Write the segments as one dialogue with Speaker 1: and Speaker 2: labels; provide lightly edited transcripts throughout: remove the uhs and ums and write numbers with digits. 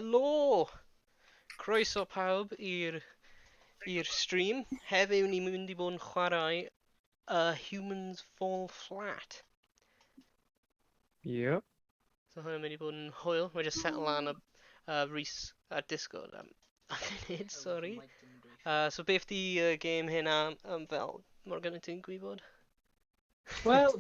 Speaker 1: Helo! Croeso pawb i'r stream. Heddiw ni mynd i bod yn chwarae Humans Fall Flat.
Speaker 2: Yep.
Speaker 1: So hwnna'n mynd i bod yn hwyl. Mae just settle lan y Rhys a Discord am funud, sorry. So beth di game hyn am fel Morgan yn ti'n gwybod?
Speaker 2: Wel,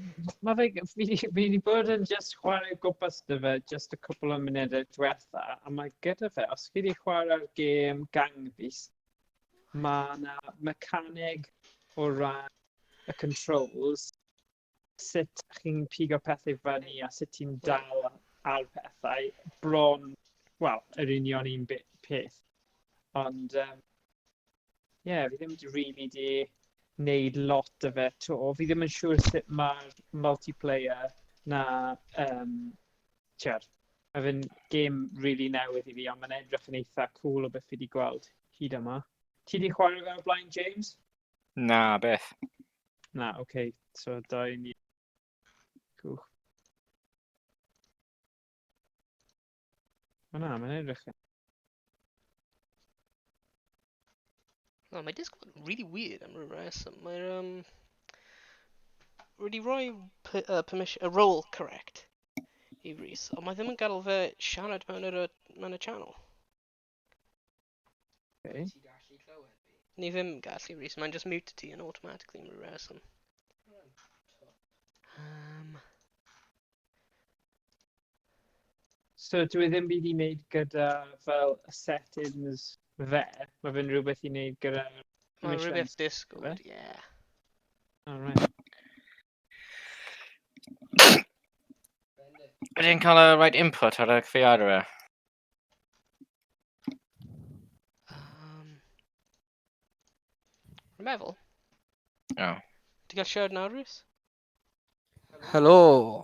Speaker 2: fi wedi bod yn just chwarae gwmpas dy fe just a couple o munudau diwetha, a mae gyda fe, os chi wedi chwarae'r gêm Gang Beast, mae yna mecaneg o ran y controls, sut chi'n pigo pethau fyny a sut ti'n dal ar pethau bron, wel, yr union un peth. Ond, fi ddim wedi wneud lot o fe to. Fi ddim yn siŵr sut mae'r multiplayer na, mae fe'n game really newydd i fi, ond mae'n edrych yn eitha cool o beth fi wedi gweld hyd yma. Ti wedi chwarae fe o blaen, James?
Speaker 3: Na, beth.
Speaker 2: Na, oce. So, da i ni. Cwch. Mae'n edrych yn.
Speaker 1: Oh, mae Discord really weird am rhyw reswm. Mae'r wedi rhoi permission, a role correct i Rhys, ond mae ddim yn gadael fe siarad mewn y channel.
Speaker 2: Okay.
Speaker 1: Ni ddim gallu Rhys, mae'n just mute ti yn automatically am rhyw reswm.
Speaker 2: So, dwi ddim byd i wneud gyda fel y settings fe. Mae fe'n rhywbeth i wneud gyda
Speaker 1: Mae rhywbeth Discord, yeah.
Speaker 2: Alright.
Speaker 3: Ydy'n cael y right input ar y cyfeiriad e?
Speaker 1: Rwy'n meddwl.
Speaker 3: O.
Speaker 1: Ti'n cael siarad nawr, Rhys?
Speaker 4: Hello.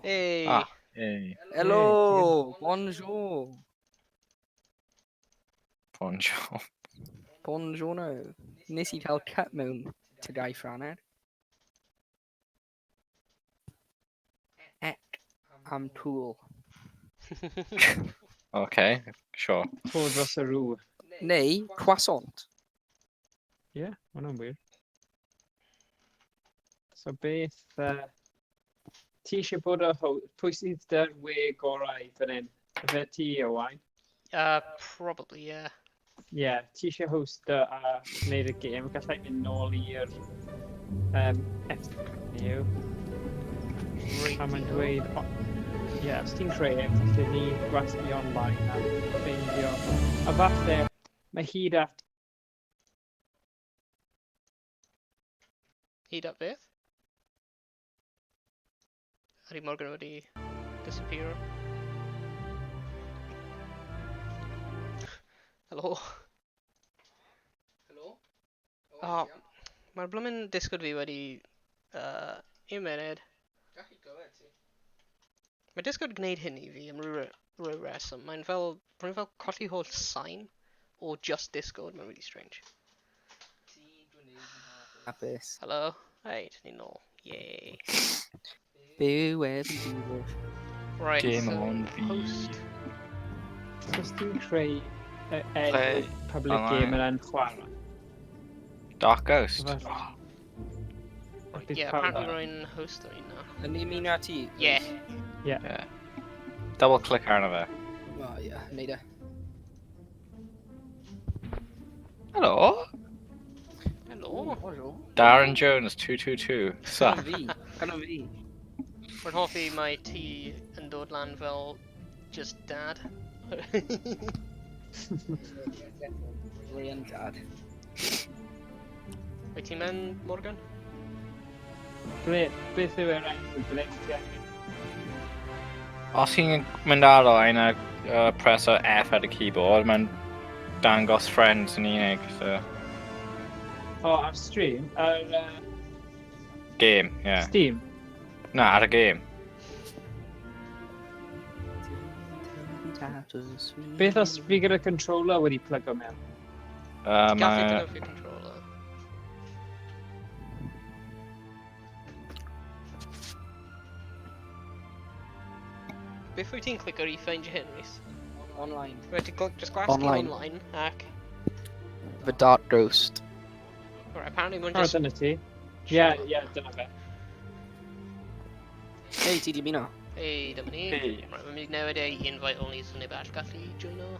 Speaker 1: Hey!
Speaker 3: Ah, ei.
Speaker 4: Hello. Bonjour.
Speaker 3: Bonjour.
Speaker 4: Bonjour. Nes I cael cut mewn tygau Ffraned. Ec am tŵl.
Speaker 3: Okay, sure.
Speaker 2: Fod dros y rŵ.
Speaker 4: Neu croissant.
Speaker 2: Ie, mae hwnna'n wir. So beth, ti eisiau bod o pwy sydd dy'r we gorau fan hyn? Fe ti, Owain?
Speaker 1: Probably, yeah.
Speaker 2: Ie, ti eisiau host a wneud y gêm, gallai mynd nôl i'r FNU. A mae'n dweud, ie, os ti'n creu, gallu ni gwasgu online a ffeindio. A falle, mae hyd at
Speaker 1: Hyd at beth? Ydy Morgan wedi disappear? Helo? Helo? Oh, mae'r blwmin Discord fi wedi... un munud. Gallu glywed ti. Mae Discord yn gwneud hyn i fi am rhyw reswm. Mae'n fel colli holl sain o just Discord. Mae'n really strange.
Speaker 4: Hapus.
Speaker 1: Hello? Hey, ni'n nôl. Yay.
Speaker 4: Byw efo diwedd.
Speaker 1: Right,
Speaker 3: Game
Speaker 1: so
Speaker 3: on the...
Speaker 1: host.
Speaker 2: So os ti'n creu
Speaker 3: Play
Speaker 2: public
Speaker 3: online.
Speaker 2: game yn chwarae?
Speaker 3: Dark Ghost.
Speaker 1: Yeah, apparently rwy'n host o'n na.
Speaker 4: Yn i'n a ti?
Speaker 1: Yeah.
Speaker 3: Yeah. Double click arno fe.
Speaker 4: O, ie, neud e.
Speaker 3: Hello.
Speaker 1: Hello.
Speaker 4: Bonjour.
Speaker 3: Darren Jones 222. Sup?
Speaker 4: Gano fi.
Speaker 1: Rwy'n hoffi mae ti yn dod lan fel just dad.
Speaker 4: Rwy'n dad.
Speaker 1: Wyt ti'n mynd, Morgan?
Speaker 2: Beth yw e'r enw? Beth ti angen?
Speaker 3: Os chi'n mynd ar o ein press o F ar y keyboard, mae'n dangos friends yn unig, so...
Speaker 2: O, ar stream? Ar
Speaker 3: Game, yeah.
Speaker 2: Steam?
Speaker 3: Na, ar y game.
Speaker 2: Beth os fi gyda controller wedi plygo mewn?
Speaker 1: Ti'n gallu
Speaker 3: Mae...
Speaker 1: dynnu'r controller. Beth wyt ti'n clicio i ffeindio hyn, Rhys?
Speaker 4: Online.
Speaker 1: Right, just gwasgu
Speaker 4: Online.
Speaker 1: online, ac...
Speaker 4: The Dark Ghost.
Speaker 1: Right, apparently mae'n
Speaker 2: O,
Speaker 1: just...
Speaker 2: dyna ti. Ie, dyna fe.
Speaker 4: Hei, ti di muno?
Speaker 1: Ei, dyma ni.
Speaker 3: Hey.
Speaker 1: Right, mae'n mynd i newid ei invite only, so neb all gallu joino.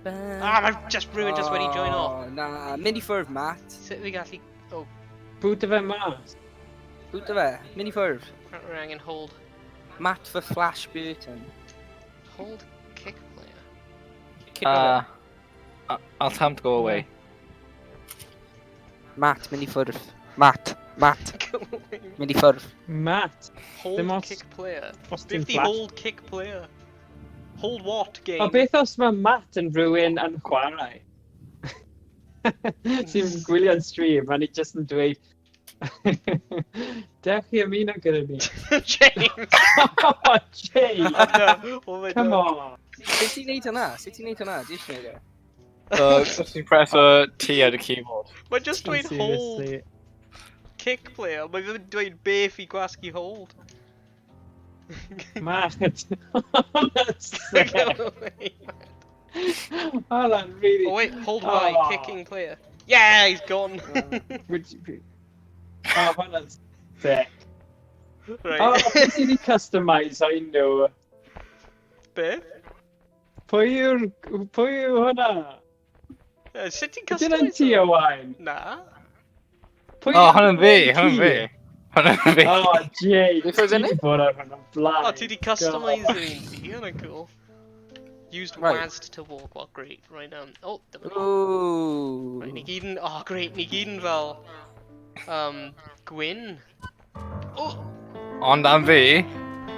Speaker 1: Mae'n just rhywun just wedi joino.
Speaker 4: Na, mynd i ffwrdd, Matt.
Speaker 1: Sut fi gallu... Oh,
Speaker 2: Bwyd y fe mas.
Speaker 4: Bwta fe, mynd i ffwrdd.
Speaker 1: rhaid angen hold...
Speaker 4: Matt for Flash Burton.
Speaker 1: Hold kick player.
Speaker 3: I'll tell him to go away.
Speaker 4: Matt, mynd i ffwrdd. Matt,
Speaker 1: Go away.
Speaker 4: mynd i ffwrdd.
Speaker 2: Matt.
Speaker 1: Hold
Speaker 2: Dim os-
Speaker 1: kick player.
Speaker 2: Os ti'n
Speaker 1: 50
Speaker 2: flash.
Speaker 1: hold kick player. Hold what game?
Speaker 2: O, beth os mae Matt yn rhywun yn chwarae? Sy'n gwylio'n stream, a ni jyst yn dweud... Dewch chi ymuno gyda ni.
Speaker 1: James!
Speaker 2: Oh, Jay!
Speaker 1: Oh my
Speaker 2: Come
Speaker 1: God.
Speaker 2: on!
Speaker 4: Sut ti'n neud hwnna? Sut ti'n neud hwnna? Di eisiau neud e?
Speaker 3: Just you press T at the keyboard.
Speaker 1: Mae'n just dweud hold
Speaker 2: Seriously.
Speaker 1: kick player. Mae fe dweud beth i gwasgu hold.
Speaker 2: Matt! That's sick.
Speaker 1: Go away.
Speaker 2: Oh, that really...
Speaker 1: Oh wait, hold Y,
Speaker 2: Oh.
Speaker 1: kicking player. Yeah, he's gone.
Speaker 2: Would you be... Oh, hwnna'n sick.
Speaker 1: Right.
Speaker 2: Oh, beth i ni customise, I know.
Speaker 1: Beth?
Speaker 2: Pwy yw hwnna?
Speaker 1: Sut ti'n
Speaker 2: Ydyn yn
Speaker 1: customise
Speaker 2: ti
Speaker 1: o?
Speaker 2: o wain?
Speaker 1: Na.
Speaker 2: Pwy
Speaker 3: Oh,
Speaker 2: yw'r
Speaker 3: hwnna'n fi,
Speaker 2: ci?
Speaker 3: hwnna'n fi. Hwnna'n fi.
Speaker 2: Oh, Jay,
Speaker 4: Beth oedd
Speaker 2: ti
Speaker 4: enw?
Speaker 2: di bod ar hwnna'n blaen.
Speaker 1: Oh, ti di customise un fi, hwnna'n cool. Used
Speaker 4: Right.
Speaker 1: WASD to walk, well great, right now. Oh, dyma ni.
Speaker 4: Ooh.
Speaker 1: Right, ni gyd yn, oh great, ni gyd yn fel, gwyn. Oh,
Speaker 3: Ond am fi.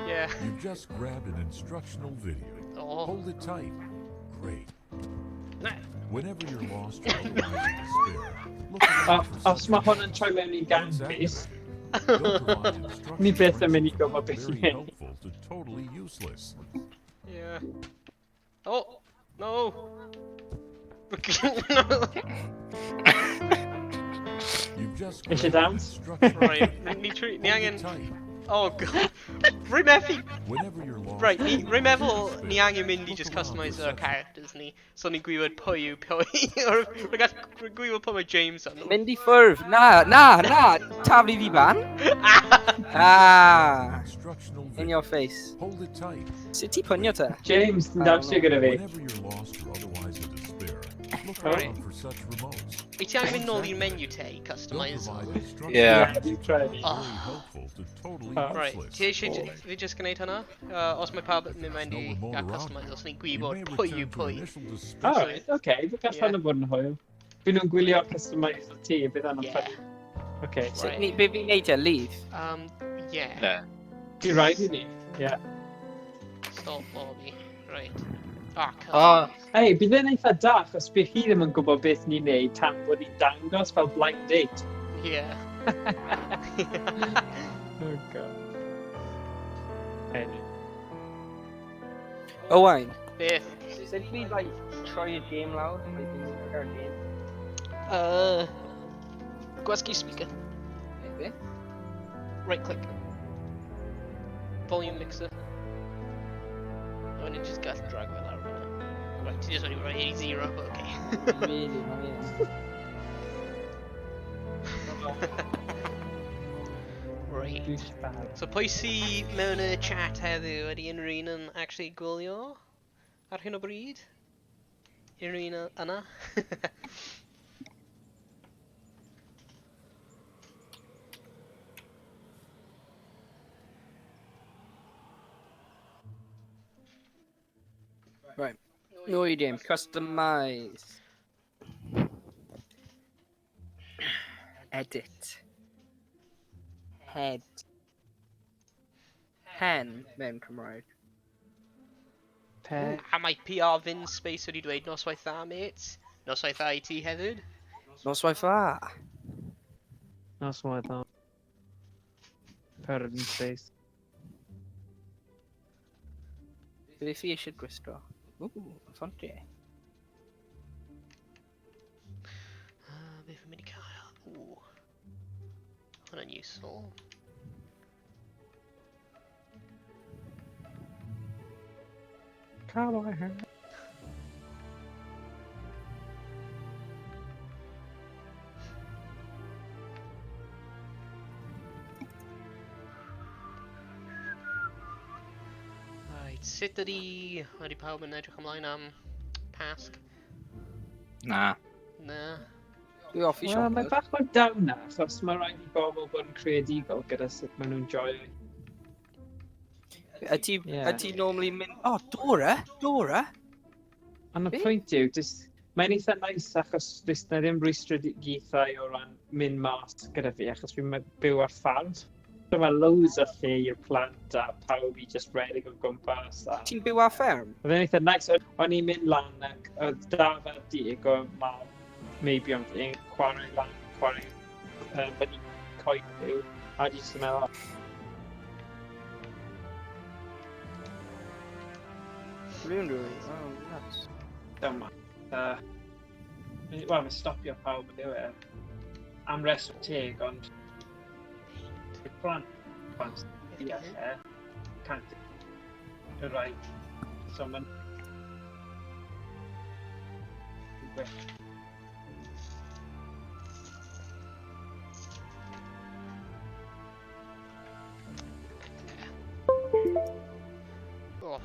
Speaker 1: yeah.
Speaker 5: You've just grabbed an instructional video.
Speaker 1: Oh,
Speaker 5: Hold it tight. Great.
Speaker 1: nah.
Speaker 5: Whenever you're lost or otherwise in despair, look around for
Speaker 2: Os mae
Speaker 5: something
Speaker 2: hwn yn troi mewn i
Speaker 5: once
Speaker 2: ganbis,
Speaker 5: activated. They'll provide instructions
Speaker 2: ni byth yn mynd i
Speaker 5: that
Speaker 2: gwybod beth i
Speaker 5: are very
Speaker 2: neud.
Speaker 5: helpful to totally useless.
Speaker 1: Yeah. Oh, no.
Speaker 5: You've just
Speaker 2: Is it
Speaker 5: grabbed an
Speaker 2: down?
Speaker 5: instructional
Speaker 1: Right,
Speaker 5: video.
Speaker 1: ni
Speaker 5: Hold it
Speaker 1: angen,
Speaker 5: tight.
Speaker 1: oh god. Rwy methu,
Speaker 5: Whenever you're lost
Speaker 1: right,
Speaker 5: or
Speaker 1: rwy
Speaker 5: otherwise in
Speaker 1: meddwl
Speaker 5: despair,
Speaker 1: ni angen mynd i
Speaker 5: look
Speaker 1: just
Speaker 5: around for
Speaker 1: customise our
Speaker 5: something.
Speaker 1: characters ni. So ni gwybod pwy yw pwy. Or rwy gwybod pwy mae James yn.
Speaker 4: Mynd i ffwrdd. Na. Taflu fi ban. Ah.
Speaker 5: Instructional
Speaker 4: In
Speaker 5: video.
Speaker 4: your face.
Speaker 5: Hold it tight.
Speaker 4: Sut ti pwnio te?
Speaker 2: James, ti'n dawnsio gyda fi.
Speaker 5: Whenever you're lost or otherwise in despair, look
Speaker 1: Right.
Speaker 5: around for such remotes.
Speaker 1: Wyt ti angen mynd nôl i'r menu te i
Speaker 5: They'll
Speaker 1: customise?
Speaker 5: provide instructions
Speaker 3: Yeah.
Speaker 2: You've tried.
Speaker 5: very
Speaker 1: Oh.
Speaker 5: helpful to totally
Speaker 1: Right,
Speaker 5: useless.
Speaker 1: ti eisiau fi just gwneud hwnna? Os mae pawb yn mynd
Speaker 5: No
Speaker 1: i
Speaker 5: remote
Speaker 1: gael
Speaker 5: around.
Speaker 1: customise, os ni'n
Speaker 5: You
Speaker 1: gwybod
Speaker 5: may
Speaker 1: pwy yw
Speaker 5: return to
Speaker 1: pwy.
Speaker 5: initial despair.
Speaker 2: Alright, okay, fe gall
Speaker 1: Yeah.
Speaker 2: hwnna bod yn hwyl. Fy nhw'n gwylio customise o ti, bydd hwnna'n
Speaker 1: Yeah.
Speaker 2: ffynnu. Okay,
Speaker 4: Sut
Speaker 1: Right.
Speaker 4: ni, be fi'n neud e? Leave?
Speaker 1: Yeah.
Speaker 3: Yeah.
Speaker 2: ti'n rhaid i ni. Yeah.
Speaker 1: Stop lobby. Right. Ah,
Speaker 3: Oh,
Speaker 2: Ei, bydd e'n eitha da, achos bydd hi ddim yn gwybod beth ni'n neud tan bod ni'n dangos fel blind date.
Speaker 1: Yeah.
Speaker 2: Oh god. Anyway.
Speaker 4: Owain.
Speaker 1: Beth?
Speaker 4: Sut fi, like, troi y game lawr? Like, fi'n gael game.
Speaker 1: Gwasgu speaker.
Speaker 4: Be?
Speaker 1: Right click. Volume mixer. Oh, and it just got drag fel lawr fyna. Right, ti just wedi rhoi 80, but okay.
Speaker 4: Really, man, yeah.
Speaker 1: Right.
Speaker 2: Douchebag.
Speaker 1: So pwy sy mewn y chat heddiw ydy unrhyw un yn actually gwylio ar hyn o bryd? Unrhyw un yna?
Speaker 4: Right. No idiom. Customize. Edit. Head. Hen mewn Cymraeg.
Speaker 2: Pe.
Speaker 1: A mae PR Vin Space wedi dweud noswaith dda, mates. Noswaith dda I ti hefyd.
Speaker 4: Noswaith dda.
Speaker 2: That's what I thought. Paradise space.
Speaker 4: Beth fi eisiau gwisgo? Ooh, ffonti.
Speaker 1: Beth yn mynd i cael? Ooh. Hwna'n useful.
Speaker 2: Carbohydrate.
Speaker 1: Right, sut ydi pawb yn edrych ymlaen am Pasg?
Speaker 3: Na.
Speaker 1: Na.
Speaker 4: Dwi off i
Speaker 2: Wel, mae
Speaker 4: siocled.
Speaker 2: bach o down na, achos mae rhaid i bobl bod yn creadigol gyda sut maen nhw'n joio.
Speaker 4: Ydy normally mynd... O, Dora? Dora?
Speaker 2: Ond y
Speaker 4: Be?
Speaker 2: pwynt yw, mae'n eitha nice achos does na ddim rwystredigaethau o ran mynd mas gyda fi, achos fi'n byw ar ffarm. So mae loads o lle i'r plant a pawb i just redig o gwmpas.
Speaker 4: Ti'n byw ar fferm?
Speaker 2: Oedd e'n eitha nice, o'n i'n mynd lan ac oedd dafod dig o meibion fi'n chwarae lan, chwarae fyny coed yw, a di jyst yn meddwl,
Speaker 4: Really? Oh, nuts.
Speaker 2: dyma. Wel, mae stopio pawb yn yw e. Am reswm teg, ond y plant deall e, cant y rhaid. So mae'n...
Speaker 1: Oh.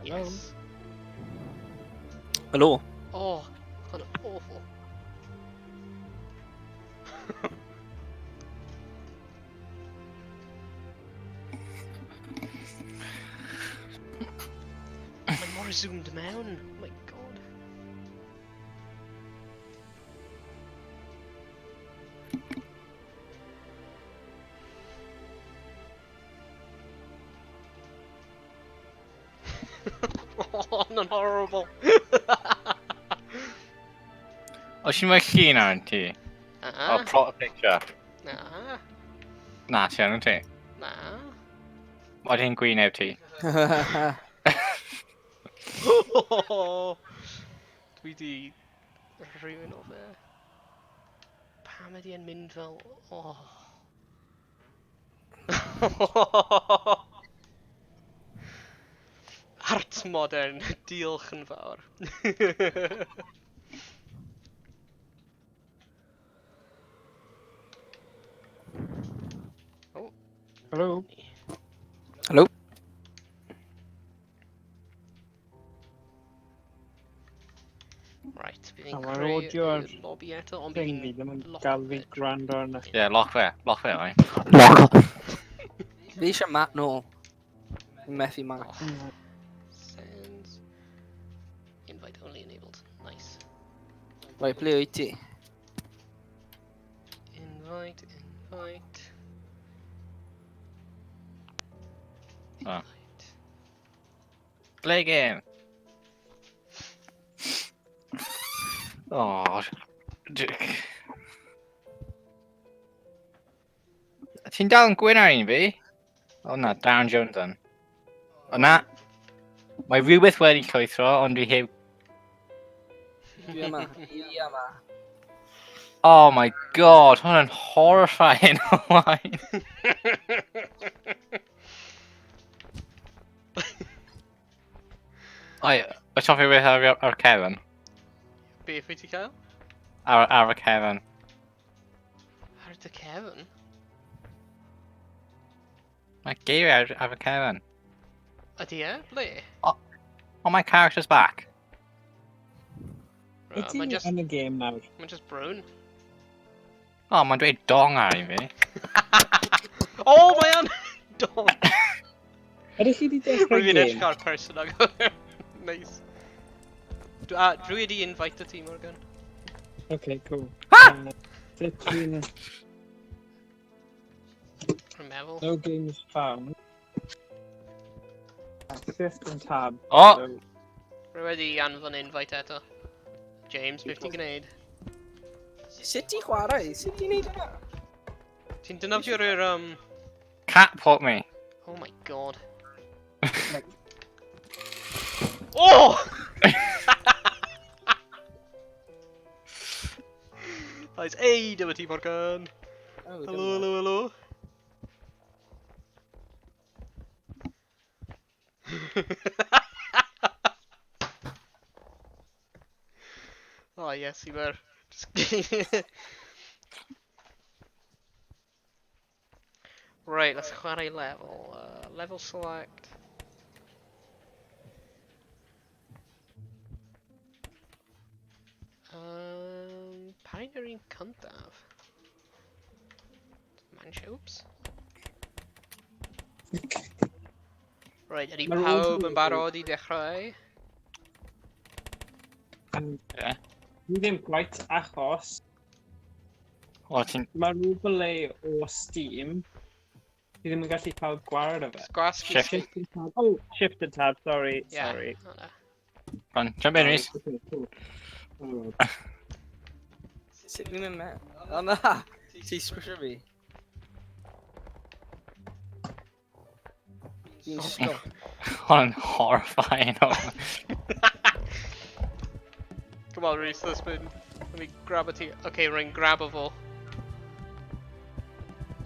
Speaker 1: Yes.
Speaker 4: Hello?
Speaker 1: Oh, kind of awful. Mae'n mor zoomed mewn. Oh my god. Oh, not horrible.
Speaker 3: Oes ti'n mynd llun ar yn ti? O, plot a picture.
Speaker 1: Na,
Speaker 3: Na, ti ar yn ti?
Speaker 1: na.
Speaker 3: Oedd hi'n gwyneb ti?
Speaker 1: Dwi di rhywun o fe. Pam ydi e'n mynd fel... Oh. Art modern, diolch yn fawr.
Speaker 2: Hello?
Speaker 4: Hello?
Speaker 1: Right, bydd
Speaker 2: A
Speaker 1: hi'n
Speaker 2: mae'r
Speaker 1: creu
Speaker 2: audio ar
Speaker 1: y lobby eto, ond bydd
Speaker 2: Thing fi
Speaker 1: hi'n
Speaker 2: ddim yn
Speaker 1: lock
Speaker 2: gael fi
Speaker 1: fe.
Speaker 2: gwrando arno.
Speaker 3: Ie, loch fe, oi.
Speaker 4: Fi eisiau Matt nôl. Fi'n methu Matt.
Speaker 1: Oh, sends. Invite only enabled. Nice.
Speaker 4: Right, ble wyt ti?
Speaker 1: Invite.
Speaker 3: Oh.
Speaker 1: Invite.
Speaker 3: Play game. O, ti'n dal yn gwyn ar un fi? O na, Darren Jones yn. O na, mae rhywbeth wedi llwythro, ond dwi heb...
Speaker 4: Dwi yma. Dwi yma.
Speaker 3: Oh my god, hwn yn horrifying o wain. Oi, oes hoffi beth ar Kevin?
Speaker 1: Beth wyt ti cael?
Speaker 3: Ar y Kevin.
Speaker 1: Ar dy Kevin?
Speaker 3: Mae geiriau ar y Kevin.
Speaker 1: Ydy e? Ble?
Speaker 3: Oh, my character's back.
Speaker 2: Wyt ti
Speaker 1: Mae'n just,
Speaker 2: yn y game nawr?
Speaker 1: mae'n just brown.
Speaker 3: Oh, mae'n dweud dong ar un fi.
Speaker 1: Oh, mae an! Dog!
Speaker 2: Ydych chi wedi dechrau
Speaker 1: Rwy'n edrych
Speaker 2: game?
Speaker 1: ar person ag hwnna. Nice. Dwi wedi invite y ti, Morgan.
Speaker 2: Okay, cool.
Speaker 3: Ah!
Speaker 2: Sut dwi'n...
Speaker 1: Rwy'n meddwl.
Speaker 2: No games found. Shift and tab.
Speaker 3: O!
Speaker 1: Rwy wedi anfon invite eto. James, beth ti'n gwneud?
Speaker 4: Sut ti'n chwarae? Sut ti'n neud yna?
Speaker 1: Ti'n dynofio'r
Speaker 3: Catapult me.
Speaker 1: Oh my god. Oh! Nice. Hey, dyma ti, Morgan.
Speaker 4: Oh,
Speaker 1: Helo. Oh yes, you were. Just... Right, let's chwarae level. Level select. Pa'n yr un cyntaf? Oops. Right, ydy
Speaker 2: Ma'r
Speaker 1: pawb
Speaker 2: rule
Speaker 1: yn barod I dechrau?
Speaker 3: Ie.
Speaker 2: Dwi ddim quite achos
Speaker 3: Wel, ti'n...
Speaker 2: mae'r overlay o Steam dwi ddim yn gallu cael gwared o fe.
Speaker 1: Gwasgu
Speaker 3: Shift.
Speaker 1: Steam.
Speaker 2: Shift and tab. Oh, shift and tab, sorry,
Speaker 1: Yeah.
Speaker 2: sorry.
Speaker 3: Rhan, jump in, Rhys.
Speaker 2: Okay, cool. Oh.
Speaker 4: Sut ni'n mynd mewn? O na! Ti'n sgwrsio fi? Ti'n stop.
Speaker 3: Hwn yn horrifying.
Speaker 1: Come on, Reese, let's spin. Let me grab a tea. Okay, ring, grab a full.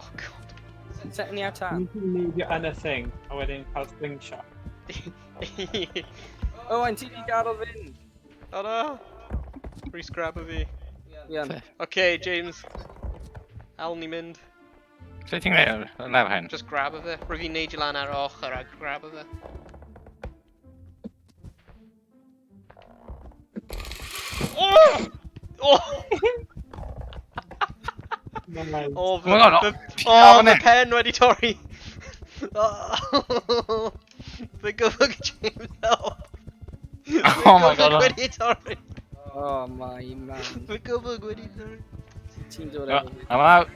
Speaker 1: Oh god.
Speaker 4: Set ni ar tan.
Speaker 2: Dwi'n ti'n neidio yn y thing, a wedyn cael slingshot.
Speaker 4: O, ein ti di gadael fynd.
Speaker 1: Oh no! Reese, grab a fi.
Speaker 4: Iawn.
Speaker 1: Okay, James. Al ni mynd.
Speaker 3: So ti'n gwneud y lef hyn?
Speaker 1: Just grab a fi. Rwy fi'n neud I lan ar ochr a grab a fi. Oh! Oh! Oh,
Speaker 3: Oh my God,
Speaker 1: oh,
Speaker 3: on
Speaker 1: the
Speaker 3: it.
Speaker 1: pen wedi torri. Oh, the gyfwg James, help.
Speaker 3: Oh my God.
Speaker 1: Wedi torri.
Speaker 4: Oh my man.
Speaker 1: The gyfwg wedi torri.
Speaker 4: Ti'n dod
Speaker 3: Oh,
Speaker 4: efo fi.
Speaker 3: I'm out.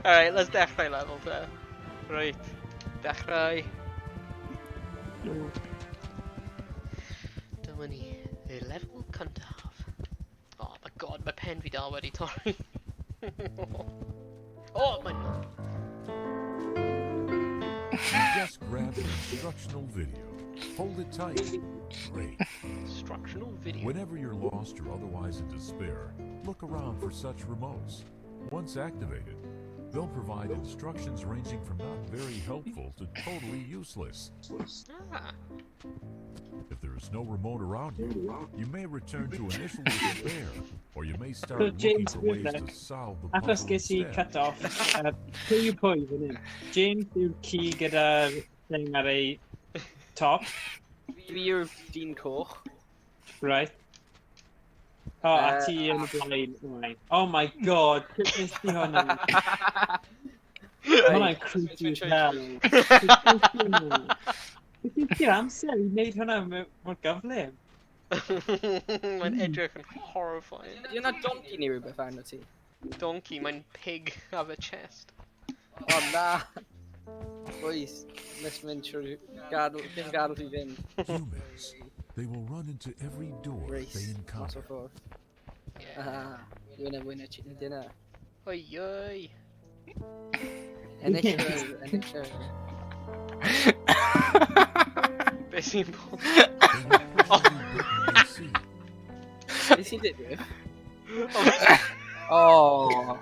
Speaker 1: Alright, let's dechrau level te. Right, dechrau. Dyma ni, y level cyntaf. Oh my god, mae pen fi dal wedi torri. Oh my god.
Speaker 5: Just grab an instructional video. Hold it tight. Great.
Speaker 1: Instructional video.
Speaker 5: Whenever you're lost or otherwise in despair, look around for such remotes. Once activated, they'll provide instructions ranging from not very helpful to totally useless.
Speaker 1: Ah,
Speaker 5: If there is no remote around you, you may return to initial despair, or you may start
Speaker 2: So
Speaker 5: looking
Speaker 2: James
Speaker 5: for ways
Speaker 2: Whitler,
Speaker 5: to solve the
Speaker 2: achos
Speaker 5: puzzle
Speaker 2: ges I
Speaker 5: instead.
Speaker 2: cut off, pwy yw pwy fan hyn? James yw'r key gyda'r thing ar ei top,
Speaker 4: Fi yw'r dyn coch.
Speaker 2: right? Oh, a ti yn y blaen. Right. Oh my god, sut nes ti hwnna? Hwnna'n creepy as hell. Sut nes ti'r amser I wneud hwnna mor gyflym?
Speaker 1: mae'n edrych yn horrifying.
Speaker 4: Di hwnna donkey neu rhywbeth arno ti?
Speaker 1: Donkey, mae'n pig af y chest.
Speaker 4: O na! Oes, nes mynd trwy gadw fi fynd.
Speaker 5: Humans, they will run into every door
Speaker 4: Race.
Speaker 5: they
Speaker 4: Mas o
Speaker 5: encounter.
Speaker 4: ffordd.
Speaker 1: Yeah.
Speaker 4: Aha, wyna chicken dinner.
Speaker 1: Oi, oi.
Speaker 4: Enillyr.
Speaker 1: Be sy'n bod?
Speaker 5: They will see.
Speaker 4: Be sy'n digwydd? O!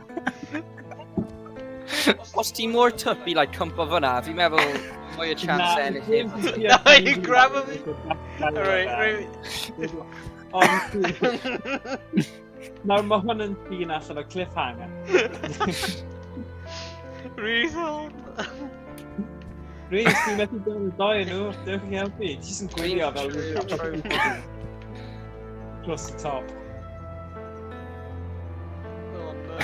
Speaker 4: Os ti mor twp I like cwmpo fyna, fi'n meddwl mwy o chance ennill hyn.
Speaker 1: No, you grab a me. Alright,
Speaker 2: Nawr mae hwn yn llun allan o cliffhanger.
Speaker 1: Result.
Speaker 2: Rhys, dwi'n methu dod y doi nhw, dewch chi helpu. Ti jyst yn gwylio fel dros y top.
Speaker 1: Oh no.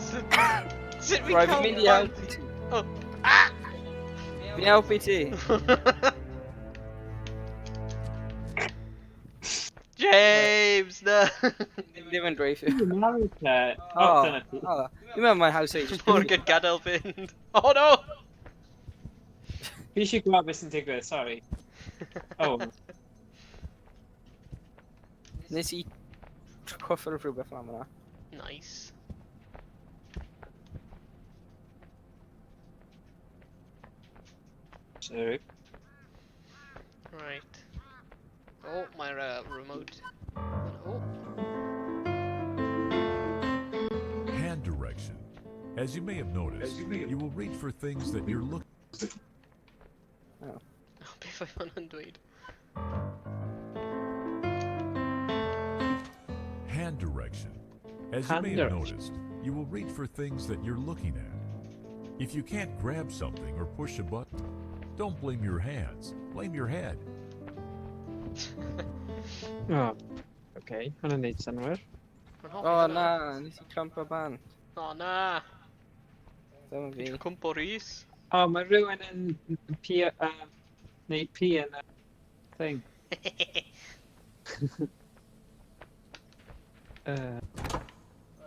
Speaker 1: Sut fi'n
Speaker 4: Rhaid
Speaker 1: cael
Speaker 4: fi'n mynd I helpu ti.
Speaker 1: Oh. Ah!
Speaker 4: Fi'n helpu ti.
Speaker 1: James, no.
Speaker 4: Ddim yn dweud fi.
Speaker 2: Dwi'n married te. O,
Speaker 4: O,
Speaker 2: dyna ti.
Speaker 4: Fi'n meddwl mae'n house age.
Speaker 1: Morgan gadael fynd. Oh no!
Speaker 2: Fi eisiau gweld beth sy'n digwydd, sorry. Oh,
Speaker 4: Nes I cwffr o rhywbeth fan yna.
Speaker 1: Nice.
Speaker 2: sorry.
Speaker 1: Right. Oh, my remote. Oh.
Speaker 5: Hand direction. As you may have noticed, you will reach for things that you're looking.
Speaker 1: Oh, beth oedd hwnna'n dweud?
Speaker 5: As you may have
Speaker 2: Handles.
Speaker 5: noticed, you will reach for things that you're looking at. If you can't grab something or push a button, don't blame your hands, blame your head.
Speaker 2: Oh, okay. Hwnna'n neud synwyr.
Speaker 1: Mae'n hoffi
Speaker 4: O
Speaker 1: hwnna.
Speaker 4: na, nes i cramp o ban.
Speaker 1: O na.
Speaker 4: Dyma fi.
Speaker 1: Ti'n cwmpo Rhys.
Speaker 2: O, mae rhywun yn neud P yn y thing.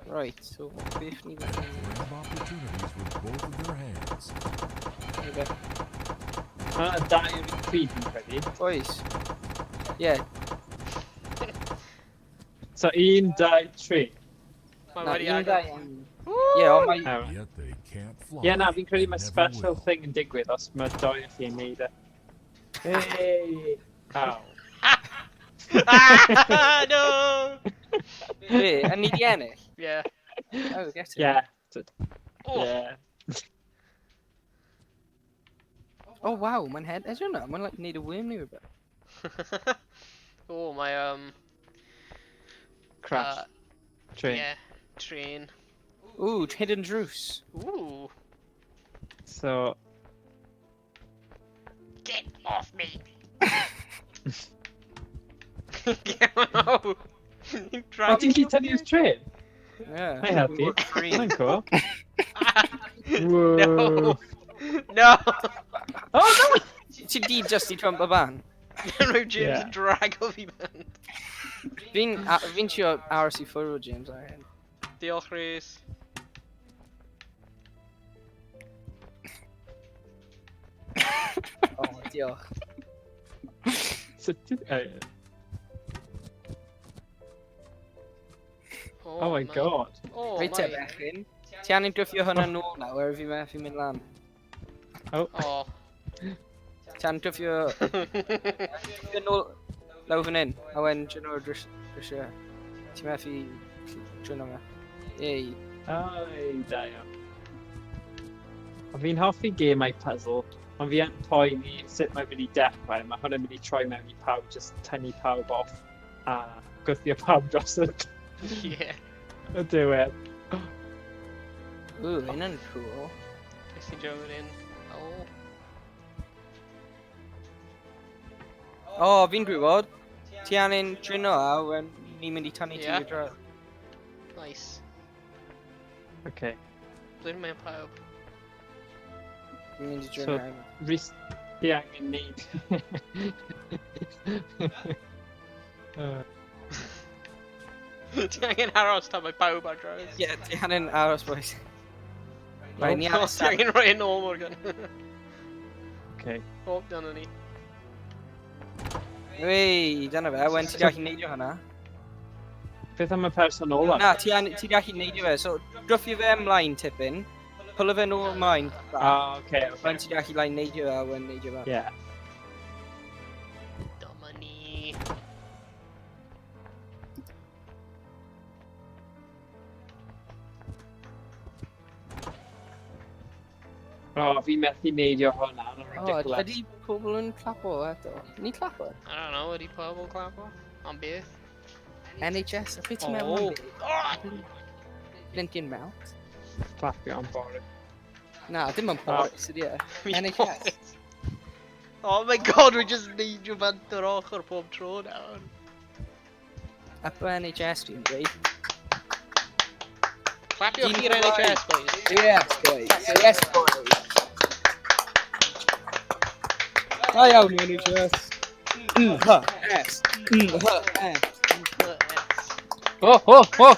Speaker 4: Right, so beth ni
Speaker 5: And grab opportunities with both of their hands.
Speaker 4: fe?
Speaker 2: Hwnna'n dau o'r un pryd yn credu.
Speaker 4: Oes. Ie,
Speaker 2: So, 1, 2, 3.
Speaker 1: Mae
Speaker 4: na,
Speaker 1: wedi
Speaker 4: un
Speaker 1: agor.
Speaker 4: dau. Ie, ond mae...
Speaker 2: Ie,
Speaker 5: Yet they can't fly.
Speaker 2: na, fi'n credu mae
Speaker 5: and never
Speaker 2: special
Speaker 5: will.
Speaker 2: thing yn digwydd os mae doi o chi yn neud e. Hey! Ow.
Speaker 1: Ah, no!
Speaker 4: Be, yn ni di ennill?
Speaker 1: Yeah.
Speaker 4: Oh, get it.
Speaker 2: Yeah.
Speaker 1: Oh.
Speaker 2: Yeah.
Speaker 4: Oh, wow, mae'n head edge yna. Mae'n like neud y worm ni rhywbeth.
Speaker 1: Oh, mae
Speaker 2: Crash. Train.
Speaker 1: Yeah, train.
Speaker 4: Ooh, hidden druce.
Speaker 1: Ooh.
Speaker 2: So,
Speaker 1: Get off me! Get out!
Speaker 2: o, ti'n gallu tynnu'r train?
Speaker 4: Yeah.
Speaker 2: I help you.
Speaker 4: Free.
Speaker 2: Mae'n cool.
Speaker 1: No!
Speaker 2: Whoa.
Speaker 1: No!
Speaker 2: Oh, no!
Speaker 4: Ti di just i trump o ban?
Speaker 1: Rwy'n James
Speaker 2: Yeah.
Speaker 1: yn drago fi mewn.
Speaker 4: Fi'n trio aros i ffwrdd o James ar hyn.
Speaker 1: Diolch, Rhys.
Speaker 4: O, diolch.
Speaker 2: So, oh my god.
Speaker 1: Oh,
Speaker 4: Reit te bechyn. Ti angen gryffio hwnna nôl nawr, fi methu mynd lan.
Speaker 2: Oh.
Speaker 1: Oh.
Speaker 4: Ti angen gryffio nôl law fan hyn, a wen dyn nhw'r drysio. Ti methu drwy'n yma. Ei.
Speaker 2: Ai, da iawn. O, fi'n hoffi gemau puzzle, ond fi yn poeni sut mae'n mynd i dechrau. Mae hwnna'n mynd i troi mewn i pawb, just tynnu pawb off a gwthio pawb dros
Speaker 1: Yeah.
Speaker 2: y diwedd.
Speaker 4: Ooh, hynna'n cool.
Speaker 1: Nes i join in. Oh.
Speaker 4: O, fi'n gwybod. Ti angen drwy'n o a wen ni'n mynd i tannu ti
Speaker 1: Ie.
Speaker 4: i'r draw.
Speaker 1: Nice.
Speaker 2: Okay.
Speaker 1: Blwyddyn mewn pawb.
Speaker 4: Fi'n mynd i
Speaker 2: So-
Speaker 4: drwy'n o.
Speaker 2: Rhys, ti angen neud.
Speaker 1: Ti angen aros tan mae pawb ar draws.
Speaker 4: Ie, ti angen aros boys. Rai, ni aros
Speaker 1: Ti angen rhoi yn ôl Morgan.
Speaker 2: Okay.
Speaker 1: O, dyna ni.
Speaker 4: Wei, dyna fe, wen ti gallu neidio hwnna.
Speaker 2: Beth am y person ola?
Speaker 4: Na, ti gallu neidio fe, so gryffio fe ymlaen tipyn. Pwlo fe nôl ymlaen.
Speaker 2: Okay.
Speaker 4: Wen ti gallu like, neidio fe a wen neidio fe.
Speaker 2: Yeah.
Speaker 1: Dyma ni.
Speaker 2: O, fi methu neidio hwnna, yn
Speaker 4: O,
Speaker 2: ridiculous.
Speaker 4: ydy pobl yn clapo eto? Ni clapo?
Speaker 1: I don't know, ydi pawb yn clapo? Am beth?
Speaker 4: NHS, a beth ti'n
Speaker 1: Oh.
Speaker 4: meddwl?
Speaker 1: Oh!
Speaker 4: Blinkin' mouth?
Speaker 2: Clapio am bore.
Speaker 4: Na, dim yn Boris, ydy e? NHS.
Speaker 1: Oh my god, we just need you bant yr ochr pob tro nawr.
Speaker 4: Apa NHS fi'n dweud?
Speaker 1: Clapiwch
Speaker 4: Dim
Speaker 1: i'r
Speaker 4: rhaid.
Speaker 1: NHS, boys.
Speaker 4: Yes, boys. Yes, boys. Da iawn i NHS. NHS. NHS.
Speaker 3: Oh, oh, oh!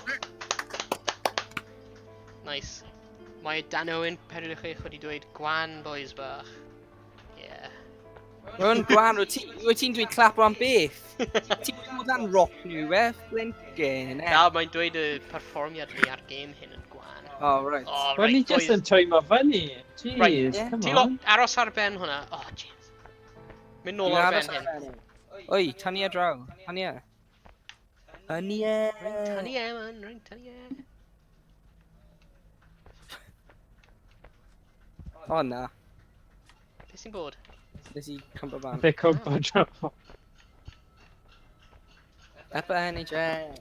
Speaker 1: Nice. Mae Danowyn 46 wedi dweud gwan, boys bach. Yeah.
Speaker 4: Mae'n gwan, wyt ti'n dweud clapo am beth? Ti'n gwybod am rock nhw, Flint gen,
Speaker 1: Na, mae'n dweud y perfformiad ni ar gêm hyn yn gwan.
Speaker 4: Oh, right.
Speaker 1: Oh,
Speaker 2: Wel, ni
Speaker 1: right,
Speaker 2: just
Speaker 1: boys.
Speaker 2: yn twymo fyny. Jeez,
Speaker 1: Right,
Speaker 4: yeah.
Speaker 2: come
Speaker 1: Ti'n
Speaker 2: on.
Speaker 1: aros ar ben hwnna? Oh, jeez. Mynd nôl ar ben hyn.
Speaker 4: Oi, tania draw. Tania. Tania.
Speaker 1: Tani e, man. Rhaid tani e.
Speaker 4: O na,
Speaker 1: Beth sy'n bod?
Speaker 4: nes i cympa ban.
Speaker 2: Fe cwmpo dro.
Speaker 4: Epa NHS.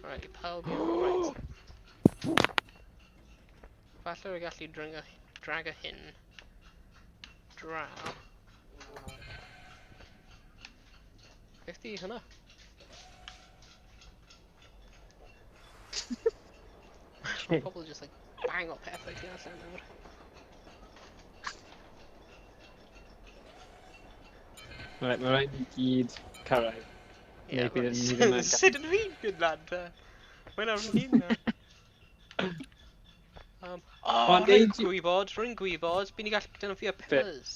Speaker 1: Alright, pawb iawn. Right. Falle rwy'n gallu drag a hyn draw. Beth di hwnna? Mae pobl just like bang o pethau ti allan nawr.
Speaker 2: Right, mae rhaid i gyd cyrraedd. Neu bydd ni ddim yn gallu.
Speaker 1: Sut yn fi'n gydlad te? Mae'n ar hyn na. Rwy'n gwybod, Bydd ni gallu defnyddio pillars.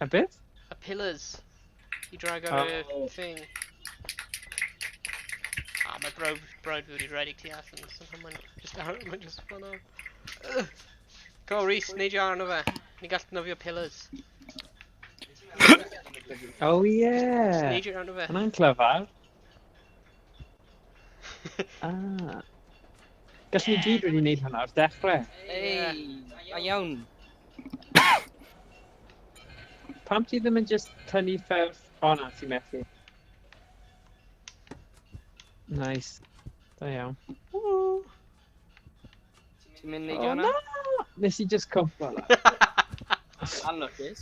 Speaker 2: A beth?
Speaker 1: Y pillars. I drag ar y thing. Mae brawd fi wedi redig ti allan, so mae'n just fun o. Go, Rhys, neud i arno fe. Ni gallu defnyddio pillars.
Speaker 2: Oh yeah!
Speaker 1: Neud i arno fe.
Speaker 2: Hwna'n clyfar. Ah. Gallwn ni gyd wedi wneud hwnna o'r dechrau.
Speaker 4: Ei, a iawn.
Speaker 2: Pam ti ddim yn just tynnu ffurf o'na ti methu? Nice. Da iawn.
Speaker 4: Ti'n mynd neud
Speaker 2: O
Speaker 4: hwnna?
Speaker 2: na! Nes i just cwmpa la.
Speaker 4: Anlwcus.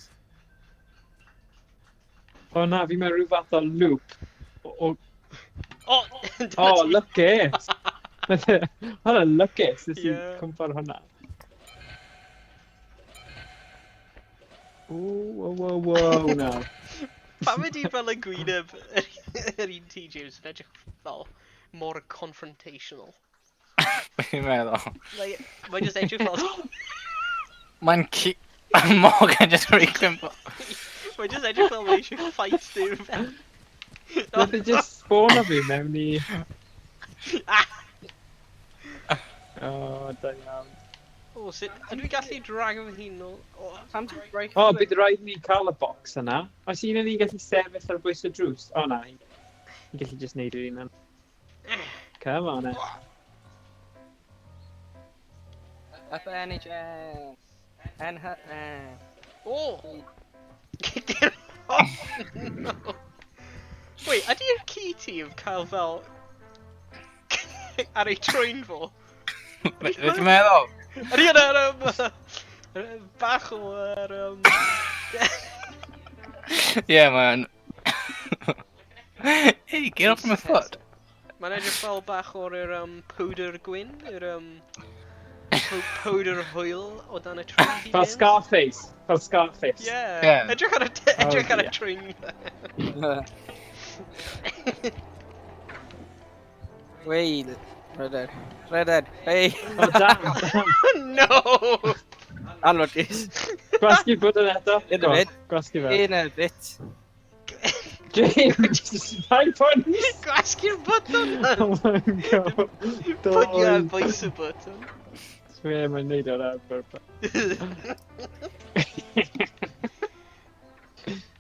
Speaker 2: O na, fi mewn rhyw fath o loop. O,
Speaker 1: Oh,
Speaker 2: lwcus! Hwnna'n lwcus, nes i
Speaker 1: Ie.
Speaker 2: cwmpa ar hwnna. Wow, no.
Speaker 1: Pam ydi fel y gwyneb yr un ti, James, yn edrych fel more confrontational.
Speaker 3: Fi'n meddwl.
Speaker 1: Like, mae'n just edrych fel...
Speaker 3: Mae'n ci... Morgan just reclympo.
Speaker 1: Mae'n just edrych fel mae eisiau fight dim fel.
Speaker 2: Nath e just spawn o fi mewn i... O, da iawn.
Speaker 1: O, sut... Ydw i gallu drag o fy hun o...
Speaker 4: Pam ti'n break?
Speaker 2: O, bydd rhaid ni cael y box yna. Oes un o'n i'n gallu sefyll ar bwys y drws? O na, i'n gallu just neud yr un yna. Come on, eh.
Speaker 4: Up NHS.
Speaker 1: O! Oh, no! Wait, ydy'r key ti yn cael fel... ar ei troen fo?
Speaker 3: Be ti'n meddwl?
Speaker 1: Ydy yna bach o
Speaker 3: Yeah, man. Hey, get off my foot.
Speaker 1: Mae'n edrych fel bach o'r powder gwyn, powder hwyl o dan y trin.
Speaker 2: Fel Scarface. Fel Scarface.
Speaker 1: Yeah. Edrych ar y trin.
Speaker 4: Wait, Redhead, hey.
Speaker 2: Oh, damn.
Speaker 1: No!
Speaker 4: Anlwcus.
Speaker 2: Gwasgu bod yn eto.
Speaker 4: Un o bit.
Speaker 2: Gwasgu fe.
Speaker 4: Un a bit.
Speaker 2: James, just 5 points.
Speaker 1: Gwasgu'r button!
Speaker 2: Oh my god.
Speaker 1: Put your voice a button.
Speaker 2: Swear mae'n neud o'r arbor.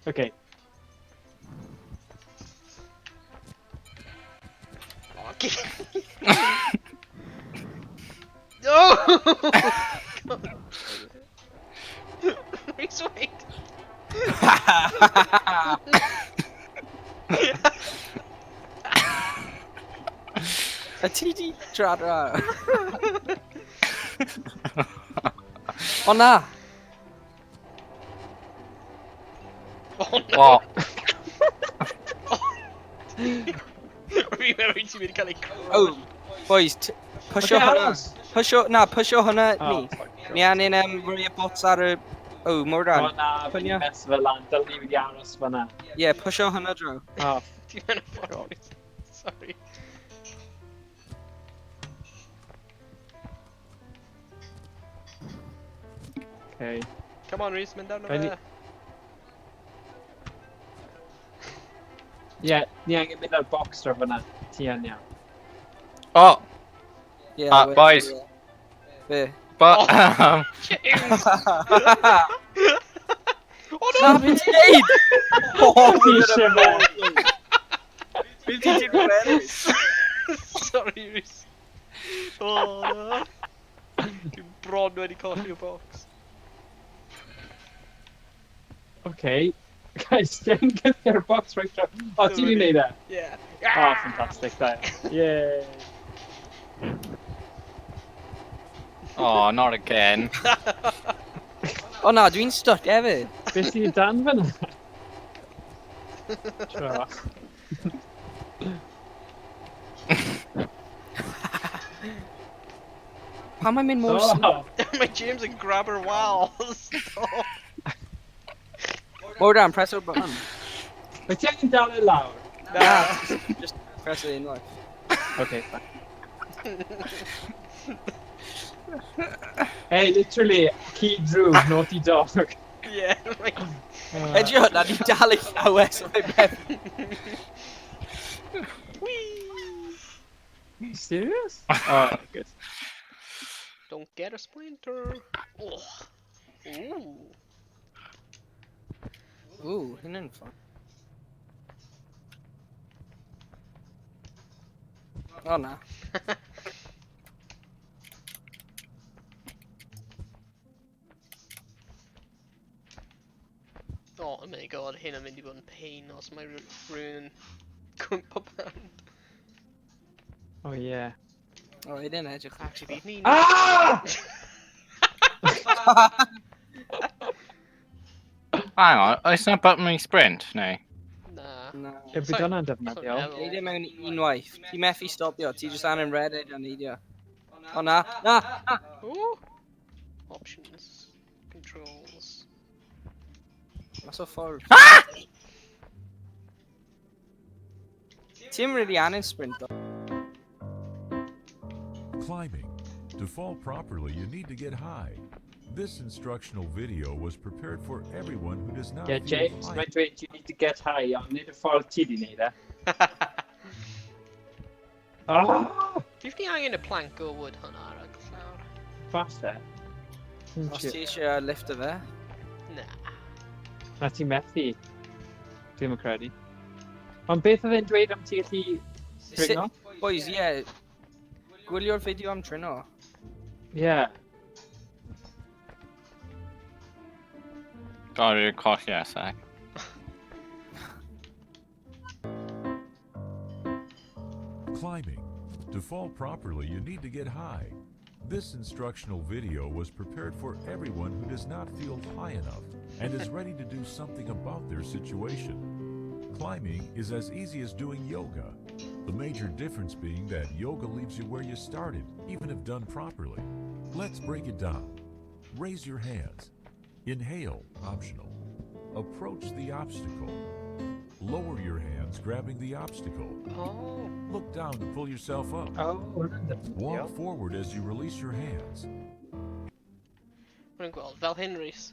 Speaker 2: Okay.
Speaker 1: No! Please wait.
Speaker 4: A ti di dradra. O na!
Speaker 1: Oh no!
Speaker 3: What?
Speaker 1: Fi'n meddwl ti'n mynd i cael ei
Speaker 4: Oh, boys, pwysio hwnna. Pwysio hwnna ni. Ni angen rhoi y bots ar y... Oh, mor
Speaker 2: O
Speaker 4: dan.
Speaker 2: na, fi'n mes fel lan. Dyl ni wedi aros fyna.
Speaker 4: Ie, pwysio hwnna draw.
Speaker 2: Oh,
Speaker 1: Ti'n mynd i ffordd. Sorry.
Speaker 2: okay.
Speaker 1: Come on, Rhys, mynd arno
Speaker 2: Rhaid
Speaker 1: fe.
Speaker 2: Ie, ni angen mynd ar box dro fyna. Ti yn iawn.
Speaker 3: Oh,
Speaker 4: Ie,
Speaker 3: boys.
Speaker 4: Be?
Speaker 3: But,
Speaker 1: James! Oh
Speaker 4: Na,
Speaker 1: no!
Speaker 4: beth ti'n neud?
Speaker 2: O, fi eisiau fe.
Speaker 4: Beth ti'n gwneud?
Speaker 1: Sorry, Rhys. Oh no. Dwi'n bron wedi colli'r box.
Speaker 2: Okay. Guys, ti'n gyda'r box right dro. O, ti wedi neud e?
Speaker 1: Yeah.
Speaker 2: Oh, fantastic. There. Yay.
Speaker 3: Oh, not again.
Speaker 4: O na, dwi'n stuck hefyd.
Speaker 2: Beth sy'n dan fyna? Tro.
Speaker 4: Pam mae'n mynd mor sy'n...
Speaker 2: Oh,
Speaker 1: Mae James yn grab her walls.
Speaker 4: Mor dan, press o'r button.
Speaker 2: wyt ti'n dal i lawr?
Speaker 4: Na, just press it unwaith.
Speaker 2: Okay, fine. Hey, literally, key Drew, naughty dog.
Speaker 1: Yeah, like,
Speaker 4: Edrych hwnna, ni'n dal i llawes o fe'n beth.
Speaker 2: Are you serious? Oh, good.
Speaker 1: don't get a splinter. Oh. Ooh.
Speaker 4: Ooh, hynny'n ffyn. O na.
Speaker 1: Oh my god, hyn yn mynd i bod yn pain os mae rhywun yn cwmpo band.
Speaker 2: Oh, yeah.
Speaker 4: O, hynny'n edrych.
Speaker 1: Actually, bydd ni'n...
Speaker 2: Ah!
Speaker 3: Hang on, oes yna button i sprint, neu?
Speaker 1: Na.
Speaker 4: Na.
Speaker 2: Ie, bydd hwnna'n defnyddiol.
Speaker 4: Neud e mewn unwaith. Ti methu stopio, ti just angen Reddit a neidio. O na, na, na!
Speaker 1: Ooh. Options. Controls.
Speaker 4: Mas o ffordd. Ti'n really angen sprint o.
Speaker 5: Climbing. To fall properly, you need to get high. This instructional video was prepared for everyone who does not
Speaker 2: Yeah,
Speaker 5: feel
Speaker 2: James,
Speaker 5: high.
Speaker 2: mae'n dweud you need to get high, ond nid y ffordd ti di neud e. Oh!
Speaker 1: Bydd ni angen y plank o wood hwnna ar y llawr?
Speaker 2: Falle.
Speaker 4: Os ti eisiau lift o fe.
Speaker 1: Na.
Speaker 2: Na ti methu. Dwi'n yn credu. Ond beth oedd e'n dweud am ti gallu dringo?
Speaker 4: Boys, ie. Gwylio'r fideo am trino.
Speaker 2: Yeah.
Speaker 3: God, you're colli a sec.
Speaker 5: Climbing. To fall properly, you need to get high. This instructional video was prepared for everyone who does not feel high enough and is ready to do something about their situation. Climbing is as easy as doing yoga. The major difference being that yoga leaves you where you started, even if done properly. Let's break it down. Raise your hands. Inhale, optional. Approach the obstacle. Lower your hands, grabbing the obstacle.
Speaker 1: Oh.
Speaker 5: Look down to pull yourself up.
Speaker 2: Oh, hwnna'n defnyddiol.
Speaker 5: Walk forward as you release your hands.
Speaker 1: Rwy'n gweld, fel hyn, Rhys.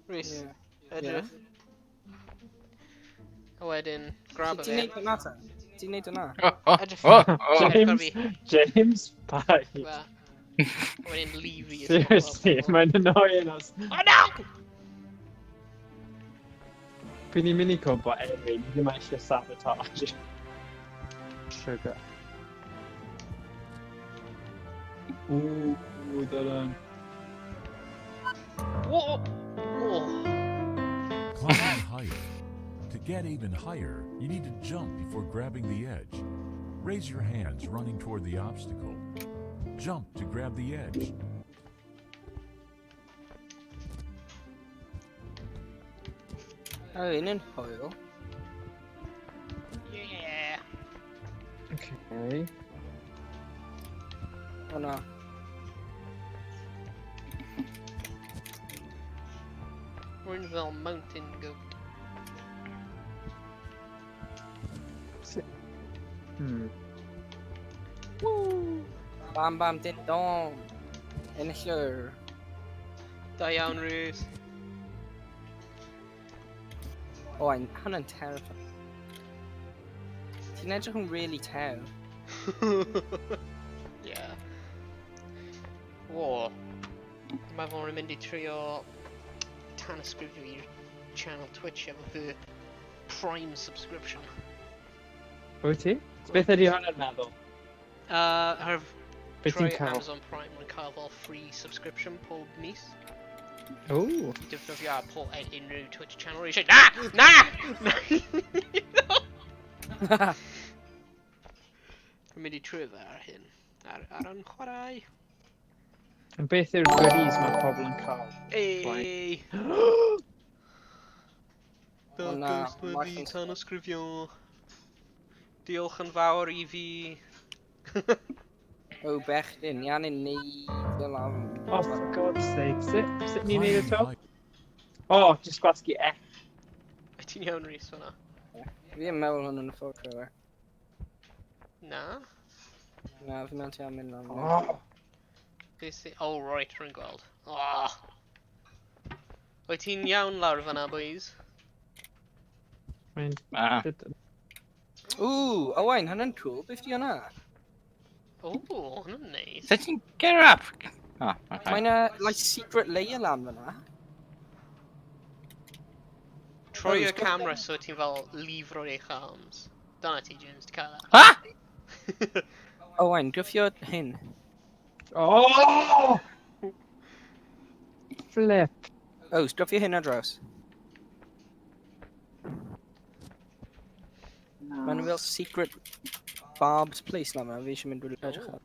Speaker 1: Rhys, edrych. A wedyn, grab o
Speaker 4: Ti'n
Speaker 1: fe.
Speaker 4: neud hwnna ta? Ti'n neud hwnna?
Speaker 1: Edrych.
Speaker 2: James, James, bye.
Speaker 1: Wel, a wedyn leave i.
Speaker 2: Seriously, mae'n annoying os...
Speaker 1: Oh no!
Speaker 2: Pwy ni'n mynd i cwmpo Erin, ni ddim eisiau sabotage. Sugar. Ooh, dylan.
Speaker 1: Whoa! Oh.
Speaker 5: Climbing higher. To get even higher, you need to jump before grabbing the edge. Raise your hands running toward the obstacle. Jump to grab the edge.
Speaker 4: O, hynny'n hwyl.
Speaker 1: Yeah!
Speaker 2: Okay.
Speaker 4: O na.
Speaker 1: Rwy'n fel mountain goat.
Speaker 2: Woo!
Speaker 4: Bam bam din dong. Enillwyr.
Speaker 1: Da iawn, Rhys.
Speaker 4: O, hwnna'n terrifying. Ti'n edrych yn really tew.
Speaker 1: Yeah. Whoa. Mae fo'n mynd i trio tanysgrifio i'r channel Twitch efo fy Prime subscription.
Speaker 2: Wyt ti? Beth ydy hwnna'n meddwl?
Speaker 1: Harf
Speaker 2: Beth
Speaker 1: troi
Speaker 2: ti'n cael?
Speaker 1: Amazon Prime yn cael fel free subscription pob mis.
Speaker 2: Ooh.
Speaker 1: I defnyddio ar unrhyw Twitch channel. Eisiau, na! Na! Na! No! Dwi'n mynd i trwyddo ar hyn. Ar YnChwarae.
Speaker 2: Yn beth yw'r goodies mae pobl yn cael?
Speaker 1: Ei!
Speaker 4: O na,
Speaker 1: Dagos
Speaker 4: ma'
Speaker 1: wedi
Speaker 4: Martin's-
Speaker 1: tanysgrifio. Diolch yn fawr i fi.
Speaker 4: O, bechgyn, Ian yn neud y lam.
Speaker 2: Oh, for God's sake. Sut ni'n neud
Speaker 5: Climbing
Speaker 2: eto?
Speaker 5: high-
Speaker 2: Oh, just gwasgu F.
Speaker 1: Wyt ti'n iawn Rhys hwnna?
Speaker 4: Fi yn meddwl hwn yn y ffwrdd rhywbeth.
Speaker 1: Na?
Speaker 4: Na, fi mewn ti am mynd lan.
Speaker 2: Oh,
Speaker 1: Beth sy'n... Oh, right, rwy'n gweld. Oh. Wyt ti'n iawn lawr fan'na, boys?
Speaker 2: mae'n...
Speaker 3: Ah.
Speaker 4: Ww, Owain, hynny'n cool. Beth di hwnna?
Speaker 1: O, hwnna'n neis.
Speaker 3: Sut ti'n get her up? Oh, okay.
Speaker 4: Mae'n like secret layer lan fyna.
Speaker 1: Troi y
Speaker 4: Oes,
Speaker 1: camera so ti'n fel lifro'r eich arms. Dyna ti, James, ti'n cael
Speaker 3: Ah!
Speaker 4: Owain, gyffio hyn.
Speaker 2: Oh! Flip.
Speaker 4: O, gyffio hyn ar draws. Mae'n fel secret Barb's place lan fyna. Fi eisiau mynd drwy'r edrych ar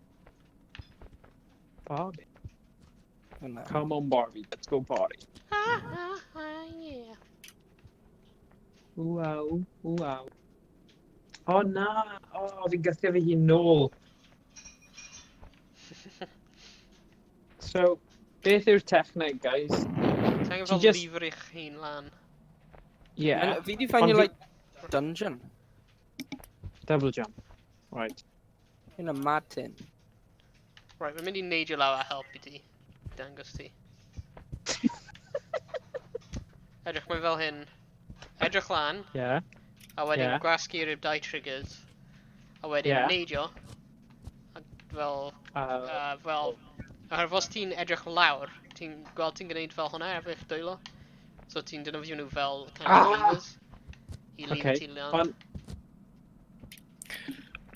Speaker 2: Barbie.
Speaker 4: hwnna.
Speaker 2: Come on, Barbie. Let's go party.
Speaker 1: yeah.
Speaker 2: Wow, wow. Oh, na. Oh, fi'n gysgu fi hi'n nôl. So, beth yw'r techneg, guys?
Speaker 1: Ti'n
Speaker 2: Ti
Speaker 1: fel
Speaker 2: just-
Speaker 1: lifr eich hun lan.
Speaker 2: Yeah,
Speaker 4: Fi di ffindio
Speaker 2: Ond fi-
Speaker 4: like dungeon.
Speaker 2: double jump. Right.
Speaker 4: Hyn y mad tin.
Speaker 1: Right, mae'n mynd i neidio law a helpu ti. Dangos ti. Edrych, mae fel hyn. Edrych lan,
Speaker 2: Yeah.
Speaker 1: a wedyn
Speaker 2: Ie.
Speaker 1: gwasgu'r dau triggers. A wedyn
Speaker 2: Ie.
Speaker 1: neidio. A fel...
Speaker 2: Uh,
Speaker 1: fel... A os ti'n edrych lawr, ti'n gweld ti'n gwneud fel hwnna efo eich dwylo. So ti'n dynofio nhw fel kind of levers. I lever
Speaker 2: okay.
Speaker 1: ti lan.
Speaker 2: Pan...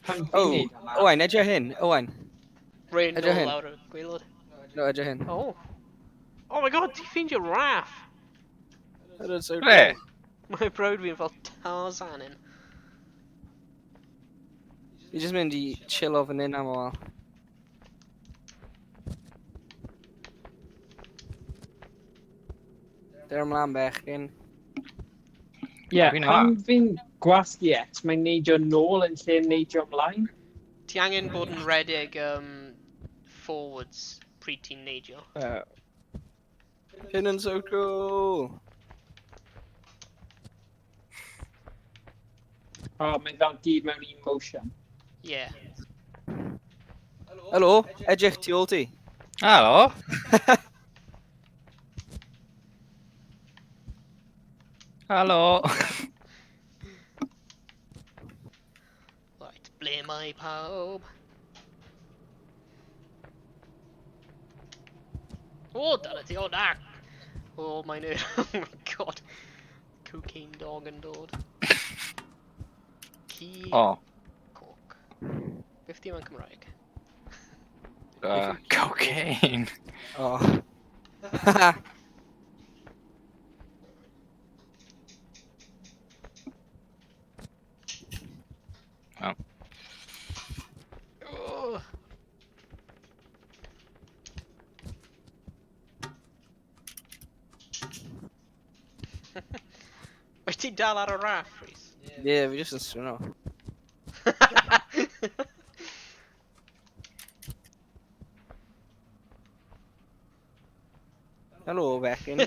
Speaker 2: Pan
Speaker 4: O,
Speaker 2: fi'n neud hwnna...
Speaker 4: Owain, edrych hyn. Owain.
Speaker 1: Rain
Speaker 4: edrych
Speaker 1: nôl
Speaker 4: hyn.
Speaker 1: lawr y gwaelod.
Speaker 4: No, edrych hyn.
Speaker 1: Oh. Oh my god, ti'n ffeindio raff!
Speaker 4: Hynny'n so
Speaker 3: Ble?
Speaker 1: Mae brawd fi'n fel Tarzan yn.
Speaker 4: Fi jyst mynd i chill o fan hyn am o while. Der ymlaen bechgyn.
Speaker 2: Yeah,
Speaker 3: Fi'n
Speaker 2: pan fi'n gwasgu X, mae'n neidio nôl yn lle neidio ymlaen.
Speaker 1: Ti angen bod yn redeg forwards pryd ti'n neidio.
Speaker 4: Hyn yn so cool.
Speaker 2: Oh, mae'n fel gyd mewn un motion.
Speaker 1: Yeah.
Speaker 4: Helo, edrych tu ôl ti.
Speaker 3: Helo. Helo.
Speaker 1: Right, ble mae pawb? O, dyna ti, o na! O, mae'n... Oh my god. Cocaine dog yn dod. Ci...
Speaker 3: Oh,
Speaker 1: Coc. Beth di mewn Cymraeg?
Speaker 3: cocaine.
Speaker 4: O.
Speaker 1: Oh. Wyt ti dal ar y raff, Rhys?
Speaker 4: Ie, fi jyst yn swno. Helo, bechgyn.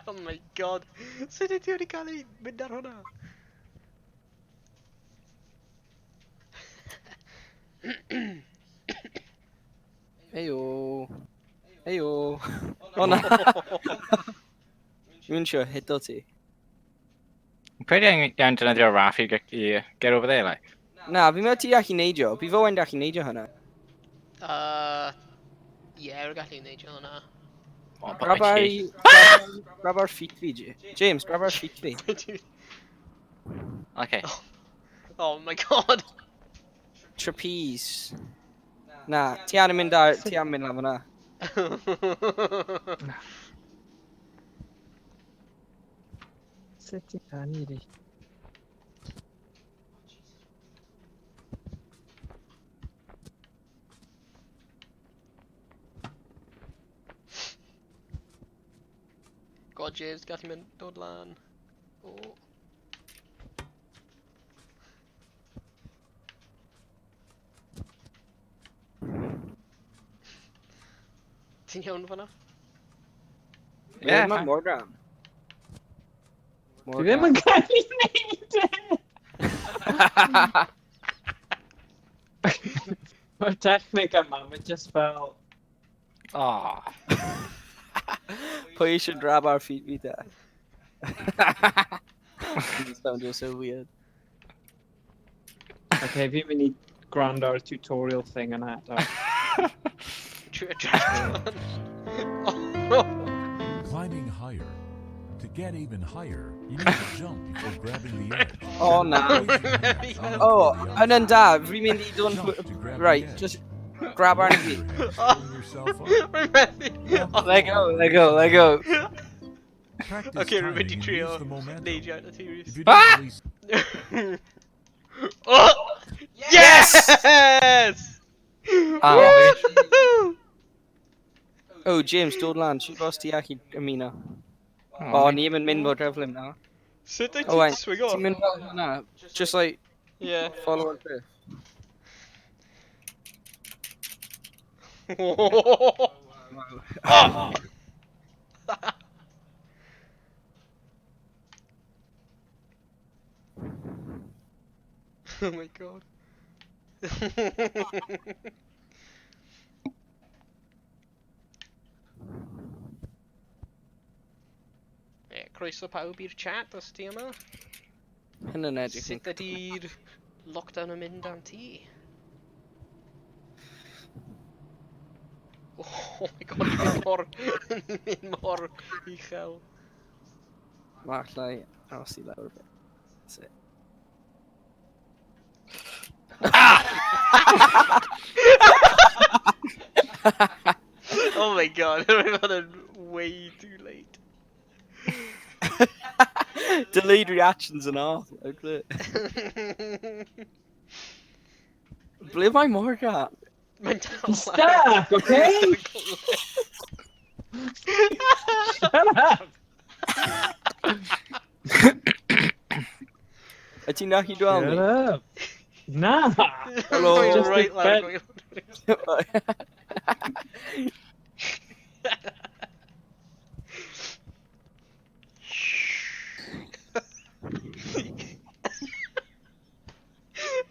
Speaker 1: Oh my god. Sut ti wedi cael ei mynd ar hwnna?
Speaker 4: Heyo. Heyo. O na. Dwi'n siŵr hito ti.
Speaker 3: Pryd iawn defnyddio raff i get over there, like?
Speaker 4: Na, fi mewn ti allu neidio. Fi fo wend allu neidio hynna.
Speaker 1: Ie, rwy'n gallu neidio hwnna.
Speaker 3: Oh, but
Speaker 4: Grab
Speaker 3: my
Speaker 4: ar
Speaker 3: cheek.
Speaker 4: grab ar feet fi, James, grab ar feet fi.
Speaker 3: Okay.
Speaker 1: Oh my god.
Speaker 4: Trapeze. Na, ti an yn mynd ar, ti an mynd lan fyna.
Speaker 2: Sut ti'n canu di?
Speaker 1: God, James, gall ti'n mynd dod lan. O. Ti'n iawn fan'na?
Speaker 4: Ie, mae Morgan.
Speaker 2: Dwi ddim yn cael ei wneud e! Mae'r technic yma, mae just fel...
Speaker 3: Oh.
Speaker 4: Pwy eisiau grab ar feet fi da? This sounds so weird.
Speaker 2: Okay, fi'n mynd i gwrando ar y tutorial thing yna eto.
Speaker 1: Trio dragon. Oh,
Speaker 5: Climbing higher. To get even higher, you need to jump before grabbing the edge.
Speaker 4: Oh, na. Oh, yn da, fi'n mynd i dod... Right, just grab arni fi.
Speaker 1: Rwy'n methu.
Speaker 4: Let go.
Speaker 1: Okay, rwy'n mynd i trio neidio yn y series. Oh! Yes! Woohoo!
Speaker 4: Oh, James, dod lan, ti'n bos ti ac i ymuno. O, ni ddim yn mynd bod dreflym na.
Speaker 1: Sut wyt
Speaker 4: Oh, wait,
Speaker 1: ti'n swingo?
Speaker 4: ti'n mynd fel hwnna? Just like,
Speaker 1: Yeah.
Speaker 4: follow our cliff.
Speaker 1: Oh! Oh my god. Croeso pawb i'r chat os ti yma.
Speaker 4: Hyn yn edrych.
Speaker 1: Sut ydi'r lockdown yn mynd am ti? Oh my god, ni'n mynd mor uchel.
Speaker 4: Mallai aros i lawr bit. That's it.
Speaker 1: Oh my god, we've had way too late.
Speaker 4: Delayed reactions and all. Ble mae Morgan?
Speaker 1: Mae'n dal
Speaker 2: He's stuck, okay? Shut up!
Speaker 4: A ti'n nachi dwel
Speaker 2: Shut
Speaker 4: mi?
Speaker 2: up! Nah!
Speaker 4: Hello.
Speaker 1: Going
Speaker 2: Just
Speaker 1: right
Speaker 2: a
Speaker 1: lad,
Speaker 2: bit.
Speaker 1: going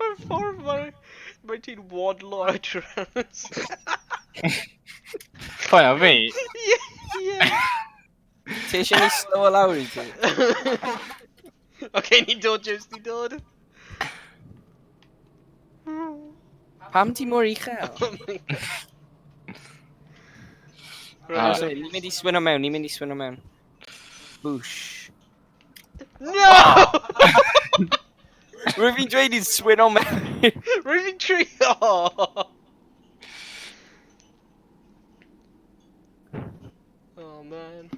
Speaker 1: Mae'n ffordd mae ti'n wadlo ar draws.
Speaker 3: Pwy am fi?
Speaker 1: Yeah.
Speaker 4: Ti eisiau ni slow o lawr i ti?
Speaker 1: Okay, ni'n dod, James, ni'n dod.
Speaker 4: Pam ti mor uchel?
Speaker 1: Oh my god.
Speaker 3: Ah.
Speaker 1: Right.
Speaker 4: Ni'n mynd i swino mewn, Boosh.
Speaker 1: No!
Speaker 4: Rwy'n fi'n dweud i'n swino mewn.
Speaker 1: Rwy'n fi'n trio! Oh man.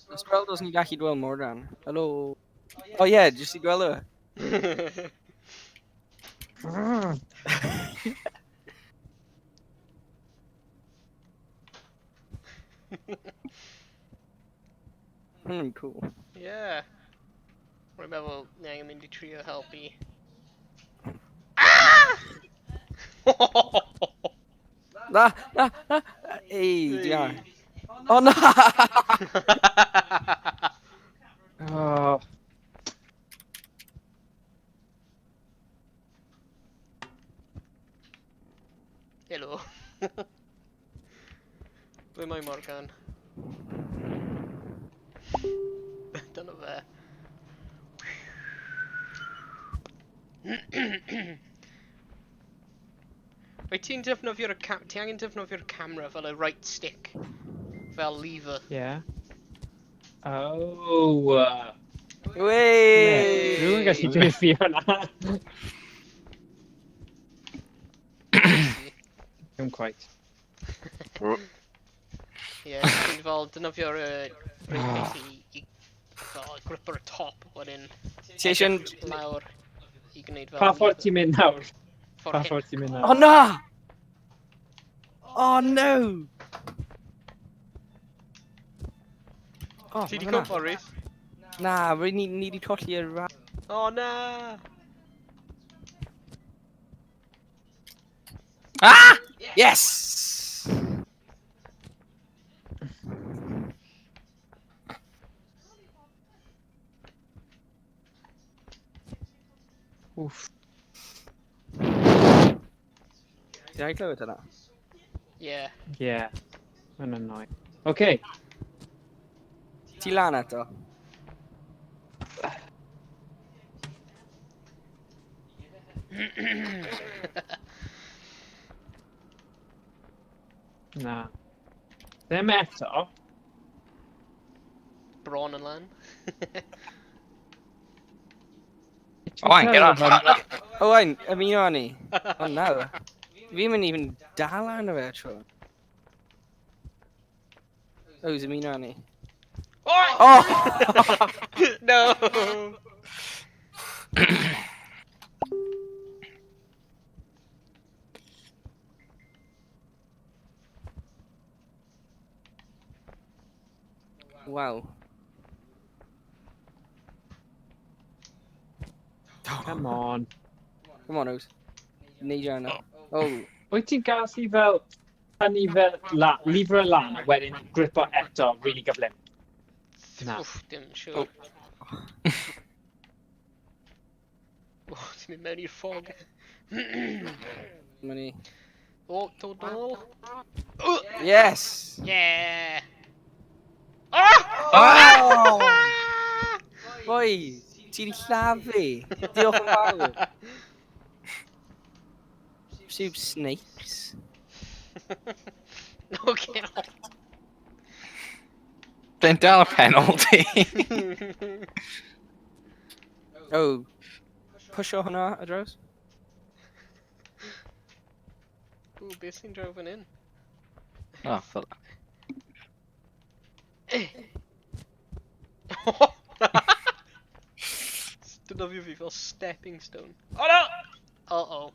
Speaker 4: Os gweld os ni'n gallu dwel Morgan. Helo. Oh yeah, jyst i dwel o. Cool.
Speaker 1: Yeah. Rwy'n meddwl ni angen mynd I trio helpu. Ah!
Speaker 4: Na. Ei, di ar. Oh na!
Speaker 2: Oh,
Speaker 1: Hello. Ble mae Morgan? Dyna fe. Wyt ti'n defnyddio'r ti angen defnyddio'r camera fel y right stick? Fel lever.
Speaker 2: yeah. Oh,
Speaker 4: Wey!
Speaker 2: rhywun gallu dweud fi hwnna. Ddim quite.
Speaker 1: Ie, ti'n fel defnyddio'r right i fel grip ar y top wedyn
Speaker 4: Ti eisiau...
Speaker 1: lawr I gwneud fel
Speaker 2: Pa ffordd ti'n mynd nawr? Pa
Speaker 1: ffordd hyn.
Speaker 2: ffordd ti'n mynd
Speaker 4: Oh
Speaker 2: nawr?
Speaker 4: na! Oh no! Oh,
Speaker 1: Ti di
Speaker 4: ma' fan'na.
Speaker 1: cwmpo, Rhys?
Speaker 4: Na, ni di colli'r ran.
Speaker 1: O na!
Speaker 3: Ah!
Speaker 4: Yes!
Speaker 2: Oof.
Speaker 4: Did I clywed hynna?
Speaker 1: Yeah.
Speaker 2: Yeah. Mae'n annoying. Okay.
Speaker 4: Ti lan eto?
Speaker 2: Na. Ddim eto.
Speaker 1: Bron yn lan.
Speaker 3: Owain, get on.
Speaker 4: Owain, ymuno â ni. O nawr. Fi'n mynd even dal arno fe tro. Oes, ymuno â ni.
Speaker 1: Oh! No!
Speaker 4: Wow.
Speaker 2: Come on.
Speaker 4: Come on, Ows. Neidio arno. Oh.
Speaker 2: Wyt ti'n gallu fel tynnu fel lifro lan a wedyn gripo eto really gyflym? Na.
Speaker 1: Wff, dim siwr. Oh, ti'n mynd mewn i'r ffog.
Speaker 4: Ma' ni.
Speaker 1: O, dod nôl.
Speaker 4: Yes!
Speaker 1: Yeah! Ah!
Speaker 4: Oh! Boi, ti di llafu. Diolch yn fawr. Sub snakes.
Speaker 1: No, get off.
Speaker 3: Then dal a penalty.
Speaker 4: Oh. Pwysio hwnna ar draws.
Speaker 1: Ooh, beth sy'n draw fan hyn?
Speaker 3: Oh, fel...
Speaker 1: Dyna fi fel stepping stone. Oh no! Uh-oh.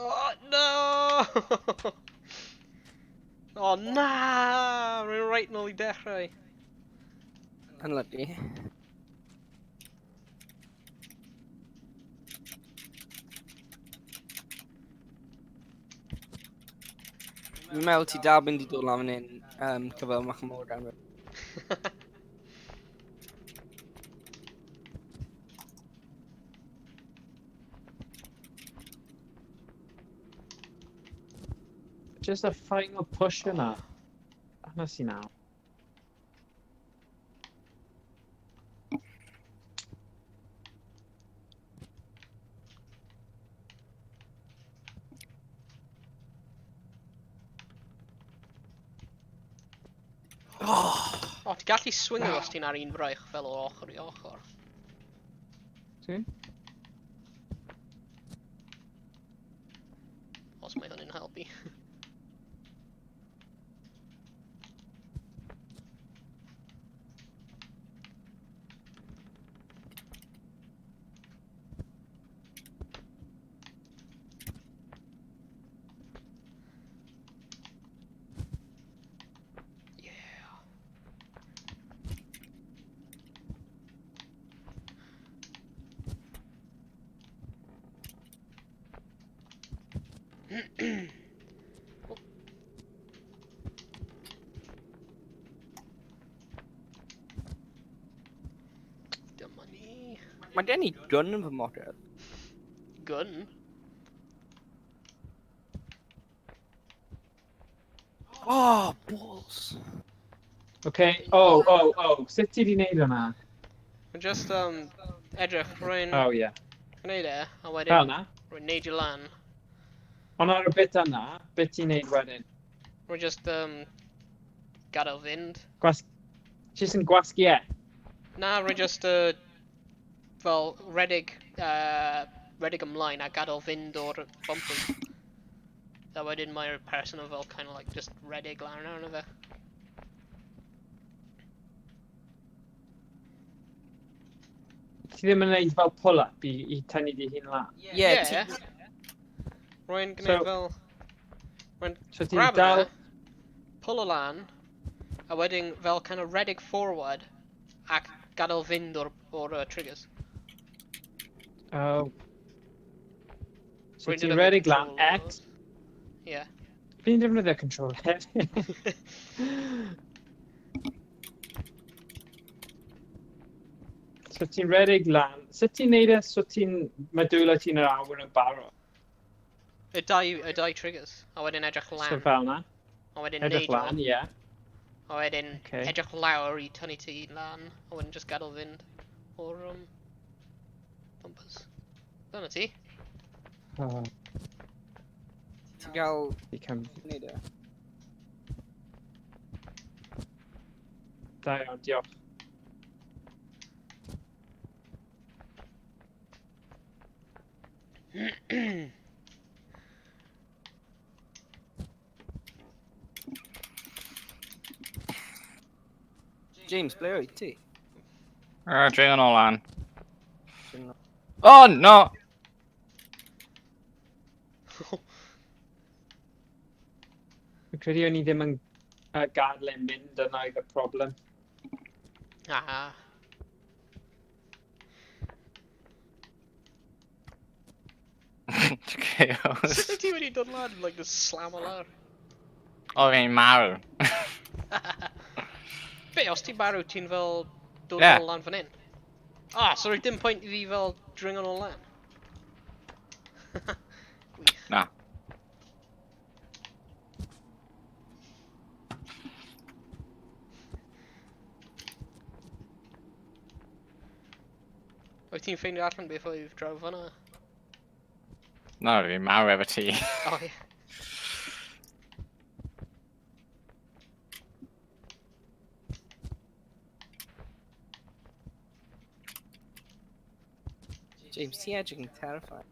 Speaker 1: Oh no! Oh na! Rwy'n right nôl I dechrau.
Speaker 4: Unlucky. Fi'n meddwl ti dal mynd I dod lan fan hyn cyfel mach yn môr gan fi.
Speaker 2: Just a final push yna. Hna si naw.
Speaker 1: O, ti gallu swingo os ti'n ar un fraich fel o ochr I ochr.
Speaker 2: Ti?
Speaker 1: Os mae hynny'n helpu. Dyma ni.
Speaker 4: Mae gen I gun yn fy model.
Speaker 1: Gun?
Speaker 4: Oh, balls.
Speaker 2: Okay. Sut ti di neud hwnna?
Speaker 1: Mae'n just edrych, rwy'n
Speaker 2: Oh, yeah.
Speaker 1: gwneud e, a
Speaker 2: Fel
Speaker 1: wedyn
Speaker 2: na.
Speaker 1: rwy'n neidio lan.
Speaker 2: Ond ar y bit yna, beth ti'n neud wedyn?
Speaker 1: Rwy'n just gadael fynd.
Speaker 2: Jyst yn gwasgu e?
Speaker 1: Na, rwy'n just fel redig ymlaen a gadael fynd o'r bumpers. A wedyn mae'r person yn fel kind of like just redig lan arno fe.
Speaker 2: Ti ddim yn neud fel pull-up i tynnu di hun lan?
Speaker 4: Ie,
Speaker 1: Ie.
Speaker 4: ti...
Speaker 1: Rwy'n
Speaker 2: So-
Speaker 1: gwneud fel... Rwy'n
Speaker 2: So ti'n
Speaker 1: grab
Speaker 2: dal...
Speaker 1: fe, pull o lan, a wedyn fel kind of redig forward, ac gadael fynd o'r triggers.
Speaker 2: Oh. So
Speaker 1: Rwy'n
Speaker 2: ti'n
Speaker 1: defnyddio
Speaker 2: redig lan
Speaker 1: controls.
Speaker 2: X.
Speaker 1: Ie.
Speaker 2: Fi'n defnyddio control hefyd. So ti'n redig lan. Sut ti'n neud e? So ti'n... Mae dwylo ti'n yr awr yn barod.
Speaker 1: Y dau triggers, a wedyn edrych lan.
Speaker 2: So fel na.
Speaker 1: A wedyn
Speaker 2: Edrych
Speaker 1: neud o.
Speaker 2: lan, ie.
Speaker 1: A wedyn
Speaker 2: Okay.
Speaker 1: edrych lawr i tynnu ti lan, a wedyn just gadael fynd o'r bumpers. Dyna ti.
Speaker 2: Oh,
Speaker 4: Ti'n gael...
Speaker 2: become...
Speaker 4: Neud e.
Speaker 2: Da iawn, diolch.
Speaker 4: James, ble oed ti?
Speaker 3: Dring yn ôl lan.
Speaker 4: Dwi'n-
Speaker 3: Oh, no!
Speaker 2: Fi'n credu o'n i ddim yn gadle mynd yna oedd y problem.
Speaker 1: Ah.
Speaker 3: Chaos.
Speaker 1: Sut ti wedi dod lan, like, just slam o lawr?
Speaker 3: O, fi'n marw.
Speaker 1: Be, os ti'n marw, ti'n fel dod
Speaker 3: Ie.
Speaker 1: nôl lan fan hyn? Ah, so roedd dim pwynt i fi fel dringo nôl lan? Gwych.
Speaker 3: Na.
Speaker 1: Wyt ti'n ffeindio allan beth oedd draw fan'na?
Speaker 3: No, fi'n marw efo ti.
Speaker 1: O ie.
Speaker 4: James, ti edrych yn terrifying.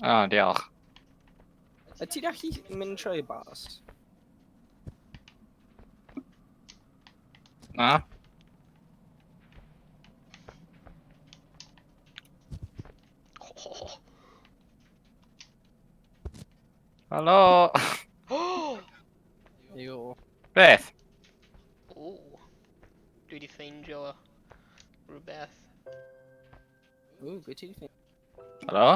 Speaker 3: O, diolch.
Speaker 4: A ti'n gallu mynd trwy bas?
Speaker 3: Na?
Speaker 1: Oh.
Speaker 3: Helo?
Speaker 1: Oh.
Speaker 4: Jo.
Speaker 3: Beth?
Speaker 1: Oh. Dwi wedi ffeindio rhywbeth.
Speaker 4: Ww, beth ti'n ffyn?
Speaker 3: Helo?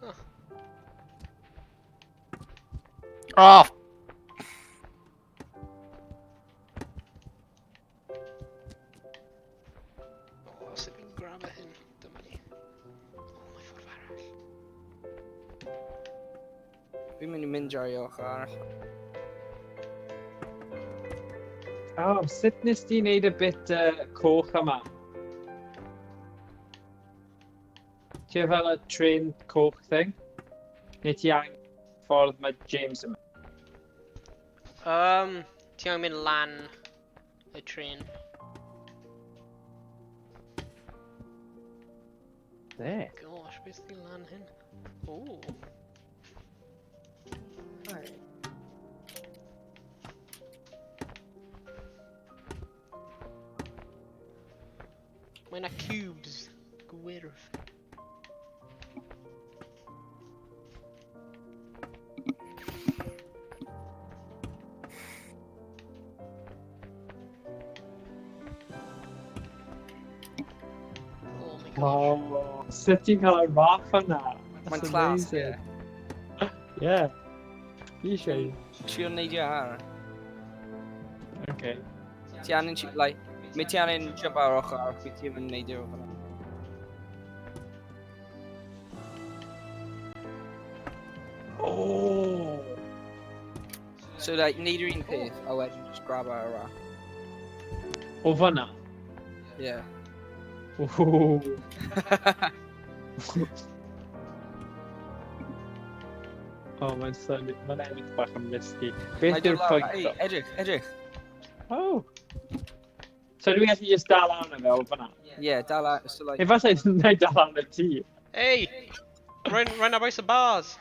Speaker 1: Huh.
Speaker 3: Oh!
Speaker 1: O, sut fi'n grab hyn? Dyma ni. O, mae ffordd arall.
Speaker 4: Fi'n mynd i mynd ar i ochr arall.
Speaker 2: Oh, sut nes ti wneud y bit coch yma? Ti fel y train coch thing? Neu ti angen ffordd mae James yn mynd?
Speaker 1: Ti angen mynd lan y trin.
Speaker 2: There.
Speaker 1: Gosh, beth di lan hyn? Ooh. Mae 'na cubes gwyrdd. Oh my gosh.
Speaker 2: Oh, sut ti'n cael y raff yna?
Speaker 4: Mae'n
Speaker 2: That's
Speaker 4: clas, ie.
Speaker 2: amazing. Yeah. Fi eisiau.
Speaker 4: Trio neidio ar.
Speaker 2: Okay.
Speaker 4: Ti angen, like, mae ti angen jump ar ochr, fi ti yn neidio o fanna.
Speaker 2: Oh.
Speaker 4: So, like, neidio un peth, a wedyn just grab ar y rack.
Speaker 2: O fanna?
Speaker 4: Yeah.
Speaker 2: Ooh. Oh, mae'n ennill bach yn mysgu. Beth yw'r pwynt?
Speaker 4: Ei, edrych.
Speaker 2: Oh. So dwi'n gallu just dal arno fe o fyna?
Speaker 4: Yeah, dal out, so like...
Speaker 2: Efallai dwi'n dal arno ti.
Speaker 1: Hey! Run about some bars!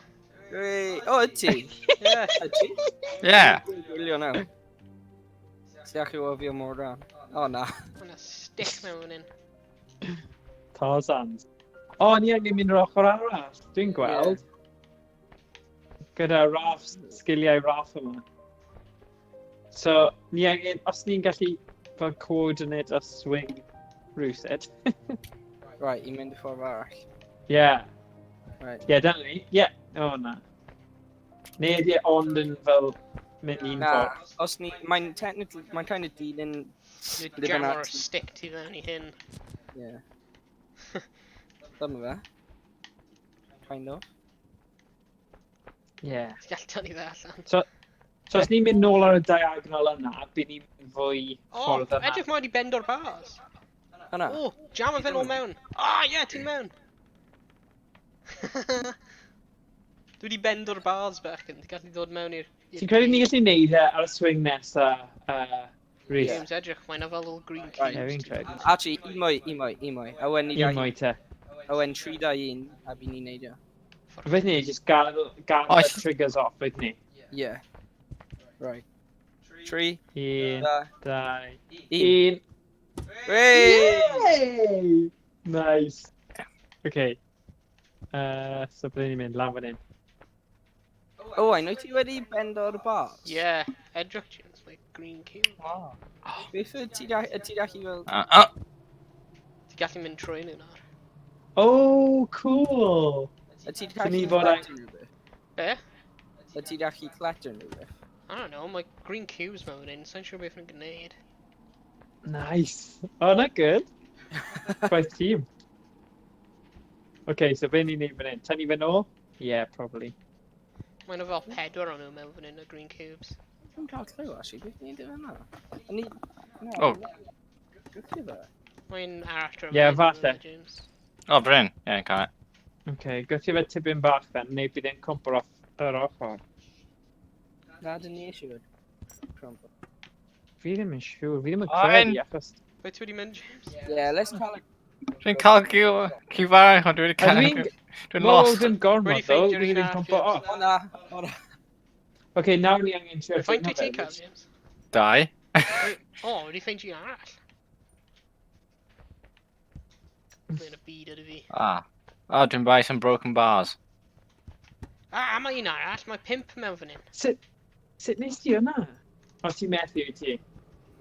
Speaker 4: Hey, oh, ydy?
Speaker 1: Yeah.
Speaker 4: Ydy?
Speaker 3: Yeah.
Speaker 4: Gwylio nawr. Stiach i o fi o mor ran. O, na.
Speaker 1: Mae'n stick mewn un.
Speaker 2: Tarzan. O, ni angen mynd o'r ochr arall. Dwi'n gweld. Gyda Raff, sgiliau Raff yma. So, ni angen, os ni'n gallu fel coordinate a swing rhywsyd.
Speaker 4: Right, i mynd i ffordd arall.
Speaker 2: Yeah.
Speaker 4: Right.
Speaker 2: Yeah, dyna ni. Yeah. O, na. Neu ydi e ond yn fel mynd un
Speaker 4: Na,
Speaker 2: ffordd.
Speaker 4: os ni... Mae'n technically... Mae'n kind of dilyn...
Speaker 1: Dwi'n jam o'r stick ti fewn i hyn.
Speaker 4: Yeah. Dyma fe. Kind of.
Speaker 2: Yeah.
Speaker 1: Ti'n gallu tynnu fe allan.
Speaker 2: So os ni'n mynd nôl ar y diagonal yna, bydd ni'n mynd fwy
Speaker 1: O,
Speaker 2: ffordd yna.
Speaker 1: edrych mae wedi bend o'r bars.
Speaker 4: Hynna.
Speaker 1: O, jam o fe nôl mewn. Ie, ti'n mewn. Dwi wedi bend o'r bars bach yn, ti'n gallu dod mewn i'r...
Speaker 2: Ti'n credu ni gallu neud e ar y swing nesa, Rhys?
Speaker 1: James edrych, mae'n fel all green
Speaker 4: Right.
Speaker 2: Ie,
Speaker 1: cubes.
Speaker 2: fi'n credu.
Speaker 4: Actually, i mwy. A wen ni
Speaker 2: Un mwy te.
Speaker 4: A wen 3-1, a bydd ni'n neud o.
Speaker 2: Fydd ni, just gadael y triggers off, fydd ni.
Speaker 4: Yeah. Right. 3,
Speaker 2: 1, 2,
Speaker 4: 1.
Speaker 2: 1.
Speaker 4: Hey!
Speaker 2: Yay! Nice. Okay. So bydd ni'n mynd lan fan hyn.
Speaker 4: O, I know ti wedi bend o'r bars?
Speaker 1: Yeah, edrych James, like green cube.
Speaker 4: Beth ydy ti gallu fel...
Speaker 1: Ti'n gallu mynd trwy nhw nawr.
Speaker 2: Oh, cool!
Speaker 4: Ydy ti
Speaker 2: So ni
Speaker 4: gallu
Speaker 2: fod
Speaker 4: collector nhw beth?
Speaker 1: Be?
Speaker 4: Ydy ti gallu collector nhw beth?
Speaker 1: I don't know, mae green cubes mewn un, sa'n siŵr beth yn gwneud.
Speaker 2: Nice. Oh, not good. Quite team. Okay, so be ni'n neud fan hyn? Tynnu fe nôl? Yeah, probably.
Speaker 1: Mae'n fel 4 o'n nhw mewn fan hyn, y green cubes.
Speaker 4: Dwi'n cael clyw, actually. Beth ni'n dweud yna? Ni...
Speaker 3: O.
Speaker 4: Gwyddi fe?
Speaker 1: Mae'n arall
Speaker 2: Ie, falle.
Speaker 1: James.
Speaker 3: Oh, Bryn. Yeah, got it.
Speaker 2: Okay, gwythio fe tipyn bach then, neu bydd e'n cwmpl off yr ochr.
Speaker 4: Na, dyn ni eisiau gwyd. Crumple.
Speaker 2: Fi ddim yn siŵr, fi ddim yn
Speaker 3: Fine.
Speaker 2: credu, achos...
Speaker 1: Be ti wedi mynd, James?
Speaker 4: Yeah, let's cael...
Speaker 3: Dwi'n cael cube arall, ond dwi wedi cael... Dwi'n lost.
Speaker 2: Dwi'n gormod
Speaker 1: Wedi
Speaker 2: ddo,
Speaker 1: ffeindio
Speaker 2: fi
Speaker 1: un
Speaker 2: ddim
Speaker 1: arall,
Speaker 2: cwmpl
Speaker 1: James.
Speaker 2: off.
Speaker 4: O na, o na.
Speaker 2: Okay, nawr ni angen trio
Speaker 1: Faint
Speaker 2: ffeindio
Speaker 1: wyt ti
Speaker 2: fe,
Speaker 1: cael,
Speaker 2: which-
Speaker 1: James?
Speaker 3: 2.
Speaker 1: O, wedi ffeindio un arall. Mae'n y byd ydy fi.
Speaker 3: Oh, dwi'n buy some broken bars.
Speaker 1: Mae un arall, mae 5 mewn fan hyn.
Speaker 2: Sut nes ti yna? Os ti'n methu wyt ti?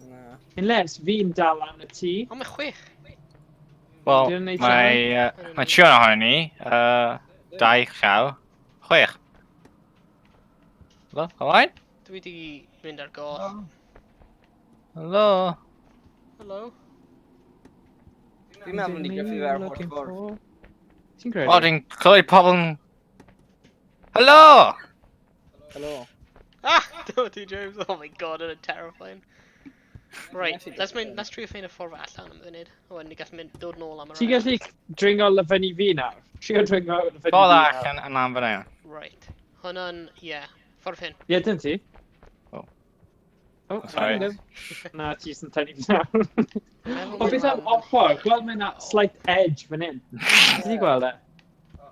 Speaker 4: Na.
Speaker 2: Unless fi'n dal am y ti.
Speaker 1: O, mae 6.
Speaker 3: Wel,
Speaker 2: Dwi'n neud
Speaker 3: mae tîwn ohonyn ni, 2 llaw, 6. Hello, Helaine?
Speaker 1: Dwi wedi mynd ar goll.
Speaker 3: Hello?
Speaker 1: Hello?
Speaker 4: Fi'n meddwl ni gyffi fe ar holl ffordd.
Speaker 2: Ti'n
Speaker 3: O,
Speaker 2: credu?
Speaker 3: dwi'n clywed pobl yn... Hello!
Speaker 4: Helo.
Speaker 1: Dyma ti, James. Oh my god, yn terrifying. Right, let's trio ffeindio ffordd allan am funud. O, ni gallu mynd dod nôl am yr
Speaker 2: Ti'n gallu dringo lyfynu fi nawr? Trio dringo lyfynu fi
Speaker 3: Ffordd
Speaker 2: nawr.
Speaker 3: allan yn lan fan hyn.
Speaker 1: Right. Hwna'n, ffordd hyn.
Speaker 2: Ie, dyn ti?
Speaker 3: Oh.
Speaker 2: Oh,
Speaker 3: Sorry.
Speaker 2: kind of. Na, ti sy'n tynnu fi nawr.
Speaker 1: Meddwl
Speaker 2: O, beth am
Speaker 1: am-
Speaker 2: ochr? Gweld mae'n slight edge fan hyn. Ti di gweld e?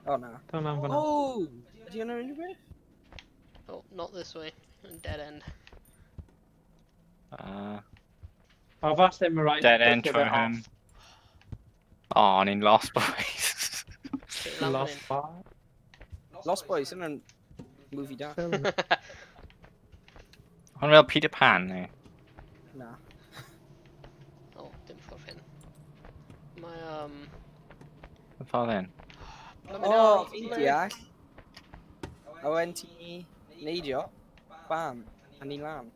Speaker 4: O na.
Speaker 2: Don't am fan hyn.
Speaker 4: O! Ydy hwnna'n unrhyw beth?
Speaker 1: Oh, not this way. Dead end.
Speaker 2: O, falle mae rhaid...
Speaker 3: Dead end
Speaker 2: gwythio
Speaker 3: trwy
Speaker 2: fe
Speaker 3: hyn.
Speaker 2: off.
Speaker 3: O, ni'n lost boys.
Speaker 1: Okay, lan fan
Speaker 2: Lost
Speaker 1: hyn.
Speaker 2: bar.
Speaker 4: Lost Boys, yna'n movie da.
Speaker 3: Hwn fel Peter Pan, neu?
Speaker 4: Na.
Speaker 1: O, dim ffordd hyn. Mae,
Speaker 3: Y ffordd hyn.
Speaker 4: O, fi'n deall. A wen ti neidio, bam, a ni'n lan.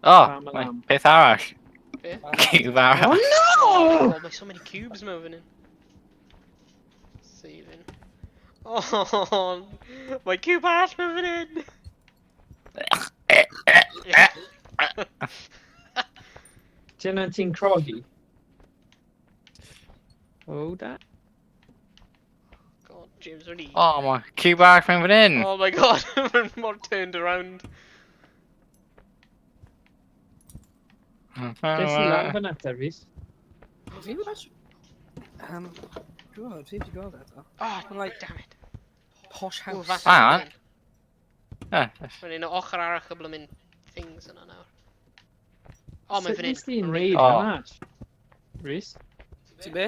Speaker 3: O,
Speaker 2: Pam y
Speaker 3: mae
Speaker 2: lam.
Speaker 3: peth arall.
Speaker 1: Be?
Speaker 3: Cube arall.
Speaker 2: Oh no!
Speaker 1: Oh, mae so many cubes mewn fan hyn. Saving. Oh, mae cube arall mewn fan hyn.
Speaker 2: Dyna ti'n crogi? O, da.
Speaker 1: God, James wedi...
Speaker 3: O, mae cube arall mewn fan hyn.
Speaker 1: Oh my god, mae'n mor turned around.
Speaker 2: Des i lan fan eto, Rhys.
Speaker 4: Fi wedi... Gwyd, fi wedi gweld eto.
Speaker 1: Oh,
Speaker 4: Like-
Speaker 1: damn it.
Speaker 4: Posh
Speaker 1: Ww,
Speaker 4: house.
Speaker 1: falle
Speaker 3: Hang on.
Speaker 1: fan hyn.
Speaker 3: Yeah.
Speaker 1: Mae'n un o ochr arall y blymyn things yna nawr. O, mae'n
Speaker 2: Sut
Speaker 1: fan hyn.
Speaker 2: nes di'n
Speaker 1: Mae'n
Speaker 2: neud
Speaker 3: O.
Speaker 2: hwnna? Rhys?
Speaker 4: Ti be?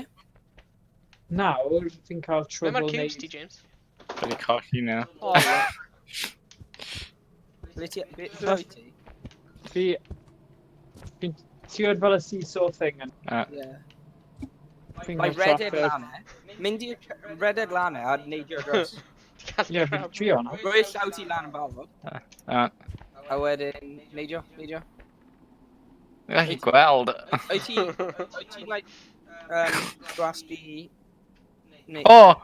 Speaker 2: Nawr, fi'n cael
Speaker 1: Be
Speaker 2: trouble
Speaker 1: mae'r cubes
Speaker 2: neud...
Speaker 1: ti, James?
Speaker 3: Wedi colli now.
Speaker 4: O, le ti... Be oed ti?
Speaker 2: Fi'n tiwyd fel y seesaw thing yn...
Speaker 4: Ie.
Speaker 2: Fi'n
Speaker 4: Mae
Speaker 2: cael
Speaker 4: redeg
Speaker 2: trafferth.
Speaker 4: lan e. Mynd i'r redeg lan e a neidio dros.
Speaker 2: Ie, fi'n trio hwnna.
Speaker 4: Rwy'n llaw ti lan yn barod. A wedyn, neidio.
Speaker 3: Gallu gweld.
Speaker 4: Oed ti, like, gwasgu... Neu...
Speaker 3: O!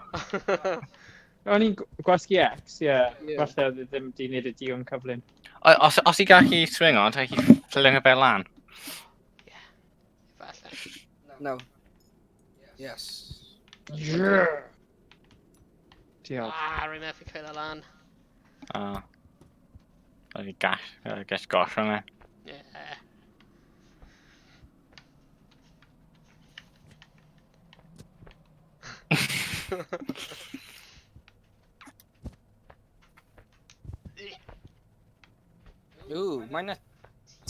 Speaker 2: O'n i'n gwasgu X, ie.
Speaker 4: Ie.
Speaker 2: Falle oedd e ddim di wneud y digon cyflym.
Speaker 3: Os i gallu swingo, ta i ffling y bel lan.
Speaker 1: Falle.
Speaker 4: No. Yes.
Speaker 2: Yeah! Diolch.
Speaker 1: Rwy'n methu cael e lan.
Speaker 3: Wedi gall goll rhwng e.
Speaker 1: Yeah.
Speaker 4: Ooh, mae'n a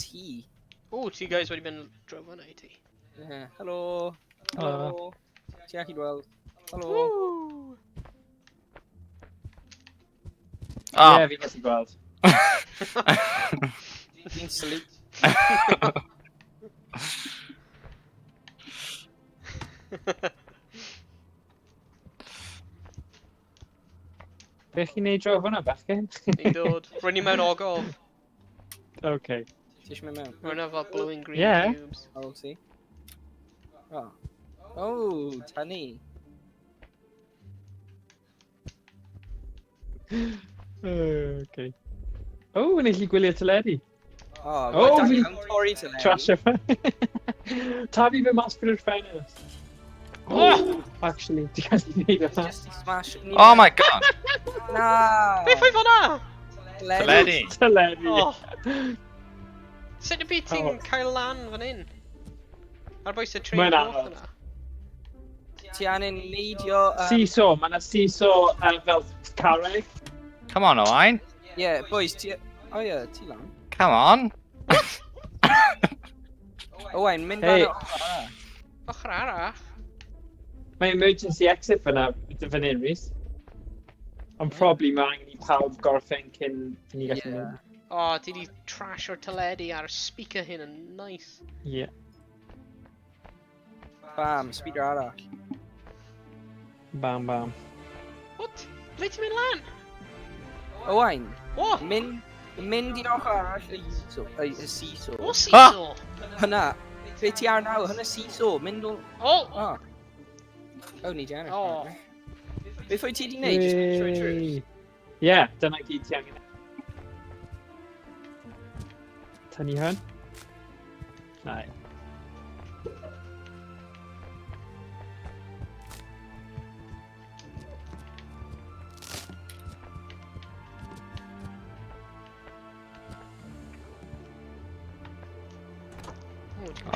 Speaker 4: tea.
Speaker 1: O, ti guys wedi mynd draw fan'na i ti.
Speaker 4: Yeah. Helo.
Speaker 2: Helo.
Speaker 4: Ti ac i gweld. Helo.
Speaker 1: Woo!
Speaker 2: Ie, fi'n gallu gweld.
Speaker 4: Fi'n salute.
Speaker 2: Be chi'n neud draw hwnna, bechgyn?
Speaker 1: Ni'n dod. Rwy'n ni mewn ogof.
Speaker 2: OK.
Speaker 4: Ti eisiau mynd mewn?
Speaker 1: Rwy'n efo glowing green
Speaker 2: Yeah.
Speaker 1: cubes.
Speaker 4: O, ti? O. O, tynnu.
Speaker 2: OK. O, yn eich gwylio teledu.
Speaker 4: O,
Speaker 2: O,
Speaker 4: mae
Speaker 2: fi-
Speaker 4: Dan yn torri te le.
Speaker 2: Trash yma. Tafi fe mas gyda'r ffenest.
Speaker 1: Oh!
Speaker 2: Actually, di gallu neud hwnna.
Speaker 4: Just i smash.
Speaker 3: Oh my god!
Speaker 4: Na!
Speaker 1: Beth oedd hwnna?
Speaker 3: Teledu!
Speaker 2: Teledu.
Speaker 1: Oh. Sut y byd ti'n
Speaker 2: O.
Speaker 1: cael lan fan hyn? Ar bwys y train
Speaker 2: Mae'n
Speaker 1: coch
Speaker 2: anodd.
Speaker 1: yna.
Speaker 4: Ti angen neidio...
Speaker 2: Seesaw, mae yna seesaw fel carreg.
Speaker 3: Come on, Owain.
Speaker 4: Ie, boys, ti... O ie, ti lan.
Speaker 3: Come on.
Speaker 4: Owain, mynd
Speaker 2: Hey.
Speaker 4: lan o ochr arall.
Speaker 1: Ochr arall.
Speaker 2: Mae emergency exit fyna, fan hyn, Rhys. Ond probably mae angen i pawb gorffen cyn ni gallu
Speaker 4: Ie.
Speaker 2: mynd.
Speaker 1: O, ti di trash o'r teledu ar y speaker hyn yn nice.
Speaker 2: Ie.
Speaker 4: Bam, speeder arall.
Speaker 2: Bam, bam.
Speaker 1: What? Ble ti'n mynd lan?
Speaker 4: Owain,
Speaker 1: O!
Speaker 4: mynd i'r ochr arall y seesaw.
Speaker 1: O, seesaw!
Speaker 4: Hynna, be ti ar nawr, hynna seesaw, mynd o...
Speaker 1: O!
Speaker 4: O. O, ni di ennill.
Speaker 1: O.
Speaker 4: apparently. Beth wyt ti di neud, just trwy trwy?
Speaker 2: Ie, dyna gyd ti angen. Tynnu hwn. Nai.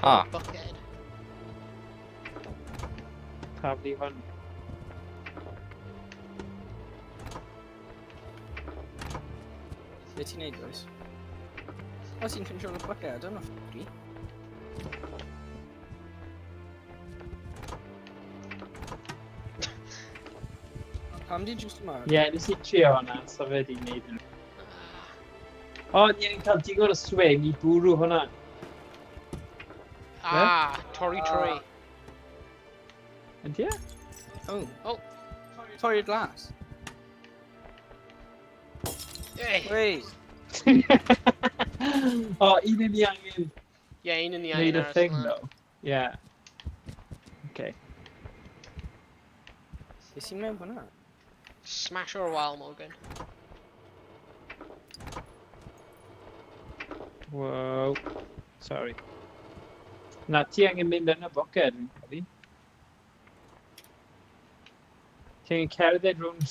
Speaker 3: Ah.
Speaker 1: Bucket.
Speaker 2: Taflu hwn.
Speaker 4: Be ti'n neud, boys? O, ti'n control y bucket, I don't know f***y. Pam di just yma?
Speaker 2: Ie, nes i trio hwnna, so fe di wneud hwnna. O, ni angen cael digon o swing i bwrw hwnna.
Speaker 1: Torri trwy.
Speaker 2: Ydy e?
Speaker 4: Oh.
Speaker 1: Oh.
Speaker 4: Torri'r glas.
Speaker 1: Ei!
Speaker 4: Wait.
Speaker 2: O, un yn ni angen
Speaker 1: Ie, un yn ni
Speaker 2: wneud y
Speaker 1: ar
Speaker 2: thing,
Speaker 1: ymlaen.
Speaker 2: though. Ie. Okay.
Speaker 4: Be sy'n mewn hwnna?
Speaker 1: Smash o'r wal, Morgan.
Speaker 2: Wow. Sorry. Na, ti angen mynd yn y boced, fi'n credu. Ti angen cerdded rhwng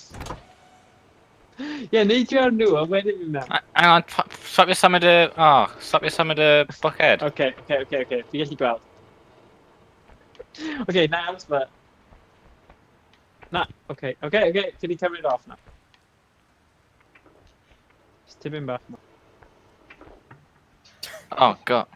Speaker 2: Ie, neidio ar nhw, a wedyn mynd mewn.
Speaker 3: Hang on, swapio symud y... O, swapio symud y bucket.
Speaker 2: Oce. Fi gallu gweld. Oce, na aws fe. Na, oce. Fi di cymryd off na. Just tipyn bach ma.
Speaker 3: Oh, god.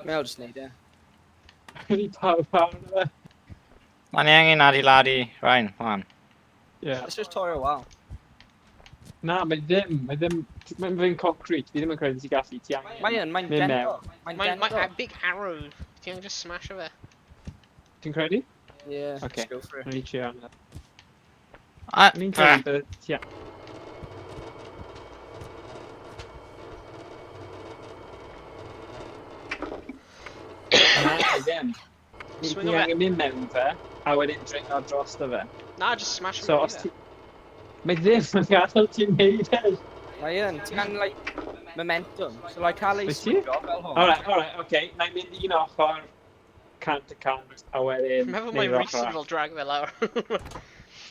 Speaker 4: Mae o jyst neud e.
Speaker 2: Fi di pawb na fe.
Speaker 3: Mae'n angen adeiladu rhain, man.
Speaker 2: Ie.
Speaker 4: Let's just torri o wal.
Speaker 2: Na, mae ddim. Mae'n fy'n concrete. Fi ddim yn credu ti gallu. Ti angen.
Speaker 4: Mae'n
Speaker 2: Mynd
Speaker 4: dento.
Speaker 2: mewn.
Speaker 4: Mae'n
Speaker 1: Mae'n
Speaker 4: dento.
Speaker 1: big arrow. Ti'n just smash o fe.
Speaker 2: Ti'n credu?
Speaker 4: Yeah,
Speaker 2: Ocê.
Speaker 4: let's go for it.
Speaker 2: Mae'n i trio hwnna.
Speaker 3: A,
Speaker 2: Ni'n credu bydde ti angen. Na, mae ddim.
Speaker 1: Swing
Speaker 2: Ni
Speaker 1: o fe.
Speaker 2: angen mynd mewn fe, a wedyn dringo dros dy fe.
Speaker 1: Na, just smash o
Speaker 2: So,
Speaker 1: fe.
Speaker 2: os ti... Mae ddim yn gadael ti'n neud e.
Speaker 4: Mae'n, ti'n angen, like, momentum. So, like, cael ei
Speaker 2: Wyt ti?
Speaker 4: swingio fel hwn.
Speaker 2: Alright, oce. Na i mynd un ochr cant y cant, a wedyn...
Speaker 1: Meddwl
Speaker 2: neud
Speaker 1: mae'n
Speaker 2: yr ochr arall.
Speaker 1: reasonable drag fe lawr.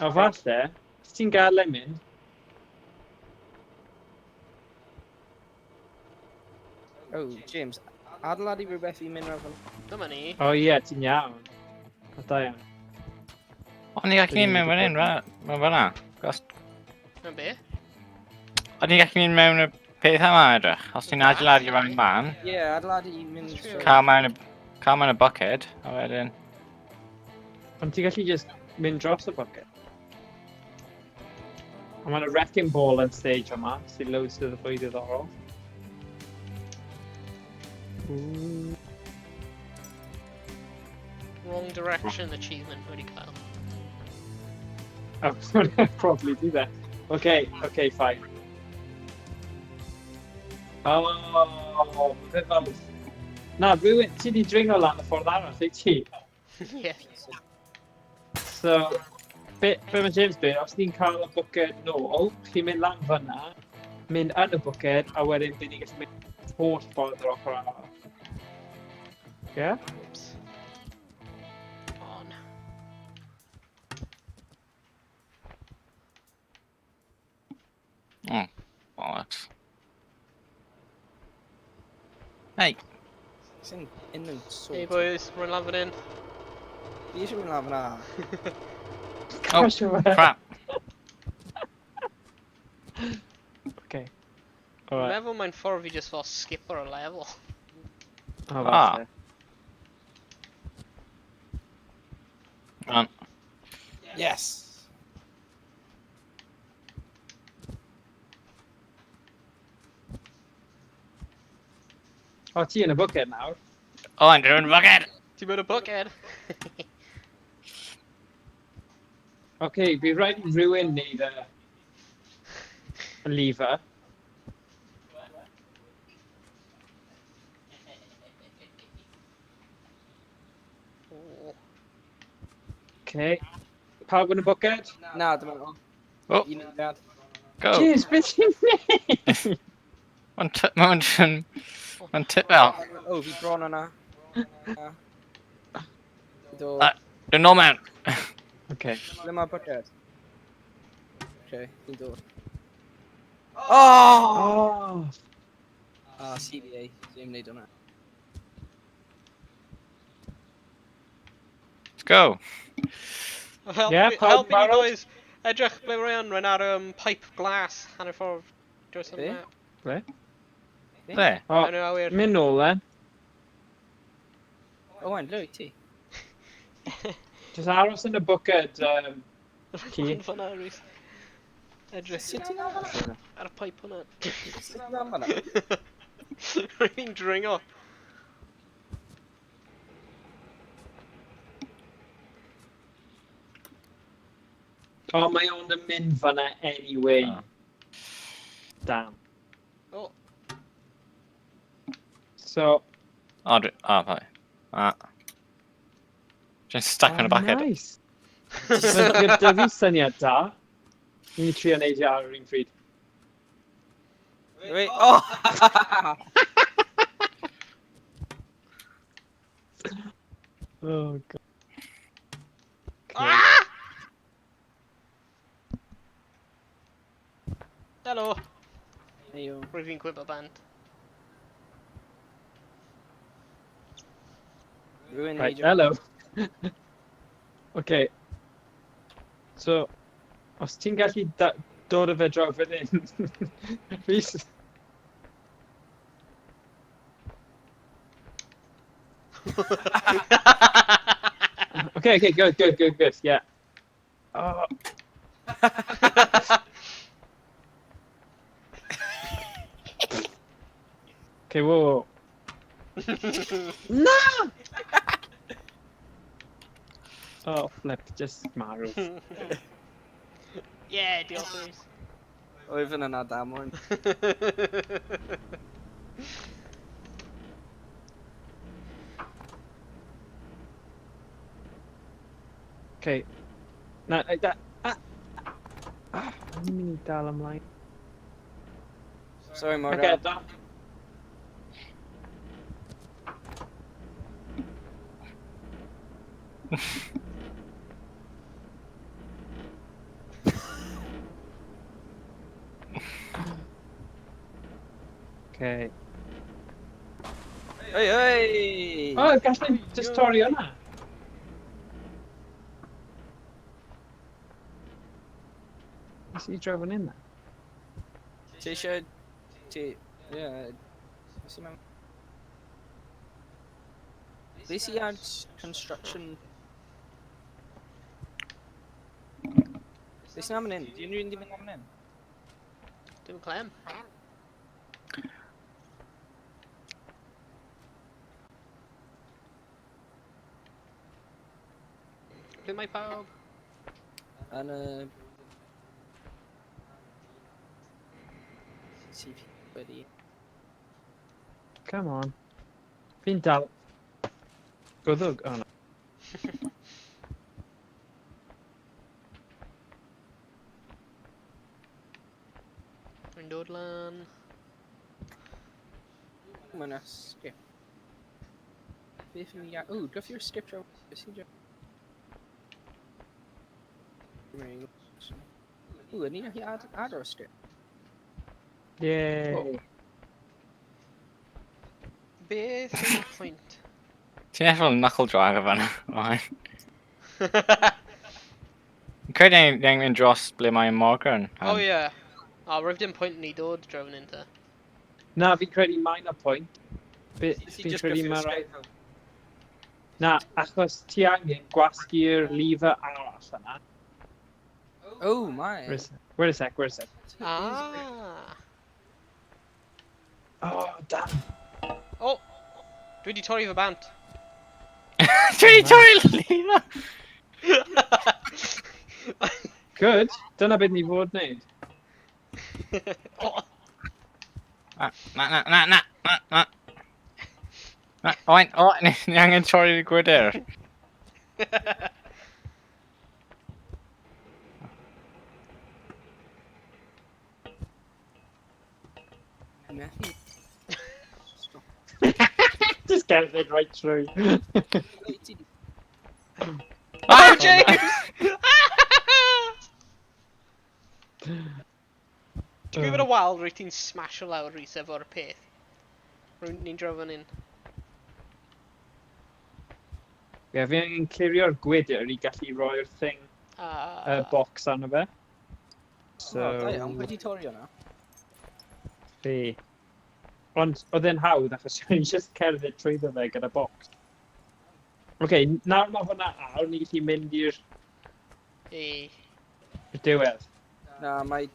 Speaker 2: O falle, os ti'n gael e mynd,
Speaker 4: Oh, James, adeiladu rhywbeth i mynd ar fel...
Speaker 1: Dyma ni.
Speaker 2: o ie, ti'n iawn. O da iawn.
Speaker 3: o'n i gallu mynd mewn fan hyn, mewn fan'na.
Speaker 1: Yn be?
Speaker 3: O'n i gallu mynd mewn y peth yma edrych. Os ti'n adeiladu rhain man,
Speaker 4: Ie, adeiladu i mynd...
Speaker 3: cael mewn y bucket, a wedyn...
Speaker 2: Ond ti'n gallu just mynd dros y bucket. A mae'n y wrecking ball yn stage yma, sy'n loads o fwy diddorol.
Speaker 1: Wrong direction achievement wedi cael.
Speaker 2: Oh, probably do that. Okay, fine. Oh, fe fel... Na, rhywun, ti di dringo lan y ffordd arall, ei ti?
Speaker 1: Ie.
Speaker 2: So, be mae James dweud, os ni'n cael y bucket nôl, chi'n mynd lan fyna, mynd yn y bucket, a wedyn bydd ni'n gallu mynd holl ffordd yr ochr arall. Ie?
Speaker 1: Oops. On.
Speaker 3: Oh, bollocks. Hey,
Speaker 4: Sy'n unrhyw sort.
Speaker 1: Hey boys, run lan fan hyn.
Speaker 4: Fi eisiau mynd lan fyna.
Speaker 3: oh,
Speaker 2: Crasio fe.
Speaker 3: crap.
Speaker 2: Okay.
Speaker 1: Dwi'n
Speaker 2: Alright.
Speaker 1: meddwl mae'n ffordd fi just fel skipper o level.
Speaker 2: Oh,
Speaker 3: Ah.
Speaker 2: falle.
Speaker 3: On.
Speaker 4: Yes!
Speaker 2: O, ti yn y bucket nawr.
Speaker 3: Oh, I'm doing bucket!
Speaker 1: Ti'n mynd y bucket?
Speaker 2: Okay, bydd rhaid i rhywun neud y lever.
Speaker 1: Oh.
Speaker 2: Okay. Pawb yn y bucket?
Speaker 4: Na, dyma nhw.
Speaker 3: Oh,
Speaker 4: Un eiliad.
Speaker 3: go!
Speaker 2: Jeez, beth ti'n neud?
Speaker 3: Mae'n tip fel.
Speaker 4: O, fi bron yna. Do,
Speaker 3: Dwi'n nôl mewn.
Speaker 2: Okay.
Speaker 4: ble mae bucket? Okay, fi'n dod. Oh!
Speaker 2: Oh!
Speaker 4: Ah, CBA, ddim wneud hwnna.
Speaker 3: Let's go.
Speaker 1: Help
Speaker 2: pawb
Speaker 1: me
Speaker 2: barod?
Speaker 1: boys. Edrych ble rhaid rhaid ar pipe glas hanner ffordd. Dros
Speaker 4: Be?
Speaker 1: yna.
Speaker 3: Ble?
Speaker 2: O,
Speaker 1: Yn awyr.
Speaker 2: mynd nôl then.
Speaker 4: O, wain, ble wyt ti?
Speaker 2: Just aros yn y bucket. Ci.
Speaker 1: Rhan fan'na, Rhys. Edrych
Speaker 4: Sut ti'n am hwnna?
Speaker 1: ar y pipe hwnna.
Speaker 4: Sut ti'n am hwnna?
Speaker 1: Rwy'n dringo.
Speaker 2: O, mae ond yn mynd fyna anyway.
Speaker 3: Oh.
Speaker 2: Damn.
Speaker 1: Oh.
Speaker 2: So...
Speaker 3: Oh, pai. Ah. Just stuck in a bucket.
Speaker 2: Nice. Gyda fi syniad da. Ni'n trio neud e ar yr un pryd.
Speaker 4: Wait. Oh!
Speaker 2: Oh god. Okay.
Speaker 1: Ah! Hello.
Speaker 4: There you go.
Speaker 1: We've been Quipper Band.
Speaker 4: Ruin
Speaker 2: Right,
Speaker 4: Major.
Speaker 2: hello. Okay. So, os ti'n gallu dod o fe draw fan hyn, please. Okay, good, yeah. Oh, okay, whoa. No! Oh, flip, just marw.
Speaker 1: Yeah, diolch Rhys.
Speaker 4: Wyf yn yna damon.
Speaker 2: Okay. Na, that. I'm mynd i dal ymlaen.
Speaker 4: Sorry, Morgan.
Speaker 2: Okay, da. Okay.
Speaker 4: Hey, hey!
Speaker 2: Oh, gallai just torri hwnna. Is he driving in there?
Speaker 4: Ti eisiau... Ti... Ie... Nes i mewn... Nes i add construction... Nes i am yn un? Di unrhyw un di mynd am yn un?
Speaker 1: Dim clem. Ble mae pawb?
Speaker 4: Yn y... CP wedi...
Speaker 2: Come on. Fi'n dal. Gwddwg? Oh no.
Speaker 1: Rwy'n dod lan.
Speaker 4: Mae'n skip. Beth yn ia... Ww, gwaith i'r skip draw. Beth sy'n draw? Ww, yn un o hi ad o'r skip.
Speaker 2: Yay.
Speaker 1: Oh. Beth yw'r pwynt?
Speaker 3: Ti'n efo knuckle drag o fan. Yn credu ni'n mynd dros ble mae Morgan.
Speaker 1: Oh ie. O, rwyf dim pwynt ni dod draw fan hyn te.
Speaker 2: Na, fi'n credu mae'n y pwynt.
Speaker 4: Nes i
Speaker 2: Fi'n
Speaker 4: just
Speaker 2: credu
Speaker 4: gwaith i'r
Speaker 2: mae'n rhaid.
Speaker 4: skip.
Speaker 2: Na, achos ti angen gwasgu'r lever arall yna.
Speaker 4: Oh, my.
Speaker 2: Wait a sec.
Speaker 1: Ah.
Speaker 2: Oh, damn.
Speaker 1: O! Dwi wedi torri fy bant.
Speaker 3: Dwi wedi torri lever!
Speaker 2: Good. Dyna beth ni fod wneud.
Speaker 1: O!
Speaker 3: Na. Oen, ni angen torri'r gwydyr.
Speaker 4: Methu. Stop.
Speaker 2: Just get it right through.
Speaker 1: Oh, James! Dwi'n gwybod y wal rwy ti'n smasho lawr Rhys efo'r peth. Rwy'n ni'n draw fan hyn.
Speaker 2: Ie, fi angen clirio'r gwydyr i gallu roi'r thing, box arno fe. So,
Speaker 4: O, da iawn, wedi torri hwnna.
Speaker 2: fi. Ond oedd e'n hawdd achos o'n i just cerdded trwyddo fe gyda box. Okay, nawr mae hwnna awr, ni gallu mynd i'r diwedd.
Speaker 4: Na, mae...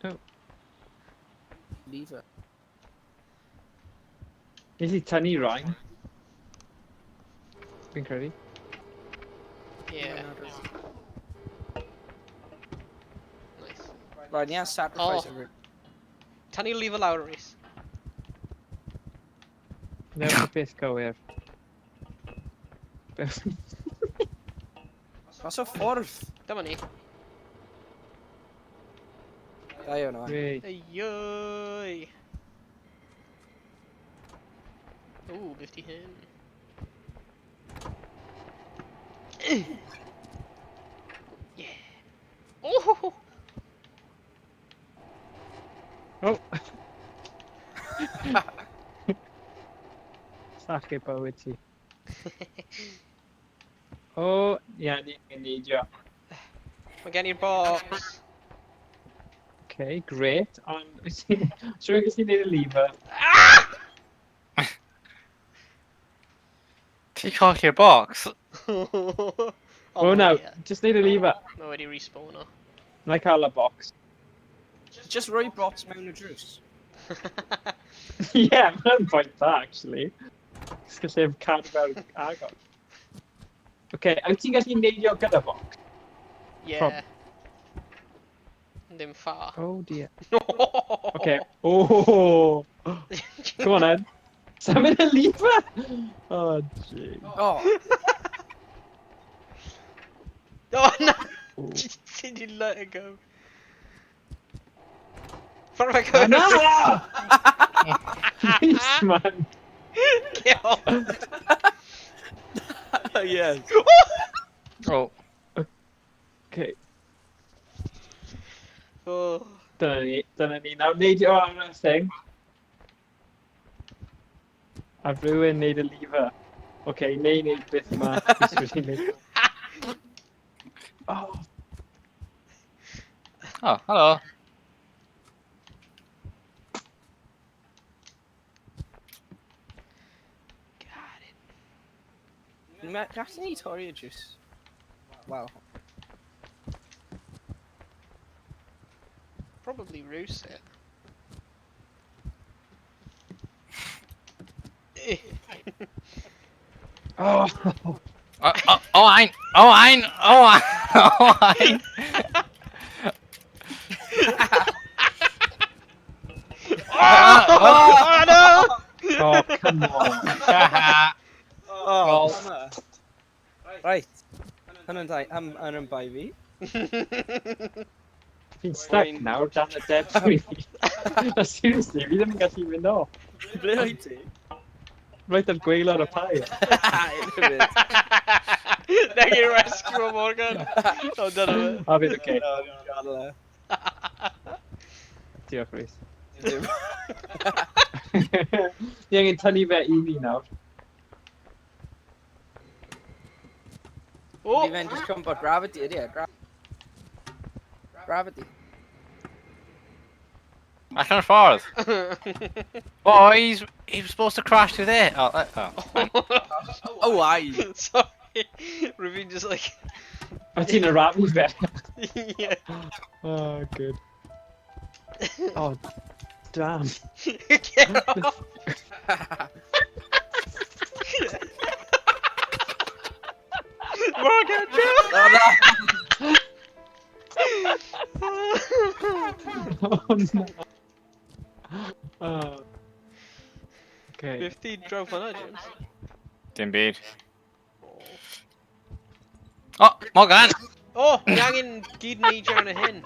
Speaker 2: Oh.
Speaker 4: Lever.
Speaker 2: Nes i tynnu Ryan. Fi'n credu.
Speaker 1: Ie. Nice.
Speaker 4: Right, ni am sacrifice
Speaker 1: Oh.
Speaker 4: over.
Speaker 1: Tan i leave lawr Rhys.
Speaker 2: Newch y peth cywir.
Speaker 4: That's a ffordd.
Speaker 1: Dyma ni.
Speaker 4: Da iawn o.
Speaker 2: Wei.
Speaker 1: Aioi. Ooh, 50 hyn. Yeah. Oh!
Speaker 2: O! Sach ei bywyd ti. O, ia, ni'n neidio.
Speaker 1: Mae gen i'r box.
Speaker 2: Okay, great. Ond, siwr gys i'n neud y lever.
Speaker 3: Ti colli'r box?
Speaker 2: Oh no, just neud y lever.
Speaker 1: Mae wedi respawno.
Speaker 2: Na I cael y box.
Speaker 4: Just rhoi bots mewn y drws.
Speaker 2: Yeah, mae'n point da, actually. Just gallu cadw fewn agor. Okay, wyt ti'n gallu neidio gyda box?
Speaker 1: Yeah. Ddim ffa.
Speaker 2: Oh dear. Okay. Oh! Come on, Ed. Sam in a lever? Oh, gee.
Speaker 4: Oh,
Speaker 1: Oh no!
Speaker 2: Oh.
Speaker 1: Did you let it go? Ffordd mae
Speaker 2: Oh,
Speaker 1: going
Speaker 2: no! Please, man.
Speaker 1: Get off!
Speaker 4: yes.
Speaker 3: Oh.
Speaker 2: Okay,
Speaker 1: Oh.
Speaker 2: dyna ni. Nawr neidio ar y thing. A rhywun neud y lever. Okay, neu neud beth yma. Jyst wedi neud. Oh,
Speaker 3: Oh, hello.
Speaker 1: Got it.
Speaker 4: Gallwn ni torri y drws. Wel,
Speaker 1: Probably Roos it.
Speaker 2: oh.
Speaker 3: Ein! Oh, ein! Oh, ein! Oh, ein!
Speaker 1: Oh no!
Speaker 2: Oh, come on.
Speaker 4: oh, hwnna. Right. Hynny'n bai fi.
Speaker 2: Fi'n stuck nawr dan y debris. No, seriously, fi ddim yn gallu mynd o.
Speaker 4: Ble o'i ti?
Speaker 2: Right ar gwaelod y pair.
Speaker 4: Unrhyw
Speaker 1: Nag i'n rescue o Morgan. O, dyna fe.
Speaker 2: A fydd oce.
Speaker 4: Gadael e.
Speaker 2: Diolch, Rhys.
Speaker 4: Dim.
Speaker 2: Ni angen tynnu fe I fi nawr.
Speaker 1: Oh!
Speaker 4: Fi fe'n just cwmpo gravity ydi e. Gravity.
Speaker 3: Allan o'r ffordd. Boys, he was supposed to crash through there.
Speaker 4: Oh, ai.
Speaker 1: Sorry. Ravine just like...
Speaker 2: A ti'n arafu fe.
Speaker 1: Yeah.
Speaker 2: Oh, good. Oh, damn.
Speaker 1: Get off! Morgan,
Speaker 4: Oh, no.
Speaker 2: Oh, no. Oh. Okay.
Speaker 1: 15 draw hwnna, James.
Speaker 3: Dim byd. Oh, Morgan!
Speaker 1: O! Ni angen gyd neidio yn y hyn.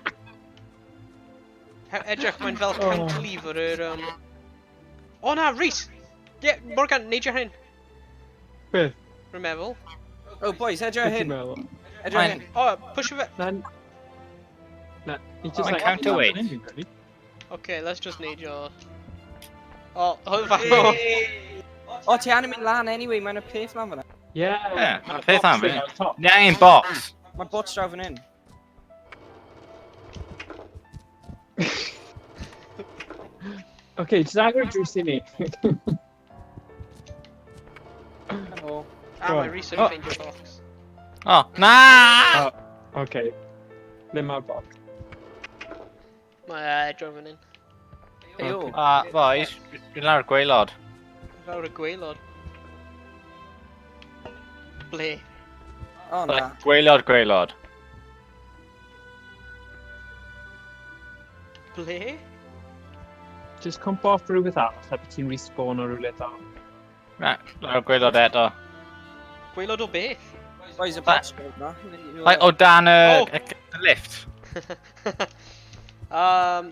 Speaker 1: Edrych, mae'n fel cantilever yr... O na, Rhys! Yeah, Morgan, neidio hyn.
Speaker 2: Beth?
Speaker 1: Rwy'n meddwl.
Speaker 4: Oh, boys, edrych
Speaker 2: Beth ti'n
Speaker 4: hyn.
Speaker 2: meddwl?
Speaker 4: Edrych hyn.
Speaker 1: O, push fe.
Speaker 2: Na, ni just
Speaker 3: Mae'n counterweight.
Speaker 2: Really.
Speaker 1: Okay, let's just neidio. O, hwyl fa o.
Speaker 4: O, ti angen mynd lan anyway, mae'n y peth lan fyna.
Speaker 2: Yeah.
Speaker 3: Yeah,
Speaker 2: Ma'r
Speaker 3: peth
Speaker 2: box
Speaker 3: am
Speaker 2: thing
Speaker 3: fi.
Speaker 2: ar top.
Speaker 3: Ni angen box.
Speaker 4: Mae bots draw fan hyn.
Speaker 2: Okay, just agor y drws I ni.
Speaker 4: O.
Speaker 1: Mae Rhys yn
Speaker 2: Oh.
Speaker 1: ffeindio box.
Speaker 3: Oh, na!
Speaker 2: Oh, okay. Le mae'r box?
Speaker 1: Mae Edro fan hyn.
Speaker 4: Ei o.
Speaker 3: Boys, dwi'n lawr gwaelod.
Speaker 1: Lawr y gwaelod. Ble?
Speaker 4: O, na.
Speaker 3: Gwaelod.
Speaker 1: Ble?
Speaker 2: Just cwmpo off rhywbeth arall a bydd ti'n respawn o rhywle da.
Speaker 3: Na, lawr gwaelod eto.
Speaker 1: Gwaelod o beth?
Speaker 4: Boys y bots na.
Speaker 3: Like, o dan
Speaker 1: Oh!
Speaker 3: y lift.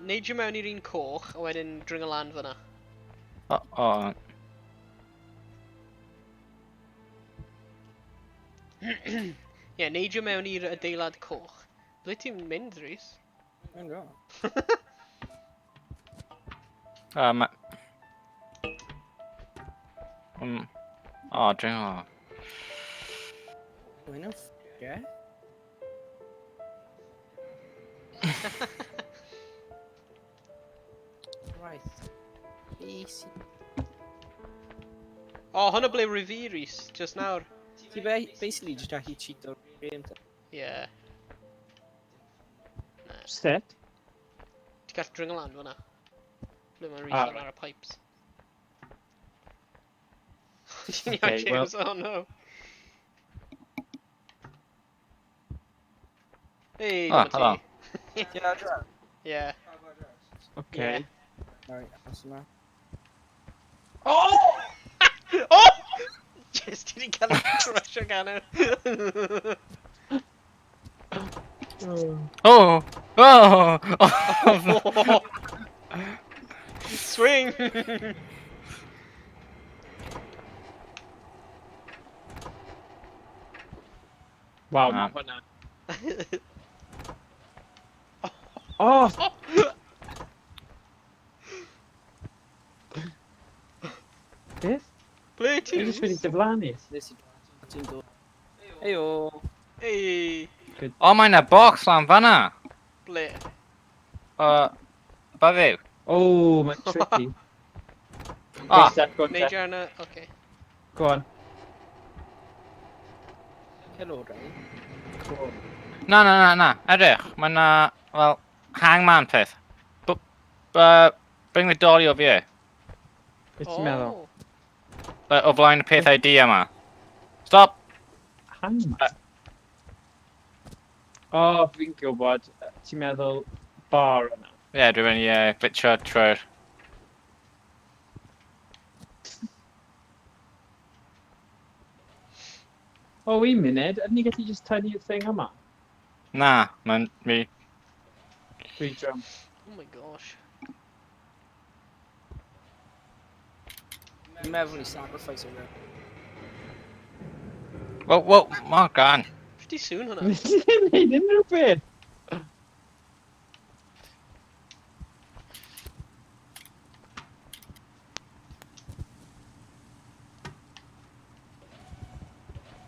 Speaker 1: Neidio mewn i'r un coch, a wedyn dring y lan fyna.
Speaker 3: O.
Speaker 1: Ie, neidio mewn i'r adeilad coch. Ble ti'n mynd, Rhys?
Speaker 4: Yn go.
Speaker 3: Ma... O, dring o.
Speaker 4: Wy'n off. Ie? Right. Easy.
Speaker 1: O, hwnna ble rwy fi, Rhys, just nawr.
Speaker 4: Ti basically just gallu cheat o'r game.
Speaker 1: Ie.
Speaker 2: Set.
Speaker 1: Ti'n gallu dring y lan fyna. Ble mae Rhys
Speaker 2: Ah,
Speaker 1: yn
Speaker 2: right.
Speaker 1: ar y pipes. Ti'n
Speaker 2: Okay,
Speaker 1: iawn, James? Oh no. Hey,
Speaker 3: Ah,
Speaker 1: dyma
Speaker 3: hello.
Speaker 1: ti.
Speaker 4: Ti'n adra?
Speaker 1: Ie.
Speaker 2: Okay.
Speaker 4: Right, that's yma.
Speaker 1: Oh! Oh! Just ti wedi cael ei crusio gan e.
Speaker 2: Oh.
Speaker 3: Oh!
Speaker 1: Swing!
Speaker 2: Wow,
Speaker 3: Ah.
Speaker 2: ma hwnna. Oh! Beth?
Speaker 1: Ble ti?
Speaker 2: Dwi'n just wedi diflannu.
Speaker 4: Nes i... Ti'n dod. Heyo.
Speaker 1: Hey,
Speaker 3: O, mae yna box lan fanna.
Speaker 1: ble?
Speaker 3: Ba fyw?
Speaker 2: Oh, mae'n tricky.
Speaker 3: Ah.
Speaker 2: Go on,
Speaker 1: Neidio
Speaker 2: Jeff.
Speaker 1: arna, oce.
Speaker 2: Go on.
Speaker 4: Hello, Ray.
Speaker 2: Go on.
Speaker 3: Na. Edrych, mae yna, wel, hangman peth. Bring the dolly over here.
Speaker 2: Beth ti'n meddwl?
Speaker 3: O flaen y pethau di yma. Stop!
Speaker 2: Hangman? O, fi'n gwybod. Ti'n meddwl bar yna?
Speaker 3: Ie, dwi'n mynd i glitcho trwy'r...
Speaker 2: O, un munud. Ydyn ni gallu just tynnu'r thing yma?
Speaker 3: Na, mae'n mi...
Speaker 2: Free drum.
Speaker 1: Oh my gosh.
Speaker 4: Dwi'n meddwl ni sacrifice o'r
Speaker 3: Wow, ma gan.
Speaker 1: Pretty soon hwnna.
Speaker 2: Nes i ddim neud unrhyw beth.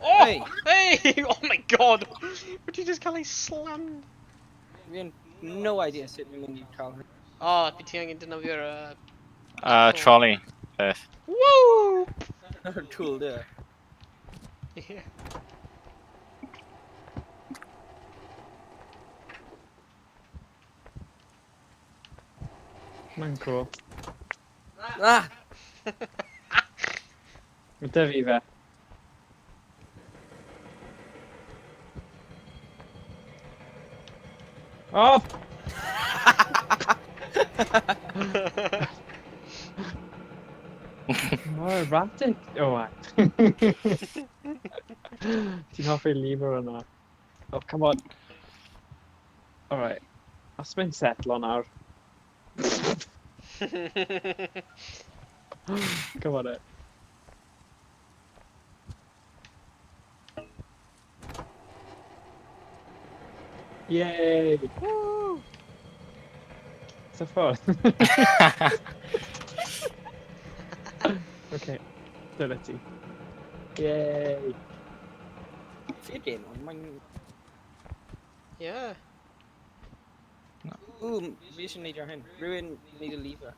Speaker 1: Oh!
Speaker 4: Hey!
Speaker 1: Hey! Oh my god! Wyt ti just cael ei slammed?
Speaker 4: Fi'n no idea sut fi'n mynd i cael hyn.
Speaker 1: O, byd ti angen dynafio'r...
Speaker 3: Trolley peth.
Speaker 1: Woo!
Speaker 4: Yr tool, dy.
Speaker 1: Ie.
Speaker 2: Mae'n cool.
Speaker 4: Ah!
Speaker 2: Mae dy fi fe. Oh! Mor erratic. O, wa. Ti'n hoffi'r lever yna. Oh, come on. Alright. Os mae'n setlo nawr. Come on, it. Yay!
Speaker 1: Woo!
Speaker 2: It's a fun. Okay, dyna ti. Yay!
Speaker 4: Fi'r game on, mae'n...
Speaker 1: Ie.
Speaker 4: Ww, fi eisiau neud ar hyn. Rwy'n neud y lever.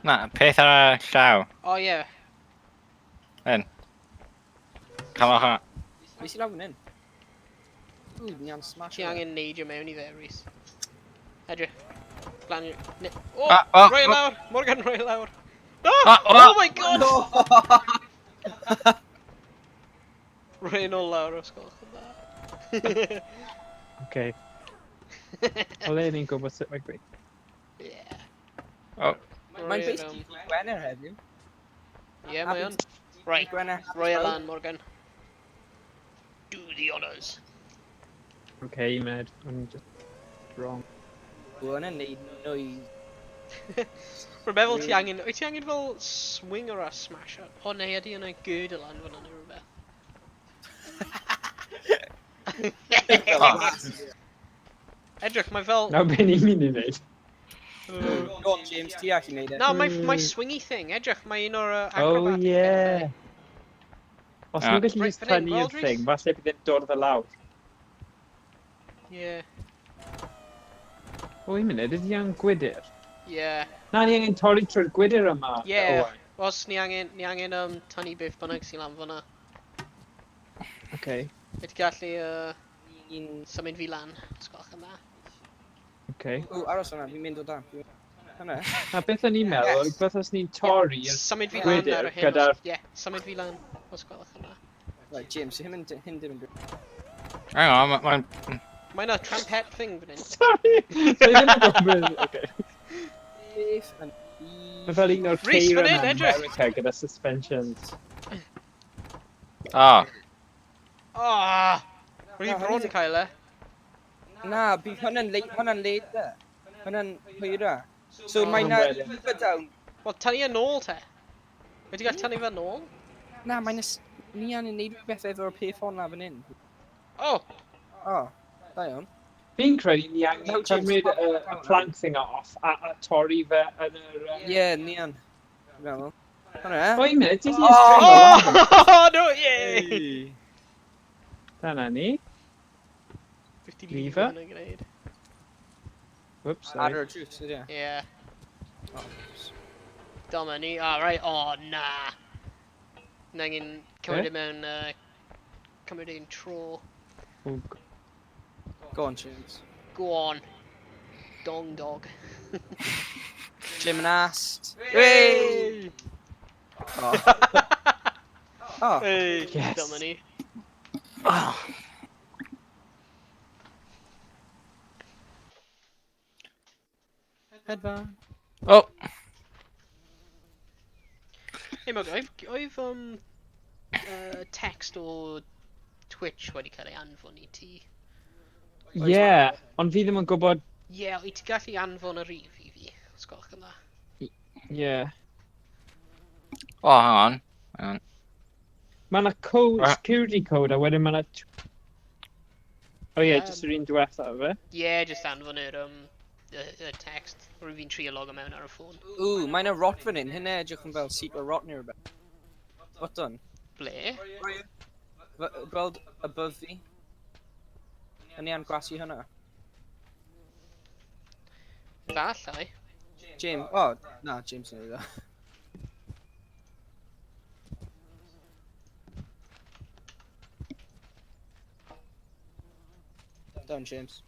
Speaker 3: Na, peth ar y llaw.
Speaker 1: O ie.
Speaker 3: Hyn. Camol hwnna.
Speaker 4: Nes i lawr fan hyn. Ww, ni am smash.
Speaker 1: Ti angen neidio mewn i fe, Rhys. Edrych. Glanio... O!
Speaker 3: Ah,
Speaker 1: Roi e lawr! Morgan, roi e lawr! No!
Speaker 3: Ah,
Speaker 1: Oh my god! Roi e nôl lawr os gwelwch yn dda.
Speaker 2: Okay. O le ni'n gwybod sut mae'n gweithio.
Speaker 1: Yeah.
Speaker 3: Oh.
Speaker 4: Mae'n basically Gwener heddiw.
Speaker 1: Ie, mae o'n. Right,
Speaker 4: Gwenna.
Speaker 1: Royal Land, Morgan. Do the honours.
Speaker 2: Okay, Med. I'm just wrong.
Speaker 4: Gwenna neud noise.
Speaker 1: Rhywbeth fel ti angen... Wyt ti angen fel swinger a smasher? O neu ydi yna gyd y lan fyna neu rhywbeth? Edrych, mae fel...
Speaker 2: Nawr be ni'n mynd i wneud?
Speaker 4: Go on, James, ti ac i neud e.
Speaker 1: No, mae swingy thing, edrych, mae un o'r
Speaker 2: Oh,
Speaker 1: acrobatic
Speaker 2: yeah. Os
Speaker 3: Ah.
Speaker 2: nhw'n gallu
Speaker 1: Right,
Speaker 2: just
Speaker 1: fan hyn,
Speaker 2: tynnu'r
Speaker 1: gweld, Rhys?
Speaker 2: thing, falle bydd e'n dod fel lawr.
Speaker 1: Yeah,
Speaker 2: O, un munud, ydy yn gwydyr?
Speaker 1: yeah.
Speaker 2: Na, ni angen torri trwy'r gwydyr yma.
Speaker 1: Yeah,
Speaker 2: Owain.
Speaker 1: os ni angen tynnu beth bynnag sy'n lan fyna.
Speaker 2: Okay,
Speaker 1: Wyt ti gallu
Speaker 4: Un...
Speaker 1: symud fi lan, os gwelwch yn dda.
Speaker 2: okay.
Speaker 4: O, aros yna, fi'n mynd o dan. Hynna.
Speaker 2: A beth o'n i'n meddwl,
Speaker 4: Yes.
Speaker 2: beth os ni'n torri'r
Speaker 1: Symud fi lan
Speaker 2: gwydyr
Speaker 1: ar y hyn.
Speaker 2: gyda'r...
Speaker 1: Ie, symud fi lan, os gwelwch yn dda.
Speaker 4: Right, James, hyn ddim yn dweud.
Speaker 3: Hang on, mae'n...
Speaker 1: Mae yna trampet thing fan hyn.
Speaker 2: Sorry! So i ddim yn gwybod, okay.
Speaker 4: Beth yn...
Speaker 2: Mae fel un o'r
Speaker 1: Rhys,
Speaker 2: ceir
Speaker 1: fan hyn,
Speaker 2: yn
Speaker 1: edrych.
Speaker 2: America gyda suspensions.
Speaker 3: Ah,
Speaker 1: Oh! Rwy'n
Speaker 4: Na,
Speaker 1: bron yn cael e.
Speaker 4: Na, bydd hwnna'n leid da. Hwnna'n hwyra. So
Speaker 2: Oh,
Speaker 4: mae na
Speaker 2: wedyn.
Speaker 4: lever down.
Speaker 1: Wel, tynnu e nôl te. Wedi gallu tynnu fe nôl?
Speaker 4: Na, mae'n ni an yn neud beth efo'r peth hwnna fan hyn.
Speaker 1: Oh!
Speaker 4: O, da iawn.
Speaker 2: Fi'n credu ni angen
Speaker 4: No, James,
Speaker 2: cymryd y
Speaker 4: fuck.
Speaker 2: plank thing off a torri fe yn yr...
Speaker 4: Ie, ni an. Dwi'n meddwl. Hwnna.
Speaker 2: O, un munud, ti di
Speaker 1: Oh!
Speaker 2: ysgrifennu?
Speaker 1: Oh, no, yay!
Speaker 2: Dyna ni.
Speaker 1: 50
Speaker 2: Lever.
Speaker 1: yn y gwneud.
Speaker 2: Whoops,
Speaker 4: Ar
Speaker 2: sorry.
Speaker 4: y drws, ydy.
Speaker 1: Ie.
Speaker 4: O,
Speaker 1: Dyma ni. Ah, right. Oh, na. Nangin cymryd e mewn... cymryd e'n tro.
Speaker 2: Oh,
Speaker 4: Go on, James.
Speaker 1: Go on. Dong dog.
Speaker 4: Gymnast.
Speaker 1: Hey!
Speaker 4: O. O.
Speaker 1: Hey!
Speaker 2: Yes.
Speaker 1: Dyma ni.
Speaker 4: Headband.
Speaker 3: oh,
Speaker 1: Hey, Mog, I've text o Twitch wedi cael ei anfon I ti.
Speaker 2: yeah, ond fi ddim yn gwybod...
Speaker 1: Ie, wyt ti gallu anfon y rif I fi, os gwelwch yn dda.
Speaker 2: Yeah.
Speaker 3: oh, hang on. Hang on.
Speaker 2: Mae yna code,
Speaker 3: Right.
Speaker 2: security code, a wedyn mae yna... O ie,
Speaker 1: Yym.
Speaker 2: jyst yr un diwetha, fe?
Speaker 1: Ie, just anfon y text. Rwy'n fi'n trio logo mewn ar y ffôn.
Speaker 4: Ooh, mae'n a rot fan hyn. Hynna edrych yn fel seat o rot neu rhywbeth. What done?
Speaker 1: Ble?
Speaker 4: Gweld above fi. Hynny an gwasi hynna.
Speaker 1: Fallai.
Speaker 4: James, oh, na, James yn ei Down, James.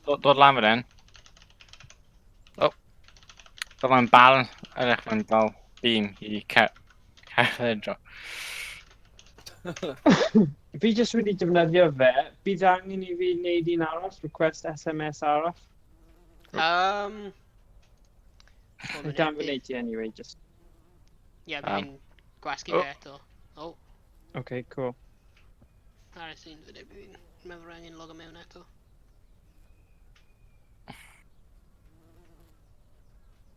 Speaker 3: Dod lan fan hyn. Oh. Dod lan bal, edrych fan bal beam I cerdded.
Speaker 2: Fi jyst wedi defnyddio fe, bydd angen I fi wneud un arall, request SMS arall.
Speaker 1: Um...
Speaker 2: Fi dan fy wneud I anyway, just...
Speaker 1: Ie,
Speaker 3: Um,
Speaker 1: fi'n gwasgu
Speaker 3: oh.
Speaker 1: fe eto. Oh,
Speaker 2: Okay, cool.
Speaker 1: ar y sy'n fydde fi'n meddwl angen logo mewn eto.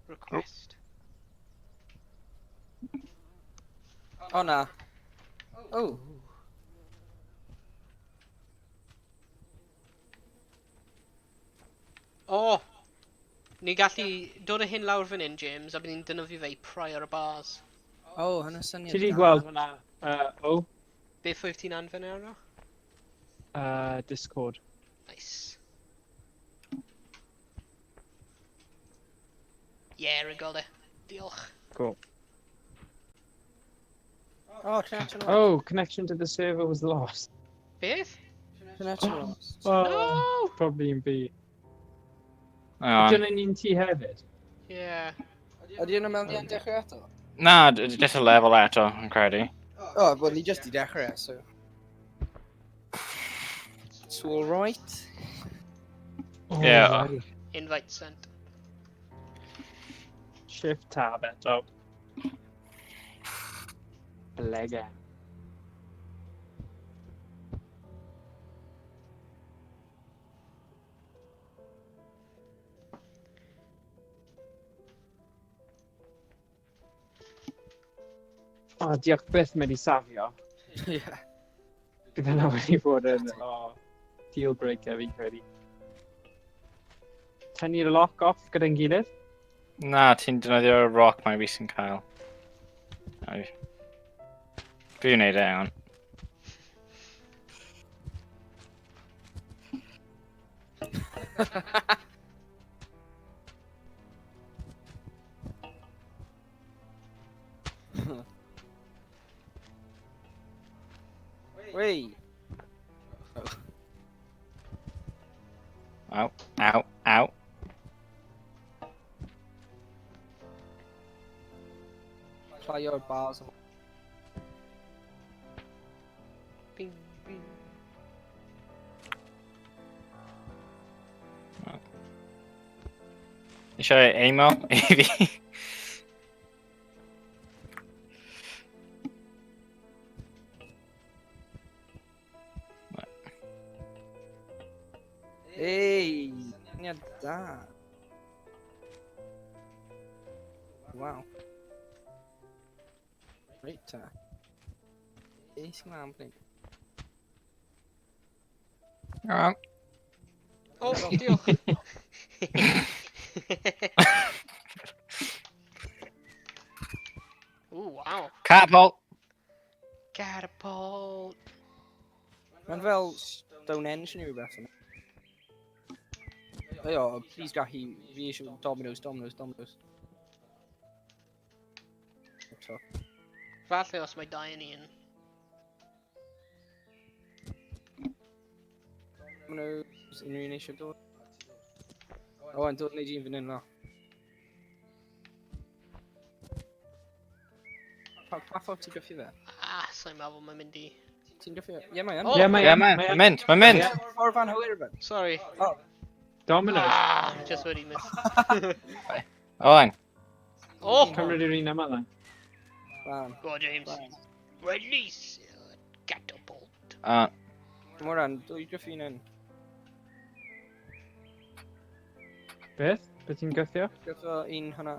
Speaker 1: Request.
Speaker 4: Oh, na. Oh.
Speaker 1: O! Ni gallu dod â hyn lawr fan hyn, James, a bydd ni'n dynyddio fe I pry ar y bars.
Speaker 4: Oh, hynna syniad.
Speaker 2: Ti di
Speaker 4: da.
Speaker 2: gweld hwnna? O,
Speaker 1: Beth wyf ti'n anfen arno?
Speaker 2: Discord.
Speaker 1: Nice. Rwy'n gweld e. Diolch.
Speaker 2: Cool.
Speaker 4: Oh, connection lost.
Speaker 2: Oh, connection to the server was lost.
Speaker 1: Beth?
Speaker 4: Connection lost.
Speaker 2: Oh,
Speaker 1: No!
Speaker 2: probably yn fi.
Speaker 3: Hang on.
Speaker 2: Dyna ni'n ti hefyd?
Speaker 1: Ie.
Speaker 4: Ydy yna mewn i dechrau eto?
Speaker 3: Na, just a level eto, yn credu.
Speaker 4: Oh, well, ni just I dechrau, so... It's all right.
Speaker 2: Oh,
Speaker 3: Yeah.
Speaker 2: right.
Speaker 1: Invite sent.
Speaker 2: Shift tab eto. Blega. O, diolch byth mynd i safio.
Speaker 4: Ie.
Speaker 2: Gyda na wedi bod yn deal breaker fi'n credu. Tynnu'r lock off gyda'n gilydd.
Speaker 3: Na, ti'n defnyddio'r rock mae fi sy'n cael. Fi'n neud e iawn.
Speaker 4: Wei.
Speaker 3: Ow, ow, ow.
Speaker 4: Try your bars.
Speaker 1: Bing, bing.
Speaker 3: Eisiau email i fi?
Speaker 4: Hey, syniad da. Wow. Reit ta. Hey, sy'n mam, Flint.
Speaker 3: Iawn.
Speaker 1: Oh, diolch. Ooh, wow.
Speaker 3: Catapult!
Speaker 1: Catapult.
Speaker 4: Mae'n fel Stonehenge neu rhywbeth yna. O, please gachu, fi eisiau Domino's. So,
Speaker 1: Falle os mae dau yn un.
Speaker 4: Domino's, unrhyw un eisiau dod. O, yn dod neud un fan hyn, no. Pa ffordd ti'n gyffi fe?
Speaker 1: Sa'n meddwl mae'n mynd i...
Speaker 4: Ti'n gyffi fe? Ie, mae yn.
Speaker 1: Oh!
Speaker 2: Ie,
Speaker 3: Ie, mae'n mynd, mae'n mynd!
Speaker 4: Ffordd fan hwyr fan.
Speaker 1: Sorry.
Speaker 2: Domino's.
Speaker 1: Just wedi miss.
Speaker 3: Owen.
Speaker 1: Oh!
Speaker 2: Cymryd i'r un yma then.
Speaker 4: Fan.
Speaker 1: Go on, James. Release catapult.
Speaker 4: Moran, dwy gyffi un.
Speaker 2: Beth? Beth ti'n gyffio?
Speaker 4: Gyffo un hwnna.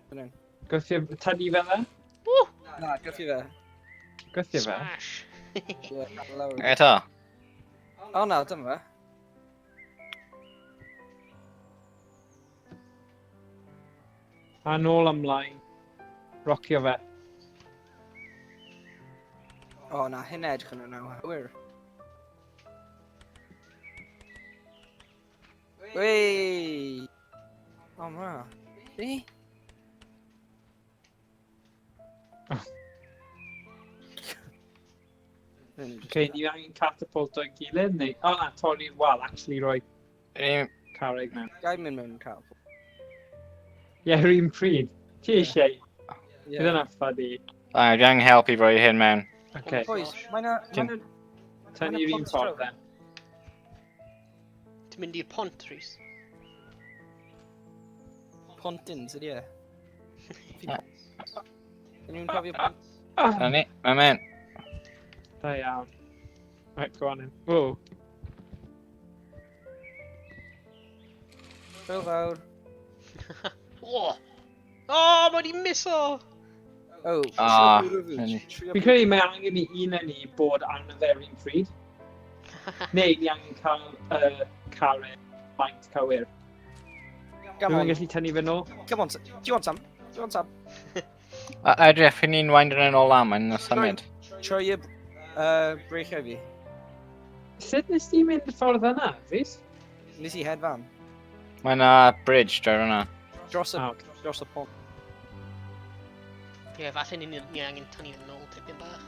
Speaker 4: Fan hyn.
Speaker 2: Gyffio tynnu fe then?
Speaker 1: Woo!
Speaker 4: Na, gyffi fe.
Speaker 2: Gyffio fe?
Speaker 1: Smash.
Speaker 4: Ie, lawr.
Speaker 3: Eto.
Speaker 4: O na, dyma fe.
Speaker 2: A nôl ymlaen. Rocio fe.
Speaker 4: O na, hyn edrych yn yna. Hwyr. Wei! O ma. Be?
Speaker 2: Okay, ni angen catapult o'i gilydd neu... O na, torri'r wal, actually roi carreg mewn.
Speaker 4: Gai mynd mewn cael.
Speaker 2: Ie, yr un pryd. Ti eisiau?
Speaker 4: Ie.
Speaker 2: Bydd yna ffadi.
Speaker 3: Fi angen help i roi hyn mewn.
Speaker 2: Okay.
Speaker 4: Boys, mae na...
Speaker 2: Tynnu'r un ffordd then.
Speaker 1: Ti'n mynd i'r pont, Rhys?
Speaker 4: Pontins, ydy e? Dyn nhw'n cofio pont?
Speaker 3: Dyna ni, mae'n mynd.
Speaker 2: Da iawn. Right, go on in. Whoa.
Speaker 4: Fel fawr.
Speaker 1: Oh! Oh, mae di miso!
Speaker 4: O,
Speaker 3: hynny.
Speaker 2: Fi'n credu mae angen i un yn ni bod arno fe'r un pryd. Neu ni angen cael carreg maint cywir.
Speaker 4: Come
Speaker 2: Dwi'n
Speaker 4: on,
Speaker 2: gallu tynnu fe nôl.
Speaker 4: come on, do you want some? Do you want some?
Speaker 3: Edrych, fi'n ni'n wind yn ôl am, mae'n symud.
Speaker 4: Troi y breichau fi.
Speaker 2: Sut nes ti mynd y ffordd yna, Rhys?
Speaker 4: Nes i hedfan.
Speaker 3: Mae'n bridge, dweud hwnna.
Speaker 4: Dros y,
Speaker 2: Ah, ocê.
Speaker 4: dros y pont.
Speaker 1: Ie, falle ni angen tynnu yn ôl tipyn bach.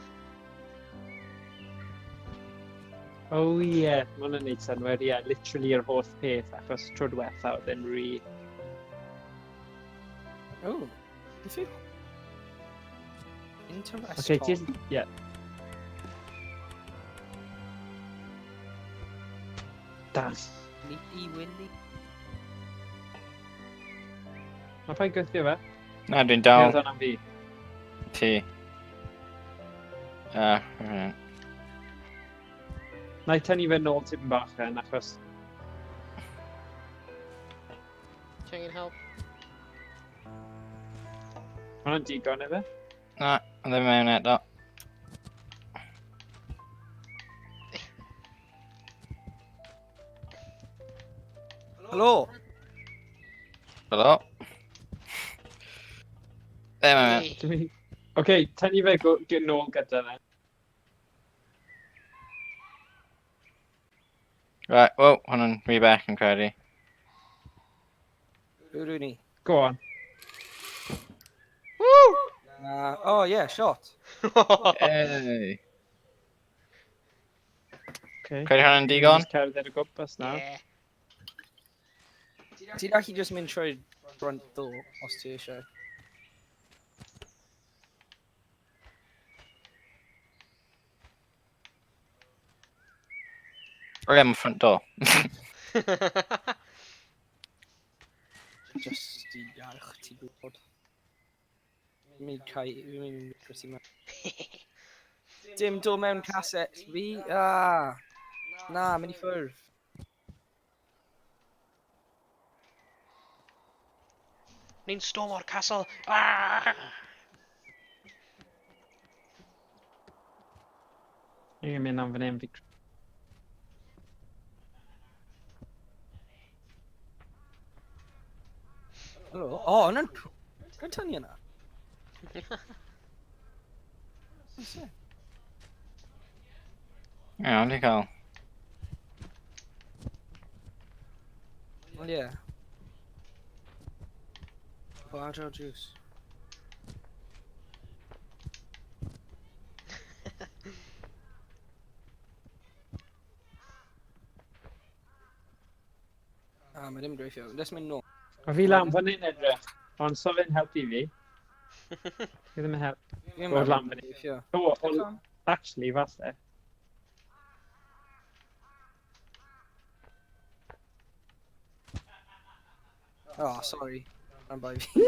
Speaker 2: O ie, ma' hwnna'n neud synwyr, ie, literally yr holl peth, achos tro diwetha oedd yn
Speaker 4: O, beth yw? Interesting.
Speaker 2: Oce, ti'n... Ie. Da.
Speaker 4: Ni windy.
Speaker 2: Mae pa'n gweithio fe?
Speaker 3: Na, dwi'n
Speaker 2: Neu
Speaker 3: dal
Speaker 2: oedd hwnna'n fi?
Speaker 3: ti. Right.
Speaker 2: Na i tynnu fe nôl tipyn bach yn, achos
Speaker 1: Ti angen help?
Speaker 2: mae hwnna'n digon efo.
Speaker 3: Na, ddim mewn eto.
Speaker 4: Helo!
Speaker 3: Helo? Ddim mewn.
Speaker 1: Hey.
Speaker 2: Oce, tynnu fe nôl gyda fe.
Speaker 3: Right, well, hwnna'n rhy bech yn credu.
Speaker 4: Who do ni?
Speaker 2: Go on.
Speaker 1: Woo!
Speaker 4: Oh yeah, shot.
Speaker 3: Hey.
Speaker 2: Okay.
Speaker 3: Credu hwnna'n digon?
Speaker 2: Just cerdded o gwmpas nawr.
Speaker 1: Yeah.
Speaker 4: Ti'n gallu just mynd trwy front door os ti eisiau.
Speaker 3: Oh yeah, my front door.
Speaker 4: Just i arch ti gwybod. Mynd pretty much. Dim dod mewn caset fi. Na, mynd i ffwrdd.
Speaker 1: Ni'n storm o'r castle. Ah!
Speaker 2: Ni'n mynd am fan hyn.
Speaker 4: Helo? O, yna'n... Gwyd tynnu yna?
Speaker 3: Iawn, ti'n cael.
Speaker 4: Wel ie. Bladro juice. Mae ddim dreifio. Let's mynd nôl.
Speaker 2: O fi lan fan hyn edrych. Ond so fe'n helpu fi. Fi ddim yn help. O'r lan fan hyn.
Speaker 4: dreifio.
Speaker 2: Actually, falle.
Speaker 4: Oh, sorry. I'm by fi.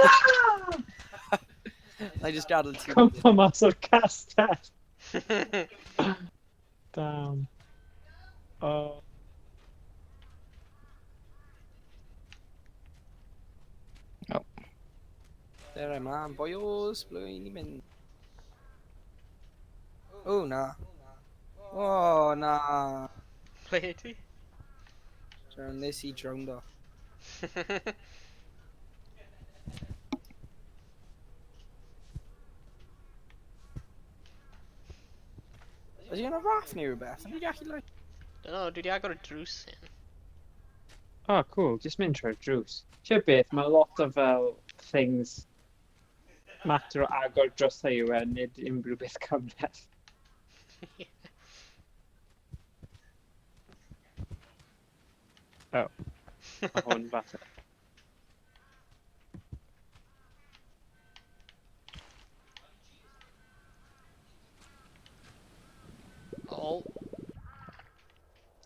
Speaker 4: I just added to
Speaker 2: Cwmpa mas o'r castell. Down. Oh.
Speaker 4: There I am, boyos. Blwy'n i mynd. Oh, na. Oh, na.
Speaker 1: Ble ti?
Speaker 4: So, nes I drowned off. Ydy yna raff neu rhywbeth? Ydy gallu, like...
Speaker 1: Dunno, dwi 'di agor y drws in.
Speaker 2: Oh, cool. Just mynd trwy'r drws. Ti'n beth, mae lot o fel things matter o agor dros yw e, nid unrhyw beth cymryd. Oh. Mae hwn falle.
Speaker 1: O,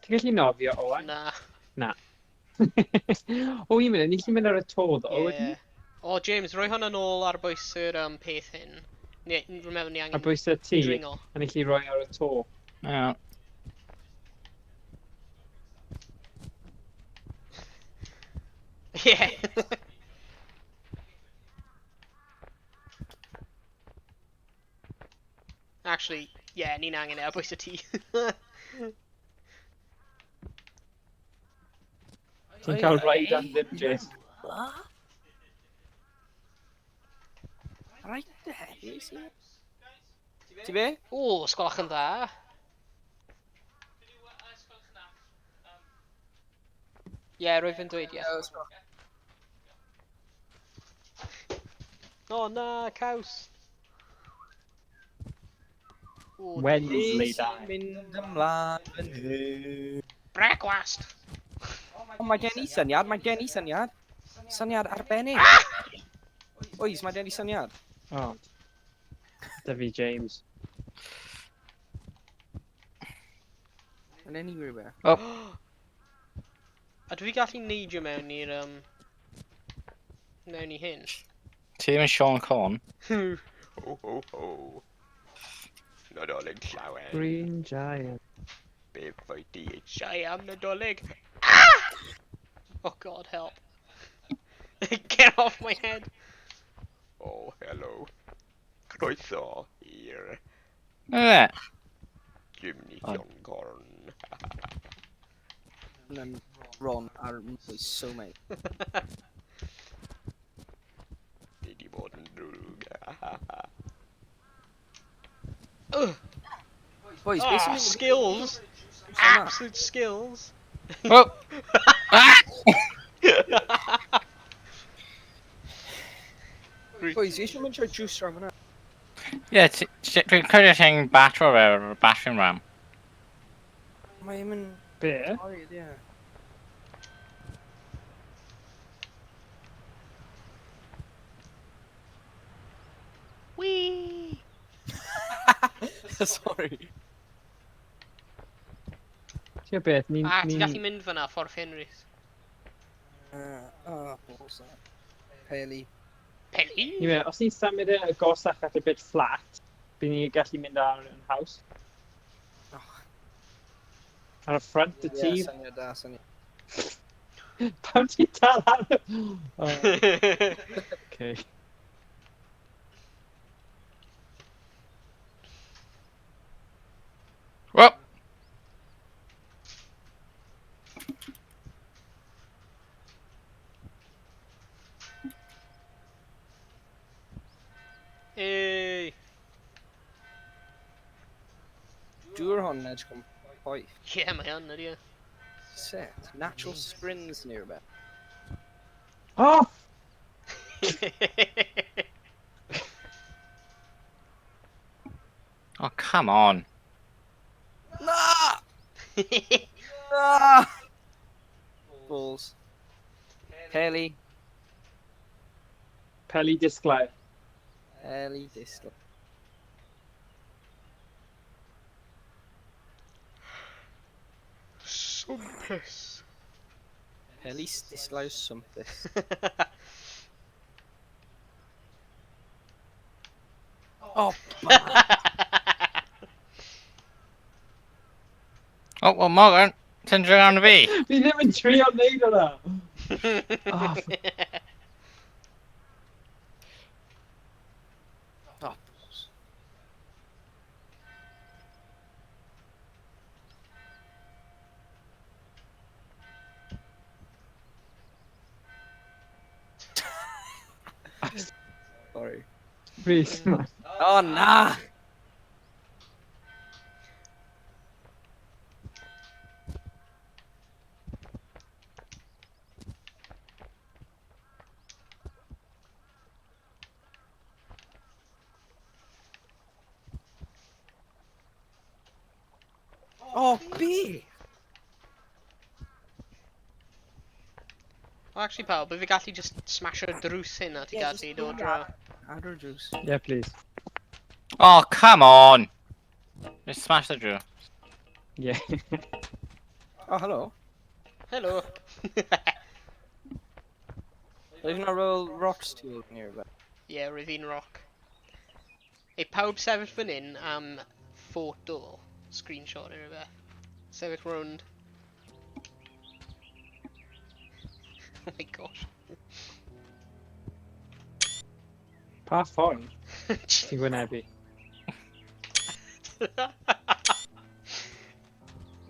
Speaker 2: Ti'n gallu nofio, Owen?
Speaker 1: na.
Speaker 2: Na. O, i'n mynd, ni'n gallu mynd ar y to, ddo,
Speaker 1: Ie. O, James, rhoi hwnna nôl ar bwys yr peth hyn. Rwy'n meddwl ni
Speaker 2: Ar
Speaker 1: angen
Speaker 2: bwys y tŷ,
Speaker 1: dringo.
Speaker 2: a ni'n gallu rhoi ar y to.
Speaker 3: Iawn.
Speaker 1: Ie. Actually, ie, ni'n angen ar bwys y tŷ.
Speaker 2: Ti'n cael rhaid am ddim, James.
Speaker 4: Right the hell is he? Ti be?
Speaker 1: O, sgolach yn dda. Ie, rwy'n fy'n dweud, ie. O, na, caws. O,
Speaker 2: Wensley, da.
Speaker 4: Mynd ymlaen fan hyn.
Speaker 1: brecwast.
Speaker 4: O, mae gen I syniad, mae gen I syniad. Syniad arbennig. Oes, mae gen I syniad.
Speaker 2: O. Dyfu James.
Speaker 4: Yn enni rhywbeth.
Speaker 3: O,
Speaker 1: A dwi gallu neidio mewn i'r mewn i hyn.
Speaker 3: Ti ddim yn Sean Corn?
Speaker 1: Ho
Speaker 6: ho ho. Nadolig llawen.
Speaker 2: Green Giant.
Speaker 6: Be fwy di?
Speaker 1: I am Nadolig. Ah! Oh god, help. Get off my head.
Speaker 6: Oh, hello. Croeso i'r
Speaker 3: Ie.
Speaker 6: Jimny
Speaker 3: Oh.
Speaker 6: Corn.
Speaker 4: And Ron are so mate.
Speaker 6: Ni di bod yn drwg.
Speaker 1: Ugh.
Speaker 4: Boys,
Speaker 1: Ah,
Speaker 4: basically
Speaker 1: skills.
Speaker 4: Ah.
Speaker 1: Absolute skills.
Speaker 3: Oh! Ah!
Speaker 4: Boys, you should mention juice ram yna.
Speaker 3: Ie, dwi'n credu ti'n batro fe, battering ram.
Speaker 4: Mae ddim yn...
Speaker 2: Be?
Speaker 4: Oed, ie.
Speaker 1: Whee!
Speaker 4: Sorry.
Speaker 2: Ti'n beth, ni'n...
Speaker 1: Ah, ti'n gallu mynd fyna, ffordd Henrys.
Speaker 4: Balls that. Paley.
Speaker 1: Peli?
Speaker 2: Ni'n meddwl, os ni'n symud y gosach at y bit flat, bydd ni'n gallu mynd ar yn haws.
Speaker 4: Oh.
Speaker 2: Ar y ffrant y
Speaker 4: Ie,
Speaker 2: tîm.
Speaker 4: syniad da, syniad.
Speaker 2: Pam ti'n dal ar y... Oh, okay.
Speaker 3: Well,
Speaker 1: Hey.
Speaker 4: Dŵr hon edge come boy.
Speaker 1: Yeah, mae yn, ydy e.
Speaker 4: Set. Natural springs nearby.
Speaker 2: Oh!
Speaker 3: oh, come on.
Speaker 4: Nah! Ah! Balls. Paley.
Speaker 2: Peli disglair.
Speaker 4: Paley distal.
Speaker 1: Swmpus.
Speaker 4: Paley distal something. Oh,
Speaker 3: Oh, well, Morgan, ti'n dod arno fi.
Speaker 2: Fi ddim yn trio neud hwnna. Oh,
Speaker 4: oh, balls. Sorry.
Speaker 2: please, man.
Speaker 4: Oh, nah! Oh, B!
Speaker 1: Well, actually, pal, bydd fi gallu just smasho'r drws hyn a ti gallu dod dro.
Speaker 4: Adder juice.
Speaker 2: Yeah, please.
Speaker 3: Oh, come on. Just smash the drill.
Speaker 2: Yeah.
Speaker 4: Oh, hello.
Speaker 1: Helo.
Speaker 4: There's no real rocks to nearby.
Speaker 1: Yeah, Ravine Rock. Ei, pawb sefyll fan hyn am photo. Screenshot neu rhywbeth. Sefyll rownd. Oh my gosh.
Speaker 2: Pa ffordd ti'n gwynebu?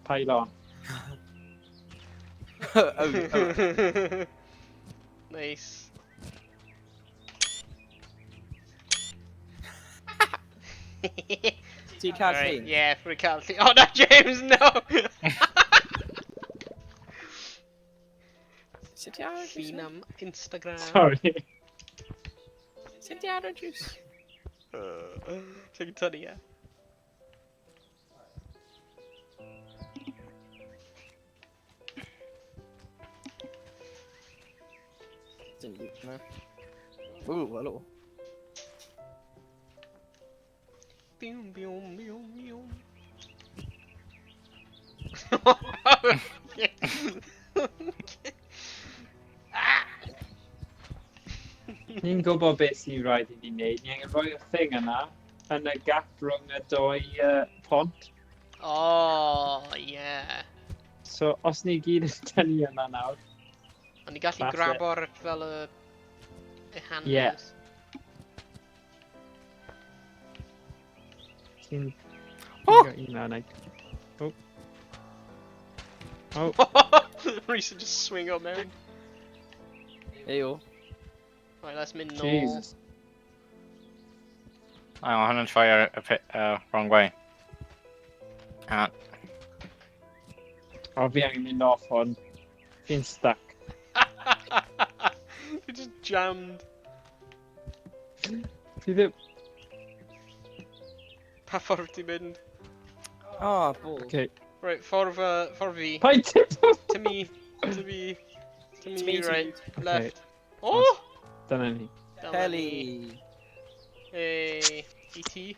Speaker 2: Pylon.
Speaker 4: Oh,
Speaker 1: Nice.
Speaker 4: Ti cael
Speaker 1: Alright,
Speaker 4: llun?
Speaker 1: yeah, for a cael llun. Oh no, James, no!
Speaker 4: Sut ti ar y juice?
Speaker 1: Llun am Instagram.
Speaker 2: Sorry.
Speaker 4: Sut ti ar y juice?
Speaker 1: Ti'n tynnu, ie?
Speaker 4: Didn't you know? Ooh, hello.
Speaker 1: Bium, bium, bium, bium.
Speaker 2: Ni'n gwybod beth sy'n rhaid i ni wneud. Ni'n rhoi y thing yna yn y gap rhwng y doi pont.
Speaker 1: Oh, yeah.
Speaker 2: So, os ni gyd yn tynnu yna nawr,
Speaker 1: Ond ni gallu
Speaker 2: That's
Speaker 1: grab
Speaker 2: it.
Speaker 1: o'r fel y handles.
Speaker 2: Yeah. ti'n
Speaker 3: Oh!
Speaker 2: got un yna. Oh. Oh.
Speaker 1: Reese will just swing up mewn.
Speaker 4: Ew.
Speaker 1: Right, let's mynd nôl.
Speaker 2: Jesus.
Speaker 3: Hang on, I'm gonna try wrong way. Can't.
Speaker 2: O, fi angen mynd off hon. Fi'n stuck.
Speaker 1: It just jammed.
Speaker 2: Fi ddim...
Speaker 1: Pa ffordd ti'n mynd?
Speaker 4: Oh, ball.
Speaker 2: Okay.
Speaker 1: Right, ffordd fi.
Speaker 2: Paid tip!
Speaker 1: To me. To me. To me,
Speaker 4: me, to
Speaker 1: right.
Speaker 2: Okay.
Speaker 1: Left. Oh!
Speaker 2: Dyna ni.
Speaker 4: Kelly.
Speaker 1: Hey, E.T.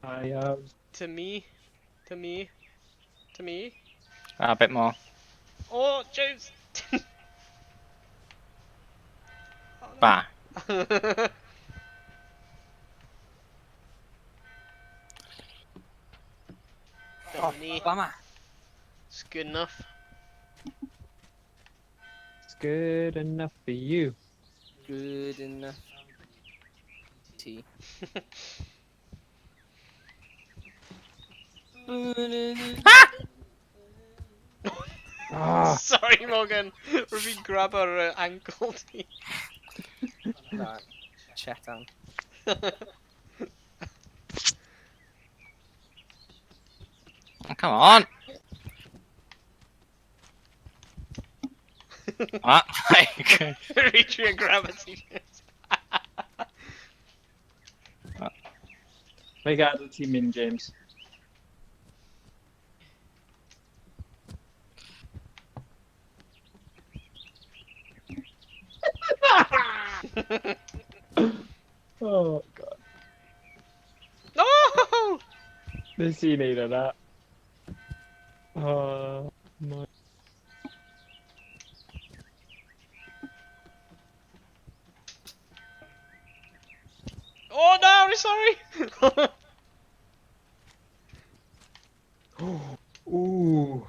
Speaker 2: I,
Speaker 1: To me. To me. To me.
Speaker 3: A bit more.
Speaker 1: Oh, James!
Speaker 3: Bah.
Speaker 4: Oh,
Speaker 1: Dummy.
Speaker 4: bummer.
Speaker 1: It's good enough.
Speaker 2: it's good enough for you.
Speaker 4: Good enough. Tea.
Speaker 2: Ah!
Speaker 1: Sorry, Morgan. If we grab our ankle.
Speaker 4: Right. Chetan.
Speaker 3: Oh, come on. Ah, okay.
Speaker 1: Reach your gravity.
Speaker 2: Fe gadael ti mynd, James. Oh, God.
Speaker 1: No!
Speaker 2: Nes i wneud yna. Oh, my...
Speaker 1: Oh no, sorry!
Speaker 2: Ooh.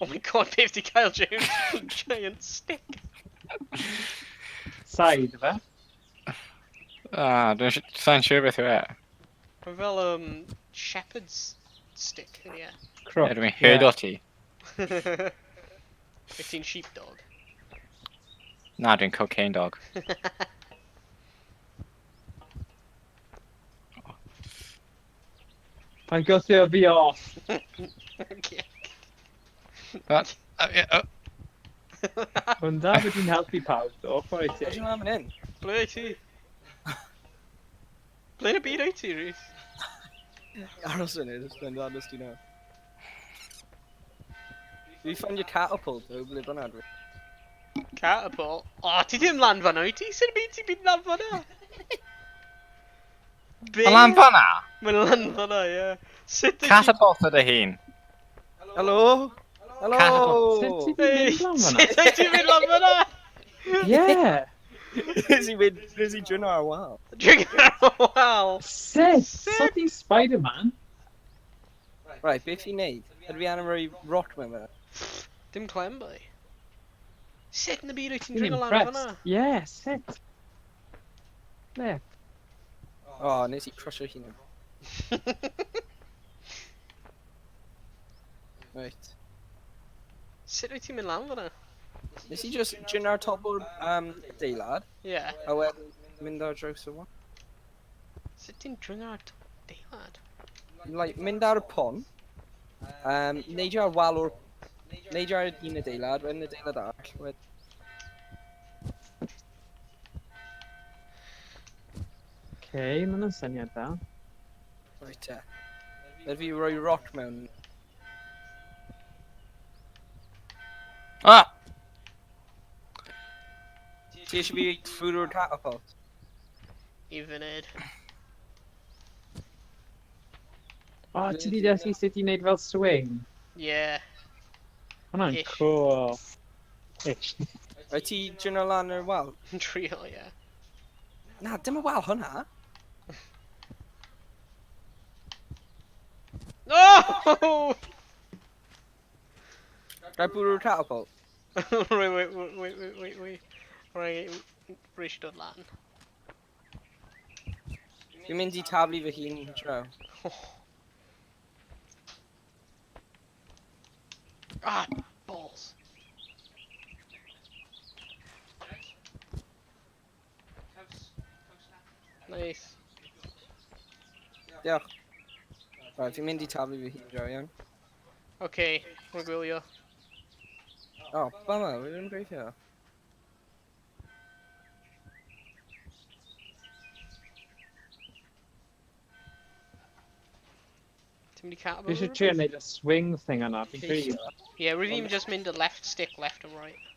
Speaker 1: Oh my god, 50 Kyle James, giant stick.
Speaker 2: Side fe?
Speaker 3: Ah, dwi'n siŵr beth yw e.
Speaker 1: Mae fel shepherd's stick, yeah.
Speaker 2: Crook.
Speaker 3: Ydw i'n hyd o ti?
Speaker 1: Wyt ti'n sheepdog?
Speaker 3: Na, dwi'n cocaine dog.
Speaker 2: Pa'n gwthio fi off.
Speaker 1: Okay.
Speaker 3: But,
Speaker 2: Ond da bod hi'n helpu pawb, do, chwarae
Speaker 4: What do
Speaker 2: ti.
Speaker 4: you have in?
Speaker 1: Ble i ti? Ble yn y byd o'i ti, Rhys?
Speaker 4: Aros yn it, just mynd aros ti nawr. Did you find your catapult o ble bynnag?
Speaker 1: Catapult? O, ti ddim lan fan o'i ti? Sy'n byd ti'n byd lan fan o? Be?
Speaker 3: Mae lan fan'na?
Speaker 1: Mae'n lan fan o, ie. Sut wyt ti...
Speaker 3: Catapult ydy hi'n.
Speaker 4: Hello? Hello?
Speaker 2: Sut ti di mynd lan fan'na?
Speaker 1: Sut wyt ti'n mynd lan fan o?
Speaker 2: Yeah!
Speaker 4: Is he drin ar wal?
Speaker 1: Drinking ar y wal.
Speaker 2: Sut?
Speaker 1: Sut?
Speaker 2: So ti'n Spider-Man?
Speaker 4: Right, beth i'n neud? Ydw i anam roi rock mewn fe?
Speaker 1: Dim clem, boi. Sut yn y byd wyt ti'n
Speaker 2: Fi'n
Speaker 1: dringo lan fan o?
Speaker 2: impressed. Yeah, sut? Le.
Speaker 4: Oh, nes i crusher hunan. Right.
Speaker 1: Sut wyt ti'n mynd lan fan o?
Speaker 4: Nes i just drin ar top o'r deilad,
Speaker 1: Ie.
Speaker 4: a wedyn mynd ar draws y wan.
Speaker 1: Sut ti'n dringo ar deilad?
Speaker 4: Like, mynd ar y pon, neidio ar wal o'r... Neidio ar un y deilad, wedyn y deilad arall, wedyn...
Speaker 2: Okay, mae'n yn syniad da.
Speaker 4: Right, te. Ydw fi roi rock mewn.
Speaker 3: Ah!
Speaker 4: Ti eisiau fi ffwr o'r catapult?
Speaker 1: I fyned.
Speaker 2: O, ti di dysgu sut i wneud fel swing?
Speaker 1: Ie.
Speaker 2: Hwna'n
Speaker 1: Ish.
Speaker 2: cool. Ish.
Speaker 4: Wyt ti dynol lan yr wal?
Speaker 1: Trio, ie.
Speaker 4: Na, dim y wal hwnna.
Speaker 1: No!
Speaker 4: Rai bwrw'r catapult.
Speaker 1: Wait. Right, Rish dod lan.
Speaker 4: Fi'n mynd i tablu fy hun draw.
Speaker 1: Ah, balls. Nice.
Speaker 4: Diolch. Rai, fi'n mynd i tablu fy hun draw, iawn.
Speaker 1: Okay, we're gwylio.
Speaker 4: O, bama, fi ddim yn gweithio.
Speaker 1: Ti'n mynd i catapult?
Speaker 2: Fi eisiau trio neud y swing thing yna, fi'n credu.
Speaker 1: Yeah, we've even just mynd the left stick, left and right.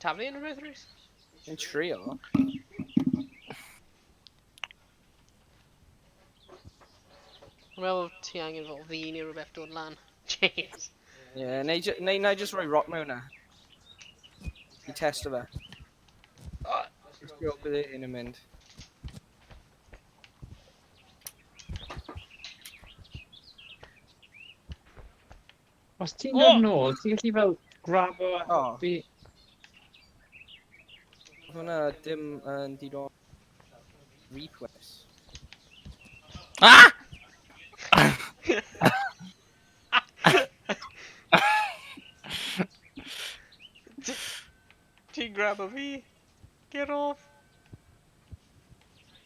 Speaker 1: Tablu yn rhywbeth, Rhys?
Speaker 4: Fi'n trio.
Speaker 1: Wel, ti angen fel fi neu rhywbeth dod lan. Jeez.
Speaker 4: Ie, neu just rhoi rock mewn na. I testo fe.
Speaker 1: Oh,
Speaker 4: Just gweld bydd un yn mynd.
Speaker 2: Os ti'n dod nôl, ti'n gallu fel grab o
Speaker 4: O.
Speaker 2: fi.
Speaker 4: Hwna dim yn didol. Request.
Speaker 3: Ah!
Speaker 1: Ti'n grab o fi? Get off.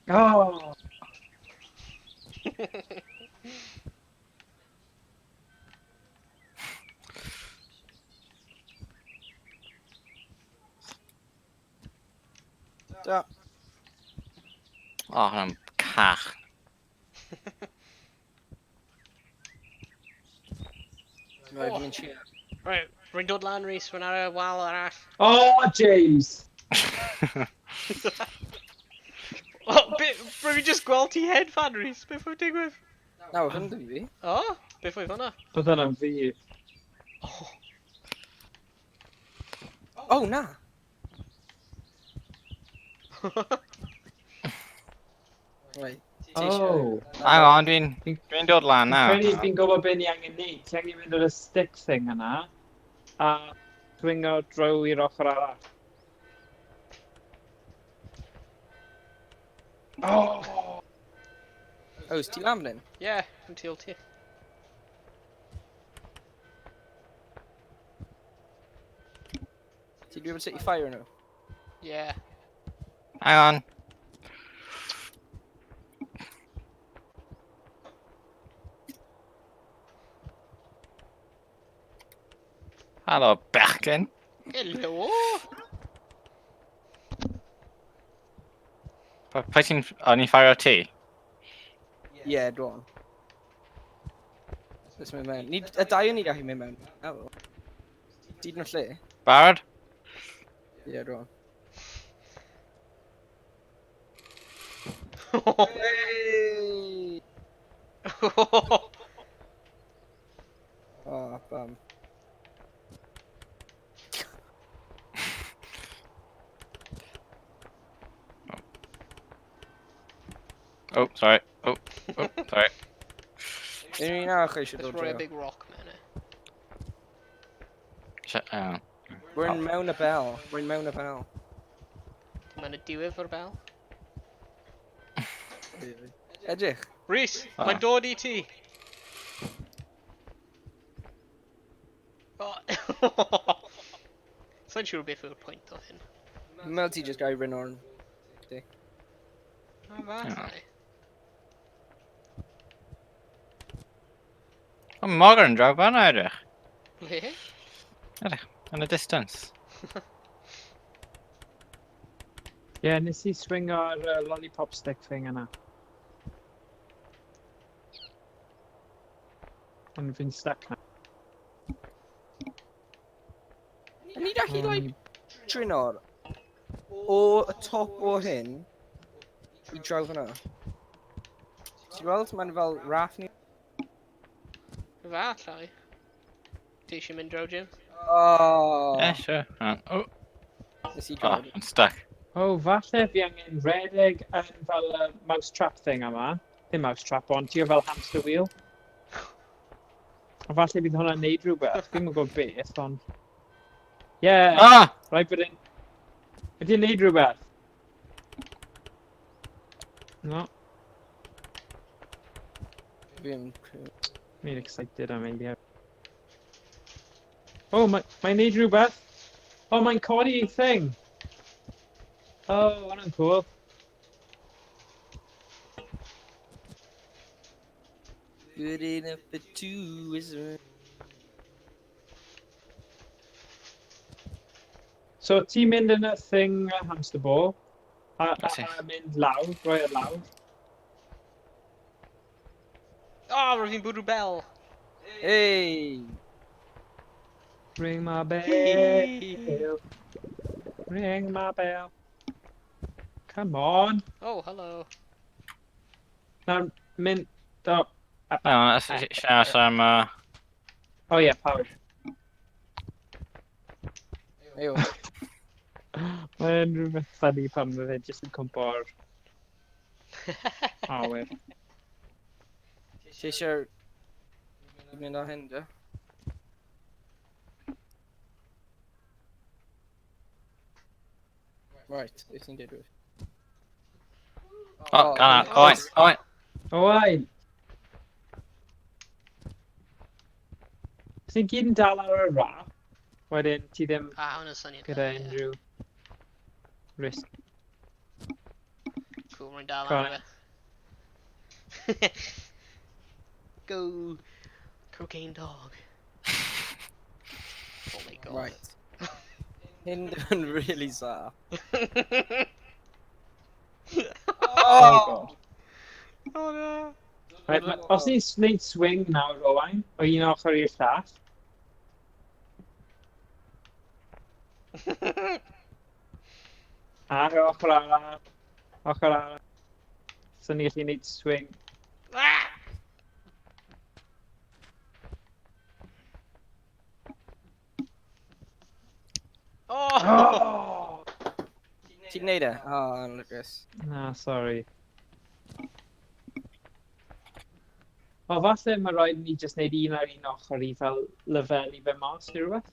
Speaker 2: Oh!
Speaker 4: Da.
Speaker 3: O, hwnna'n cach.
Speaker 4: Right, fi'n mynd trio.
Speaker 1: Right, rwy'n dod lan, Rhys, rwy'n ar y wal arall.
Speaker 2: Oh, James!
Speaker 1: Rwy'n just gweld ti headfan, Rhys, beth oedd digwydd?
Speaker 4: Na, hwn dim fi.
Speaker 1: O, beth oedd hwnna?
Speaker 2: Bydd hwnna'n fi.
Speaker 1: Oh.
Speaker 4: O, na. Right.
Speaker 2: Oh.
Speaker 3: Hang on, dwi'n dod lan nawr.
Speaker 2: Fi'n gwybod beth ni angen neud. Ti angen mynd o'r stick thing yna. A swingo draw i'r ochr arall. Oh!
Speaker 4: O, ys ti lan fan hyn?
Speaker 1: Yeah, yn tu ôl ti.
Speaker 4: Ti dwi'n set i fire nhw?
Speaker 1: Yeah.
Speaker 3: Hang on. Helo, bechgyn.
Speaker 1: Hello!
Speaker 3: Pa ti'n... O'n i'n ffario ti?
Speaker 4: Ie, dwi'n. Let's mynd mewn. Y dau o'n i gallu mynd mewn. O. Dyd nhw lle?
Speaker 3: Barod?
Speaker 4: Ie, dwi'n.
Speaker 1: Oh.
Speaker 4: Hey! O, bam.
Speaker 3: Oh, sorry. Oh, sorry.
Speaker 4: Unrhyw un arall eisiau
Speaker 1: Let's
Speaker 4: dod
Speaker 1: roi a
Speaker 4: draw.
Speaker 1: big rock mewn e.
Speaker 3: Hang on.
Speaker 4: Rwy'n mewn y bel. Rwy'n mewn y bel.
Speaker 1: Mae'n y diwedd o'r bel.
Speaker 4: Edrych.
Speaker 1: Rhys,
Speaker 3: Ah.
Speaker 1: mae'n dod i ti. Oh. Sa'n siŵr beth yw'r pwynt o hyn.
Speaker 4: Mel ti just gael rhan o'r...
Speaker 1: A falle.
Speaker 3: O, mor yn draw fan edrych.
Speaker 1: Le?
Speaker 3: Edrych, yn y distance.
Speaker 2: Ie, nes i swingo'r lollipop stick thing yna. Ond fi'n stuck na.
Speaker 4: Ni gallu like trinor o y top o hyn i draw fyna. Ti'n gweld? Mae'n fel raff ni.
Speaker 1: Falle. Ti eisiau mynd draw, James?
Speaker 4: Oh.
Speaker 3: Yeah, sure. Oh,
Speaker 4: Nes i
Speaker 3: oh,
Speaker 4: droi.
Speaker 3: I'm stuck.
Speaker 2: O, falle fi angen redeg yn fel y mouse trap thing yma. Ddim mouse trap, ond ti o fel hamster wheel. A falle bydd hwnna'n neud rhywbeth. Fi'n gwybod beth, ond... Yeah,
Speaker 3: Ah!
Speaker 2: rhaid bod yn... Ydy'n neud rhywbeth? No,
Speaker 4: Fi'n...
Speaker 2: fi'n excited am ei. O, mae'n neud rhywbeth. O, mae'n codi thing. O, hwnna'n cool.
Speaker 4: Good enough for two, isn't it?
Speaker 2: So, ti'n mynd yn y thing hamster ball. A
Speaker 3: That's it.
Speaker 2: mynd lawr, rhoi y lawr.
Speaker 1: Oh, roedd fi'n bwrw bell.
Speaker 4: Hey!
Speaker 2: Ring my bell. Ring my bell. Come on.
Speaker 1: Oh, hello.
Speaker 2: Nawr, mynd... O,
Speaker 3: Hang on, let's share some.
Speaker 2: oh yeah, power.
Speaker 4: Ew.
Speaker 2: Mae'n rhywbeth funny pan mae fe jyst yn cwmpo'r awyr.
Speaker 4: Ti eisiau... mynd o hyn, da? Right, beth ti'n dweud rwy'n?
Speaker 3: Oh, God, oh, wait.
Speaker 2: Owain! Sy'n gyd yn dal ar y rap, wedyn ti ddim
Speaker 1: Ah, hwnna'n syniad.
Speaker 2: gyda
Speaker 1: dda, ie.
Speaker 2: unrhyw risk.
Speaker 1: Cool, mae'n dal
Speaker 2: Go
Speaker 1: ar fe. Go. Cocaine dog. Oh my god.
Speaker 4: Right. Hyn yn really sad.
Speaker 2: Oh god.
Speaker 1: Oh no.
Speaker 2: Right, os ni'n gwneud swing nawr, Owain, o un ochr i'r llall, ar yr ochr arall, so ni'n gallu gwneud swing.
Speaker 1: Ah! Oh!
Speaker 2: Oh!
Speaker 4: Ti'n gwneud e? O, yn lygys.
Speaker 2: Na, sorry. O, falle mae rhaid ni jyst wneud un ar un ochr i fel lefelu fe mas neu rhywbeth.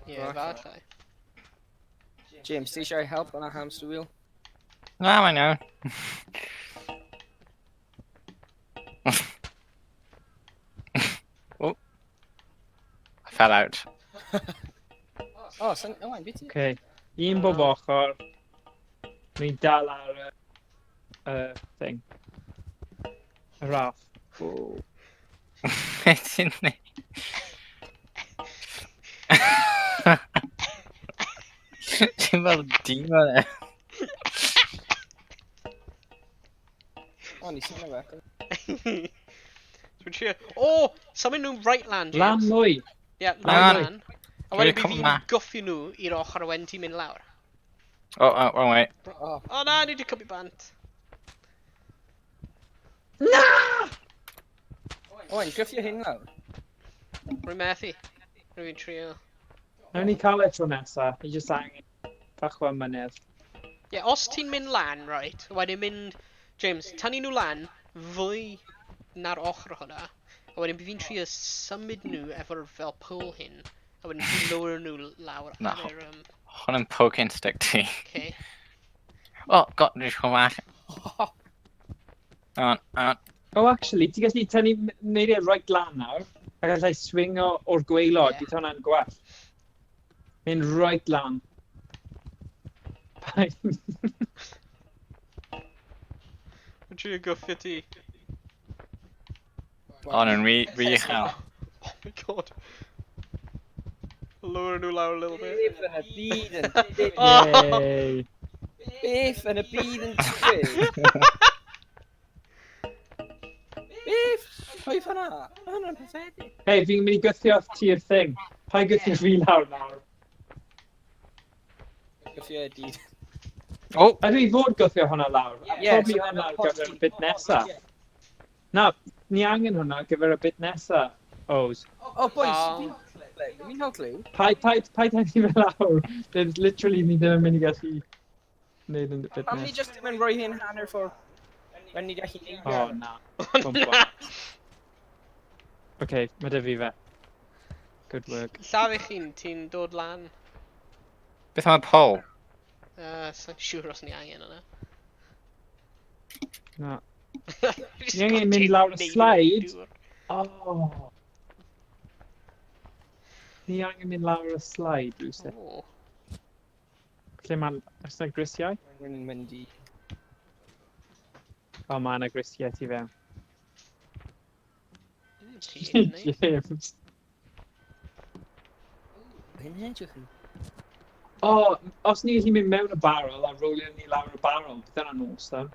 Speaker 1: Yeah, falle.
Speaker 4: James, ti eisiau help on a hamster wheel?
Speaker 3: No, I know. Oh. I fell out.
Speaker 4: O, sy'n... O, yn biti.
Speaker 2: Okay. Un bob ochr. Ni'n dal ar y thing. Y raff. Oh.
Speaker 3: It's in there. Ti'n fel demon e.
Speaker 4: O, ni sy'n fe.
Speaker 1: Dwi'n trio... Oh! Symud nhw'n right land,
Speaker 2: Lan
Speaker 1: James.
Speaker 2: mwy.
Speaker 1: Yeah,
Speaker 3: Lan.
Speaker 1: right land. A wedyn bydd
Speaker 3: come
Speaker 1: fi'n
Speaker 3: ma.
Speaker 1: gwffio nhw i'r ochr o wen ti'n mynd lawr.
Speaker 3: Oh, wrong way.
Speaker 4: O,
Speaker 1: O na, ni wedi cymryd bant.
Speaker 4: o, yn gyffio hyn nawr.
Speaker 1: Rwy'n methu. Rwy'n trio.
Speaker 2: Nawn ni cael e tro nesaf. Ni jyst angen bach o amynedd.
Speaker 1: Yeah, os ti'n mynd lan, right, wedyn mynd... James, tynnu nhw lan fwy na'r ochr hwnna. A wedyn bydd fi'n trio symud nhw efo'r fel pole hyn. A wedyn fi'n lower nhw lawr
Speaker 3: No.
Speaker 1: ar yr...
Speaker 3: Hwn yn poking stick ti.
Speaker 1: Okay.
Speaker 3: Oh, god, dwi'n siŵr bach. Hang on.
Speaker 2: Oh, actually, ti gallu tynnu wneud e right lan nawr. A gallai swing o'r gweilod.
Speaker 1: Ie.
Speaker 2: Bydd hwnna'n gwell. Mynd right lan.
Speaker 1: Dwi'n trio gwffio ti.
Speaker 3: On yn uchel.
Speaker 1: Oh my god. Lower nhw lawr a little bit.
Speaker 4: Beth yn y byd yn digwydd?
Speaker 2: Yay!
Speaker 4: Beth yn y byd yn digwydd? Beth? Oedd hwnna? Hwnna'n pathetic.
Speaker 2: Hei, fi'n mynd i gythio ti'r thing. Pa gythio fi lawr nawr?
Speaker 4: Gyffio y dyd.
Speaker 3: Oh,
Speaker 2: A dwi fod gythio hwnna lawr.
Speaker 4: Ie,
Speaker 2: Probably
Speaker 4: so
Speaker 2: hwnna ar
Speaker 4: pot
Speaker 2: gyfer y
Speaker 4: ti-
Speaker 2: bit nesa. Na, ni angen hwnna ar gyfer y bit nesa. O's.
Speaker 4: O, boys,
Speaker 1: Oh.
Speaker 4: Mi'n cael clue.
Speaker 2: Paid hynny fel lawr. There's literally ni ddim yn mynd i gallu wneud yn bit
Speaker 4: Pam ni
Speaker 2: nes.
Speaker 4: just ddim yn rhoi hyn hanner ffordd when ni gallu neud
Speaker 2: O,
Speaker 4: e?
Speaker 2: na.
Speaker 1: O
Speaker 2: Bump
Speaker 1: na!
Speaker 2: Okay, mae dy fi fe. Good work.
Speaker 1: Llafu ti'n dod lan?
Speaker 3: Beth am y pole?
Speaker 1: Sa'n siŵr os ni angen yna.
Speaker 2: Na.
Speaker 1: Ni
Speaker 2: Ni angen mynd lawr y slide. Oh. Ni angen mynd lawr y slide, rhywbeth.
Speaker 1: O,
Speaker 2: Lle mae'n... Oes yna grisiau?
Speaker 4: Rwy'n mynd i...
Speaker 2: O, mae yna grisiau ti fewn.
Speaker 1: James.
Speaker 2: James.
Speaker 4: Hyn edrych yn...
Speaker 2: O, os ni gallu mynd mewn y barrel a rolio ni lawr y barrel, bydd yna'n awesome.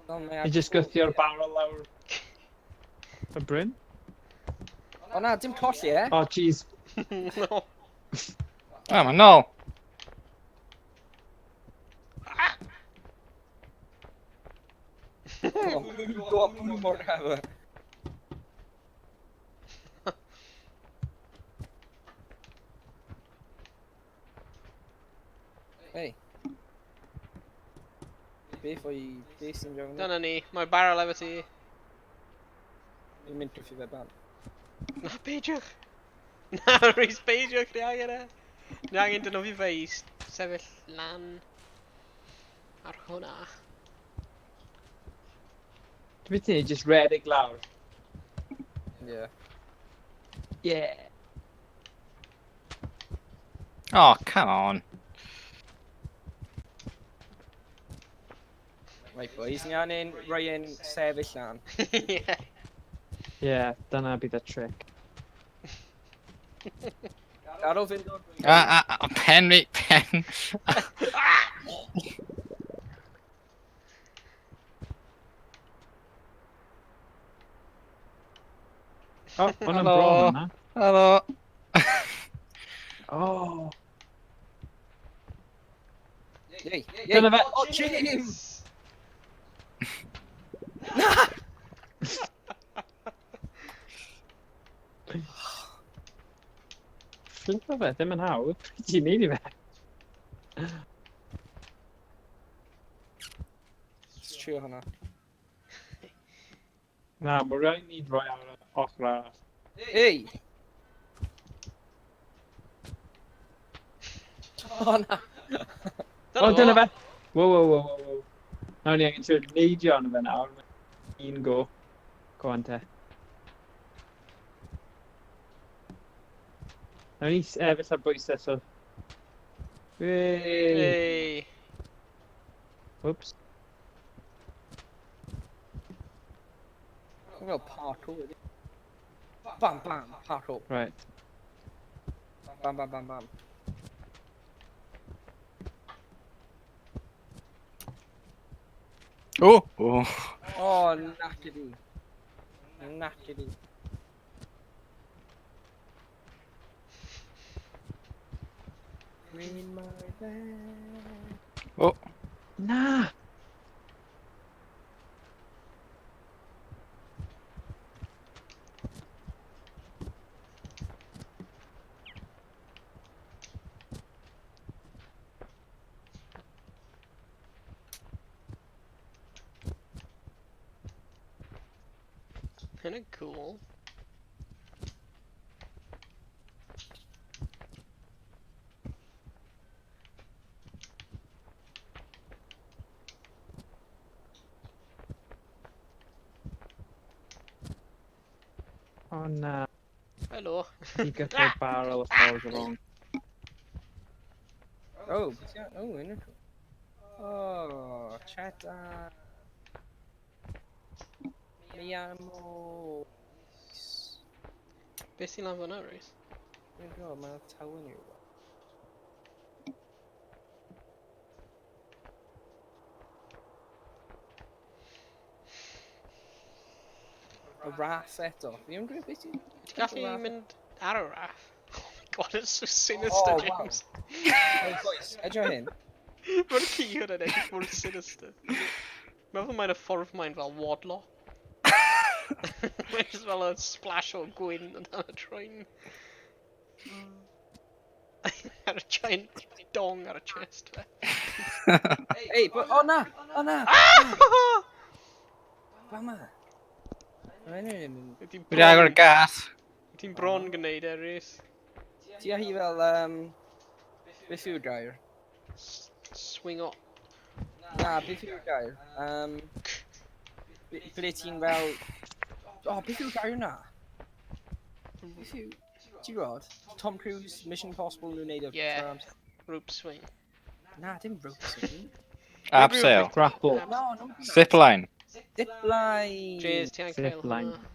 Speaker 2: Ni just gwthio'r barrel lawr y bryn.
Speaker 4: O na, dim colli e.
Speaker 2: O, jeez.
Speaker 1: No.
Speaker 3: O, mae'n nôl.
Speaker 4: Go up mor hefo. Hei. Beth sy'n rhaid?
Speaker 1: Dyna ni, mae'r barrel efo ti.
Speaker 4: Dwi'n mynd trwy fe ban.
Speaker 1: Na, beidiwch! Na, Rhys, beidiwch, ni angen e! Ni angen dyn nhw fi fe i sefyll lan ar hwnna.
Speaker 2: Dwi'n byth ni, just redig lawr.
Speaker 4: Ie.
Speaker 2: Yeah.
Speaker 3: Oh, come on.
Speaker 4: Right boys, ni angen rhoi yn sefyll lan.
Speaker 1: Ie.
Speaker 2: Yeah, dyna bydd y trick.
Speaker 4: Garo fynd o'r...
Speaker 3: Pen fi, pen.
Speaker 2: O, hwnna'n
Speaker 3: Helo.
Speaker 2: bron yna.
Speaker 3: Helo.
Speaker 2: O,
Speaker 4: Yei,
Speaker 2: dyna fe.
Speaker 4: O, James!
Speaker 2: Flint o fe, ddim yn hawdd. Pryd ti'n neud i fe?
Speaker 4: Trio hwnna.
Speaker 2: Na, mae rhaid ni rhoi ar y ochr arall.
Speaker 4: Hei! O na!
Speaker 2: O, dyna fe. Wow. Nawr ni angen siŵr neidio arno fe nawr. Un go. Go on te. Nawr ni sefyll ar bwysau, so... Whee!
Speaker 1: Hey.
Speaker 2: Whoops.
Speaker 4: Dwi'n fel part o wedi. Bam, part o.
Speaker 2: Right.
Speaker 4: Bam.
Speaker 3: Oh, oh.
Speaker 4: O, nac ydi. Green my bed.
Speaker 3: Oh.
Speaker 2: Na!
Speaker 1: Kinda cool.
Speaker 2: O na.
Speaker 1: Helo.
Speaker 2: Di gyda'r barrel y ffordd wrong.
Speaker 4: Oh, YnChwarae. Oh, cheddar. Mi amo.
Speaker 1: Beth sy'n lan fyna, Rhys?
Speaker 4: Dwi'n gwybod, mae'n tawen i'w. Y ras eto. Fi yn gwybod beth sy'n...
Speaker 1: Ti'n gallu mynd ar y raff? Oh my god, it's so sinister,
Speaker 4: Oh, wow.
Speaker 1: James.
Speaker 4: Hey boys, edrych hyn.
Speaker 1: Mae'r ci hwnna'n edrych mor sinister. Meddwl mae'n y ffordd mae'n fel wadlo. Might as well a splash or gwyn than a troin. Had a giant dong ar y chest fe.
Speaker 4: Hey, but oh na! Oh na!
Speaker 1: Ah!
Speaker 4: Fama!
Speaker 3: Wedi agor y gas.
Speaker 1: Ti'n bron gwneud e, Rhys.
Speaker 4: Ti a hi fel, beth yw'r gair?
Speaker 1: Swingo.
Speaker 4: Na, beth yw'r gair? Ble ti'n fel... O, beth yw'r gair na? Beth yw... Ti'n gwybod? Tom Cruise, Mission Impossible nhw'n neud o
Speaker 1: Yeah.
Speaker 4: trwy'r amser.
Speaker 1: Rope swing.
Speaker 4: Na, dim rope swing.
Speaker 3: Abseil.
Speaker 2: Grapple.
Speaker 4: No, no.
Speaker 3: Zipline.
Speaker 4: Zipline!
Speaker 1: Jays, ti'n cael
Speaker 2: Zipline.
Speaker 1: hwnna.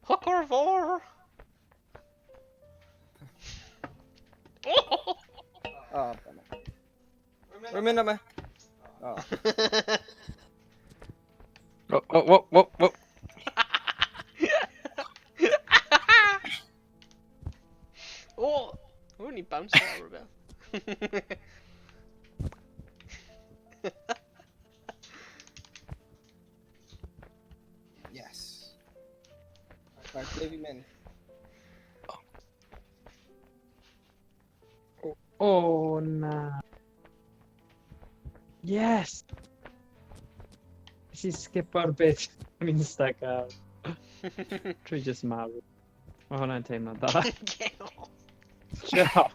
Speaker 1: Hook or vor! Oh!
Speaker 4: O, bana. Rwy'n mynd yma. O.
Speaker 3: Whoa.
Speaker 1: Oh! We're only bouncing out, Rebel.
Speaker 4: Yes. Right, ble fi'n mynd?
Speaker 2: Oh, na. Yes! Nes i skipo'r bit o'n i'n stuck ar. Trwy just marw. Mae hwnna'n teimlo da.
Speaker 1: Get off!
Speaker 2: Sure.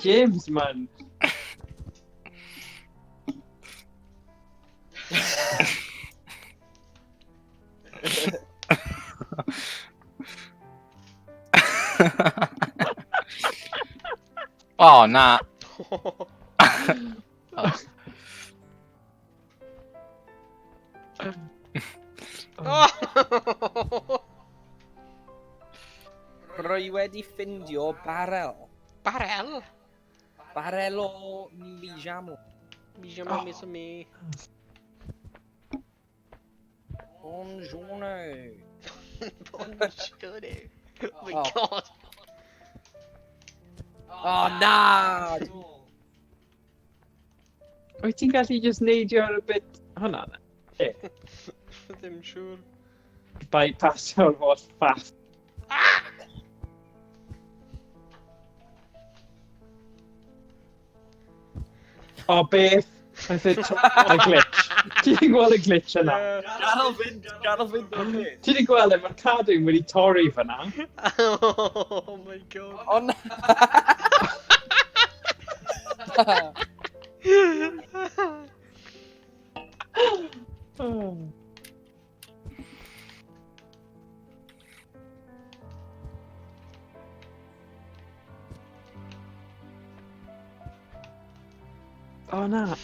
Speaker 2: James, man.
Speaker 3: Oh, na.
Speaker 1: Oh!
Speaker 4: Rwy wedi ffindio barel.
Speaker 1: Barel?
Speaker 4: Barel o mijamo.
Speaker 1: Bijama mis o mi.
Speaker 4: Bonjour.
Speaker 1: Bonjour. Oh my
Speaker 4: Oh.
Speaker 1: god.
Speaker 4: Oh, na!
Speaker 2: Wyt ti'n gallu just neidio ar y bit hwnna?
Speaker 1: Ddim siŵr.
Speaker 2: Bypassio'r holl faff. O, beth? Oedd y glitch. Ti wedi gweld y glitch yna?
Speaker 4: Gadal fynd o'r peth.
Speaker 2: Ti wedi gweld e, mae'r cadwyn wedi torri fyna.
Speaker 1: Oh my god.
Speaker 4: O, na!
Speaker 2: Oh. Oh, na.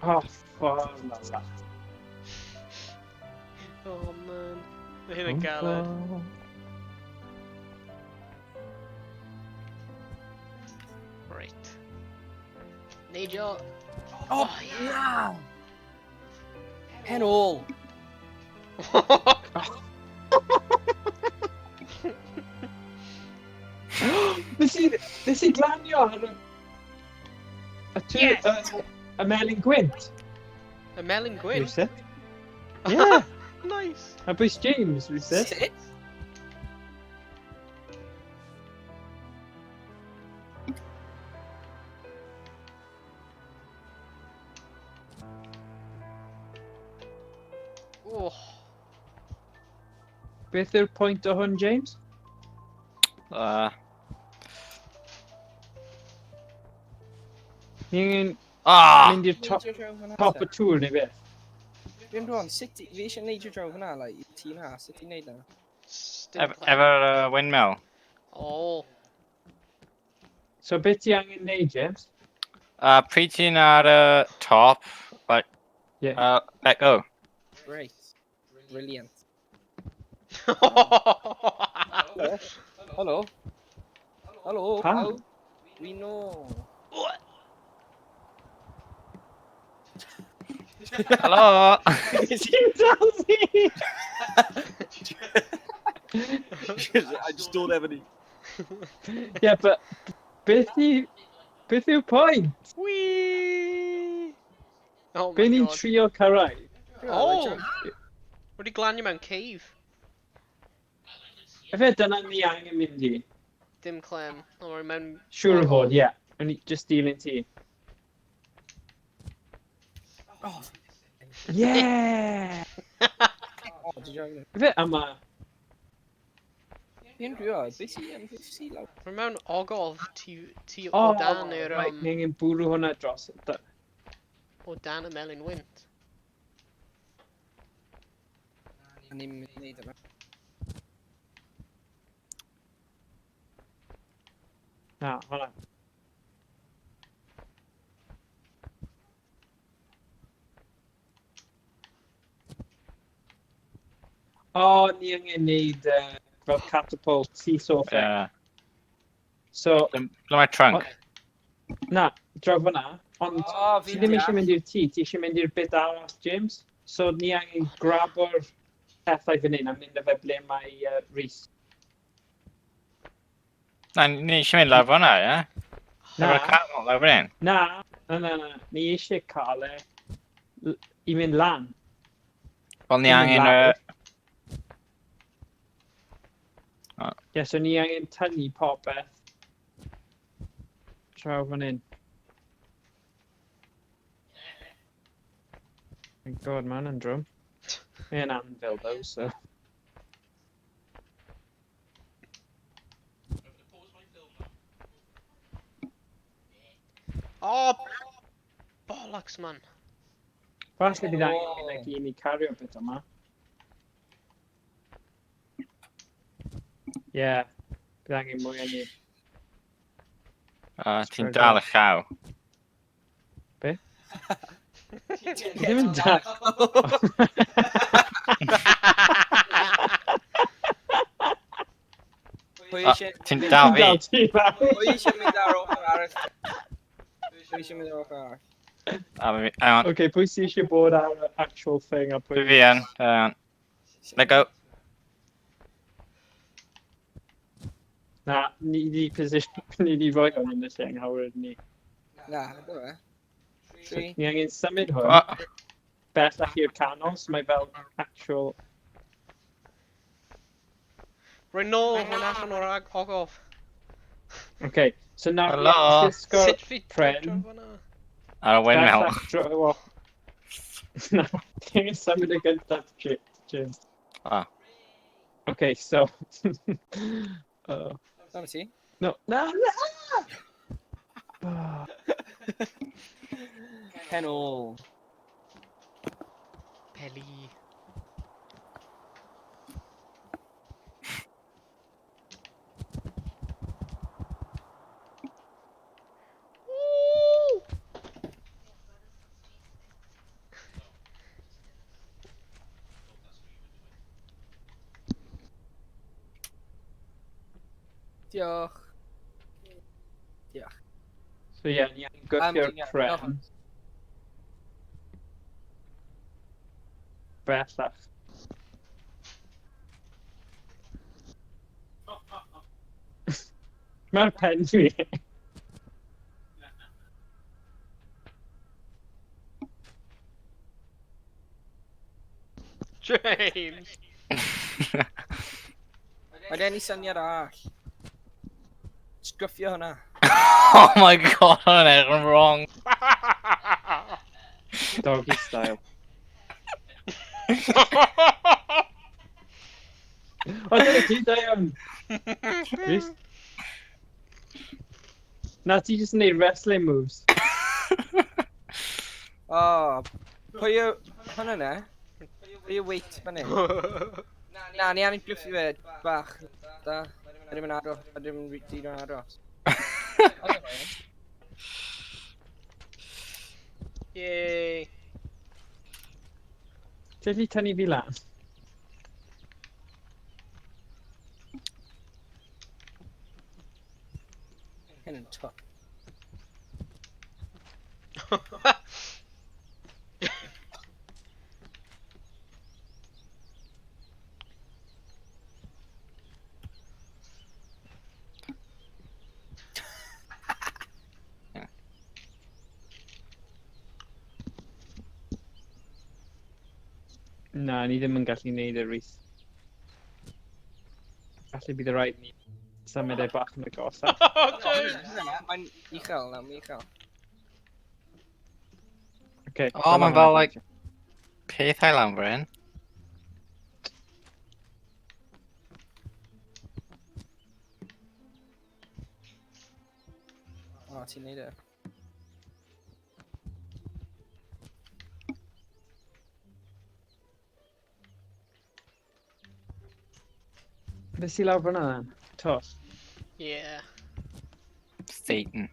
Speaker 2: Oh, ffôn.
Speaker 1: Oh man. Mae hyn yn galed. Right. Neidio.
Speaker 4: O, na! Pen ôl.
Speaker 2: Nes i glanio ar y melyn gwynt.
Speaker 1: Y melyn gwyn?
Speaker 2: Rwy'n Yeah.
Speaker 1: Nice.
Speaker 2: Hapus James, rwy'n
Speaker 4: Sut?
Speaker 1: Oh.
Speaker 2: Beth yw'r pwynt o hwn, James? Ni'n mynd i'r top y tŵr neu beth?
Speaker 4: Fi'n rwan, sut fi eisiau neud i'r draw hwnna, like, i ti na, sut i'n neud na?
Speaker 3: Efo'r windmill.
Speaker 1: Oh.
Speaker 2: So beth ti angen neud, James?
Speaker 3: Pryd ti'n ar y top, like,
Speaker 2: Yeah.
Speaker 3: let go.
Speaker 4: Great. Brilliant.
Speaker 1: Hello.
Speaker 4: Hello? Hello?
Speaker 2: Ha?
Speaker 4: Hello? We know.
Speaker 3: Helo!
Speaker 2: Ti'n dallu?
Speaker 4: I just don't have any.
Speaker 2: Yeah, but beth yw'r pwynt?
Speaker 1: Whee! Oh
Speaker 2: Be
Speaker 1: my
Speaker 2: ni'n
Speaker 1: god.
Speaker 2: trio cyrraedd?
Speaker 1: Oh! Wedi glanio mewn cave.
Speaker 2: Efe, dyna ni angen mynd i.
Speaker 1: Dim clem. O, we're mewn...
Speaker 2: Siwr o
Speaker 1: ogof.
Speaker 2: fod, ie. O'n i just dilyn ti.
Speaker 4: Oh,
Speaker 2: Yeah!
Speaker 4: oh did you
Speaker 2: Efe, yma.
Speaker 4: Fi'n rhywbeth, beth sy'n lawr?
Speaker 1: We're mewn ogof tu
Speaker 2: O,
Speaker 1: o dan i'r...
Speaker 2: right, ni angen bwrw hwnna dros.
Speaker 1: O dan y melyn wynt.
Speaker 4: A ni'n mynd i neud yma.
Speaker 2: Na, hwnna. O, ni angen neud fel catapult, seesaw thing.
Speaker 3: Ie.
Speaker 2: So,
Speaker 3: Ble mae'r trunk?
Speaker 2: na, draw fyna. Ond
Speaker 4: O,
Speaker 2: ti
Speaker 4: fi'n
Speaker 2: ddim eisiau
Speaker 4: deall.
Speaker 2: mynd i'r tŷ, ti eisiau mynd i'r bit arall, James. So, ni angen grabo'r pethau fan hyn a mynd â fe ble mae Rhys.
Speaker 3: Na, ni eisiau mynd lawr fan'na, ie?
Speaker 2: Na.
Speaker 3: Efo'r canol lawr fan hyn.
Speaker 2: Na. Ni eisiau cael i mynd lan.
Speaker 3: Wel, ni
Speaker 2: Dim yn
Speaker 3: angen
Speaker 2: lawr.
Speaker 3: y...
Speaker 2: Ie, so ni angen tynnu popeth draw fan hyn. Thank God, man, yn drwm. Mae'n anfil, though, so...
Speaker 1: O! Bollocks, man.
Speaker 2: Falle bydd angen i ni cario bit yma. Ie, bydd angen mwy o ni.
Speaker 3: Ti'n dal y llaw.
Speaker 2: Be? Ddim yn dal.
Speaker 4: Pwy eisiau...
Speaker 3: Ti'n dal fi.
Speaker 2: ti fawr.
Speaker 4: Pwy eisiau mynd ar ochr arall? Pwy eisiau mynd ar ochr arall?
Speaker 3: Hang on.
Speaker 2: Okay, pwy sy'n eisiau bod ar y actual thing a pwy...
Speaker 3: Fi yn. Let go.
Speaker 2: Na, ni di position, ni di roi hwn yn y lle anghywir ni.
Speaker 4: Na, do fe.
Speaker 2: So,
Speaker 4: 3.
Speaker 2: ni angen symud hwn,
Speaker 3: O,
Speaker 2: bellach i'r canol, so mae fel actual...
Speaker 1: Rwy nôl hwn allan o'r ogof.
Speaker 2: Okay, so nawr
Speaker 3: Helo.
Speaker 2: ni ysgol
Speaker 1: Sut fi
Speaker 2: pren.
Speaker 1: draw fan'na?
Speaker 3: ar y windmill.
Speaker 2: bellach dro... Na, ni angen symud y gyntaf, James.
Speaker 3: O.
Speaker 2: Okay, so...
Speaker 4: Dyna ti.
Speaker 2: No, na! Oh.
Speaker 4: Henol.
Speaker 1: Peli. Woo!
Speaker 4: Diolch. Diolch.
Speaker 2: So ie, ni angen gwthio'r
Speaker 4: Diolch.
Speaker 2: pren. Bellach. Mae'r pen fi.
Speaker 1: James!
Speaker 4: Mae gen i syniad all. Sgriffio hwnna.
Speaker 3: Oh my god, hwnna'n edrych yn wrong.
Speaker 2: Doggy style. O, dyna ti, da iawn. Rhys? Na, ti jyst yn neud wrestling moves.
Speaker 4: O, pwy yw... Hwnnw ne? Pwy yw weight fan hyn? Na, ni angen griffi fe bach. Da. Ydym yn aros. Ydym yn dyn yn aros.
Speaker 1: Yay!
Speaker 2: Dyli tynnu fi lan.
Speaker 4: Hyn yn top.
Speaker 2: Na, ni ddim yn gallu neud y Rhys. Gallu bydd y rhaid ni symud e bach yn agosach.
Speaker 1: Oh, dude!
Speaker 4: Mae'n uchel na, mae'n uchel.
Speaker 2: Okay,
Speaker 3: O, mae'n fel, like, pethau lan fan hyn.
Speaker 4: O, ti'n neud e.
Speaker 2: Beth sy'n lawr fyna then? Tos.
Speaker 1: Yeah.
Speaker 3: Satan.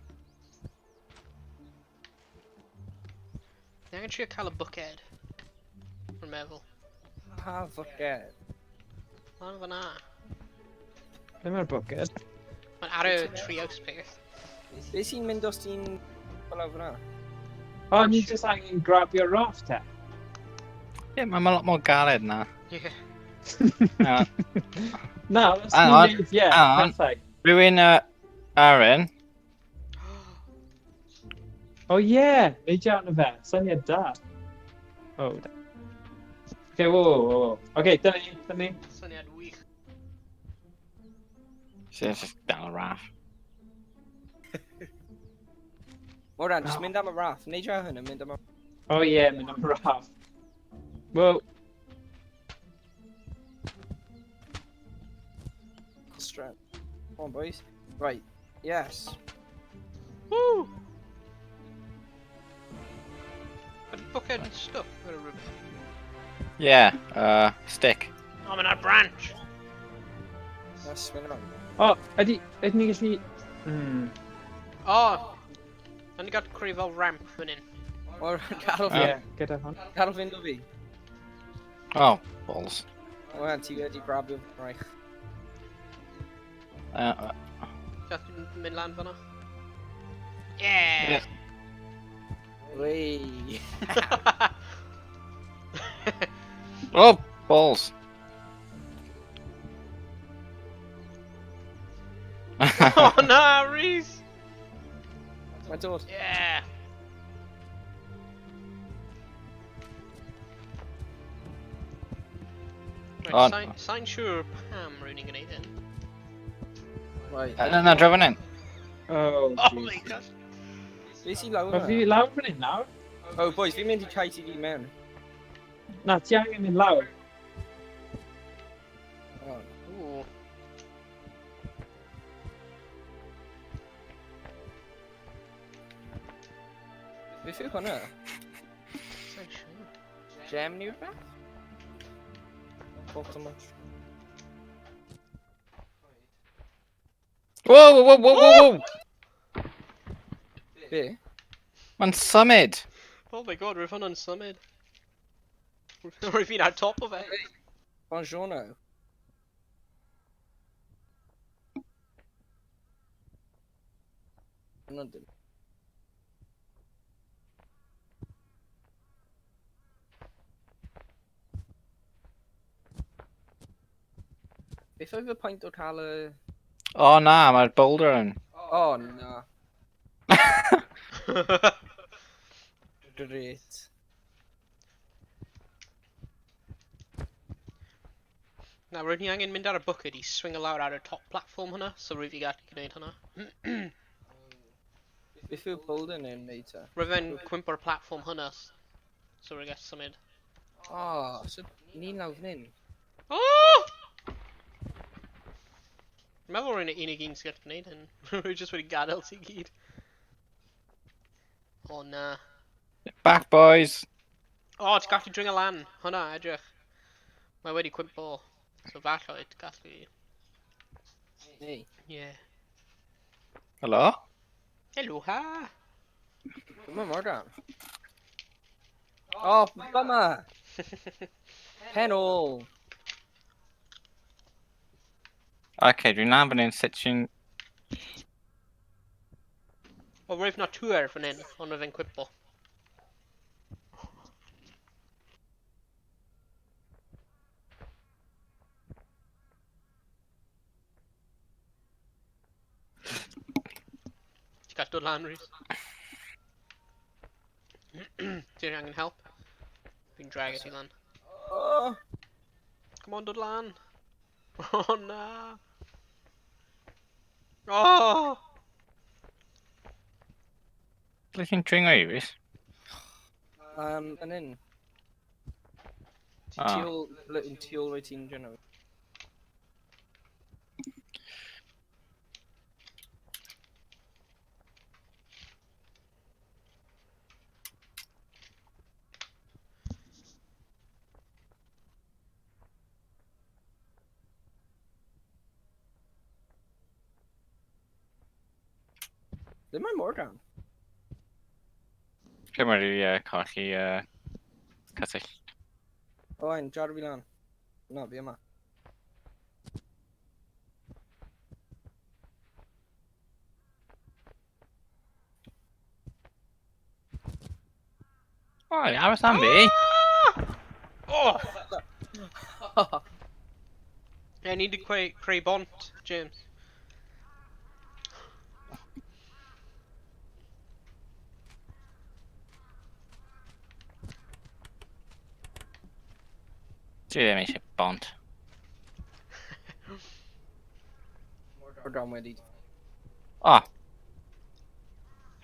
Speaker 1: Ni angen trio cael y bucket. Rwy'n meddwl.
Speaker 4: Pa ffoced.
Speaker 1: Lan fyna.
Speaker 2: Ble mae'r bwced?
Speaker 1: Mae'n ar y trios peth.
Speaker 4: Be sy'n mynd os ti'n fel lawr fyna?
Speaker 2: O, ni jyst angen grabio'r raft te.
Speaker 3: Ie, mae'n lot mor galed na.
Speaker 1: Yeah.
Speaker 3: Na.
Speaker 2: Na, os
Speaker 3: Hang
Speaker 2: ni'n
Speaker 3: on,
Speaker 2: neud, ie,
Speaker 3: hang on.
Speaker 2: perffaith.
Speaker 3: Rhywun, Aaron.
Speaker 2: O ie, neud iawn y fe, syniad da. O, da. Oce, wo. Oce, dyna ni.
Speaker 1: Syniad wych.
Speaker 3: Sy'n just dal y raff.
Speaker 4: Moran, jyst mynd am y raff. Neud ra hynny, mynd am y...
Speaker 2: O ie, mynd am raft. Wo,
Speaker 4: Strength. Come on, boys. Right. Yes.
Speaker 1: Woo! Mae'n bucket yn stuck gyda rhywbeth.
Speaker 3: Yeah, stick.
Speaker 1: Oh, mae'n ar branch!
Speaker 4: Let's swing around.
Speaker 2: o, ydy ni gallu...
Speaker 1: Oh! Yn ni gael creu fel ramp fan hyn.
Speaker 4: Or, gadw
Speaker 2: Ie,
Speaker 4: fi.
Speaker 2: gyda hwn.
Speaker 4: Gadw fynd o fi.
Speaker 3: Oh, balls.
Speaker 4: Moran, ti wedi grabio fraich.
Speaker 1: Gath i'n mynd lan fyna. Yeah!
Speaker 4: Wei.
Speaker 3: Oh, balls.
Speaker 1: Oh na, Reese!
Speaker 4: Mae'n dod.
Speaker 1: Yeah!
Speaker 3: On.
Speaker 1: Right, sa'n siŵr pam rwy'n i'n gwneud hyn.
Speaker 4: Right.
Speaker 3: Na, drefyn hyn.
Speaker 2: Oh,
Speaker 1: Oh my god!
Speaker 4: Be sy'n lawr
Speaker 2: O, fi
Speaker 4: yna?
Speaker 2: lawr fan hyn nawr?
Speaker 4: Oh, boys, fi'n mynd i cai ti di mewn.
Speaker 2: Na, ti angen mynd lawr.
Speaker 4: Oh.
Speaker 1: Ooh.
Speaker 4: Beth yw hwnna?
Speaker 1: Sa'n siŵr.
Speaker 4: Gem ni rhywbeth? Bottom much.
Speaker 3: Whoa!
Speaker 4: Be?
Speaker 3: Mae'n symud.
Speaker 1: Oh my god, rwy'n hwnna'n symud. Rwy'n fi'n ar top o fe.
Speaker 4: Bonjour now. Hwnna'n dim. Beth oedd y pwynt o cael y...
Speaker 3: O na, mae'r boulder yn.
Speaker 4: Oh, na. Great.
Speaker 1: Na, rwy'n ni angen mynd ar y bucket i swing lawr ar y top platform hwnna, so rwy'n fi gallu gwneud hwnna.
Speaker 4: Beth yw boulder neu'n neud ta?
Speaker 1: Rwy'n cwympo'r platform hwnna, so rwy'n gallu symud.
Speaker 4: Oh, so ni'n lawr fan hyn.
Speaker 1: Oh! Dwi'n meddwl rwy'n unig un sy'n gallu gwneud hyn. Rwy'n just wedi gadael ti gyd. O na.
Speaker 3: Back, boys.
Speaker 1: O, ti'n gallu dringo lan. Hwnna, edrych. Mae wedi cwympo. So falle oed gallu...
Speaker 4: Neu.
Speaker 1: Yeah.
Speaker 3: Helo?
Speaker 1: Helo, ha!
Speaker 4: Dyma Morgan. Oh, bummer! Pen ôl!
Speaker 3: Okay, dwi'n lan fan hyn, sut ti'n...
Speaker 1: O, rwy'n na tŵr fan hyn, ond rwy'n cwympo. Ti'n gallu dod lan, Rhys? Ti'n angen help? Fi'n drago ti lan.
Speaker 4: Oh,
Speaker 1: Come on, dod lan. Oh, na. Oh!
Speaker 3: Ble ti'n dringo i, Rhys?
Speaker 4: yn un.
Speaker 3: Ah.
Speaker 4: Ti ôl roi ti'n dyn nhw. Ddim yn mor gan.
Speaker 3: Cymru i colli cysill.
Speaker 4: O, ein, jar fi lan. No, fi yma.
Speaker 3: O, aros am fi.
Speaker 1: Oh! I need to creu bont, James.
Speaker 3: Dwi ddim eisiau bont.
Speaker 4: O'r dan wedi.
Speaker 3: O,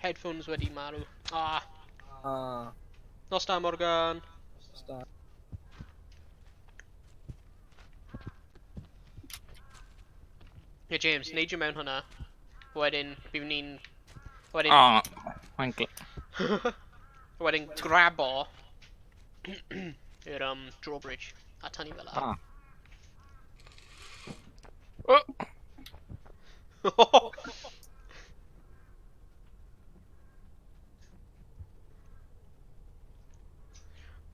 Speaker 1: Headphones wedi marw. Ah,
Speaker 4: Ah,
Speaker 1: nos da Morgan.
Speaker 4: start.
Speaker 1: Ie James, neidio mewn hwnna. Wedyn, bydd ni'n... Wedyn...
Speaker 3: o, mae'n
Speaker 1: wedyn grabo i'r drawbridge a tynnu fel
Speaker 3: O.
Speaker 1: ar.
Speaker 3: O,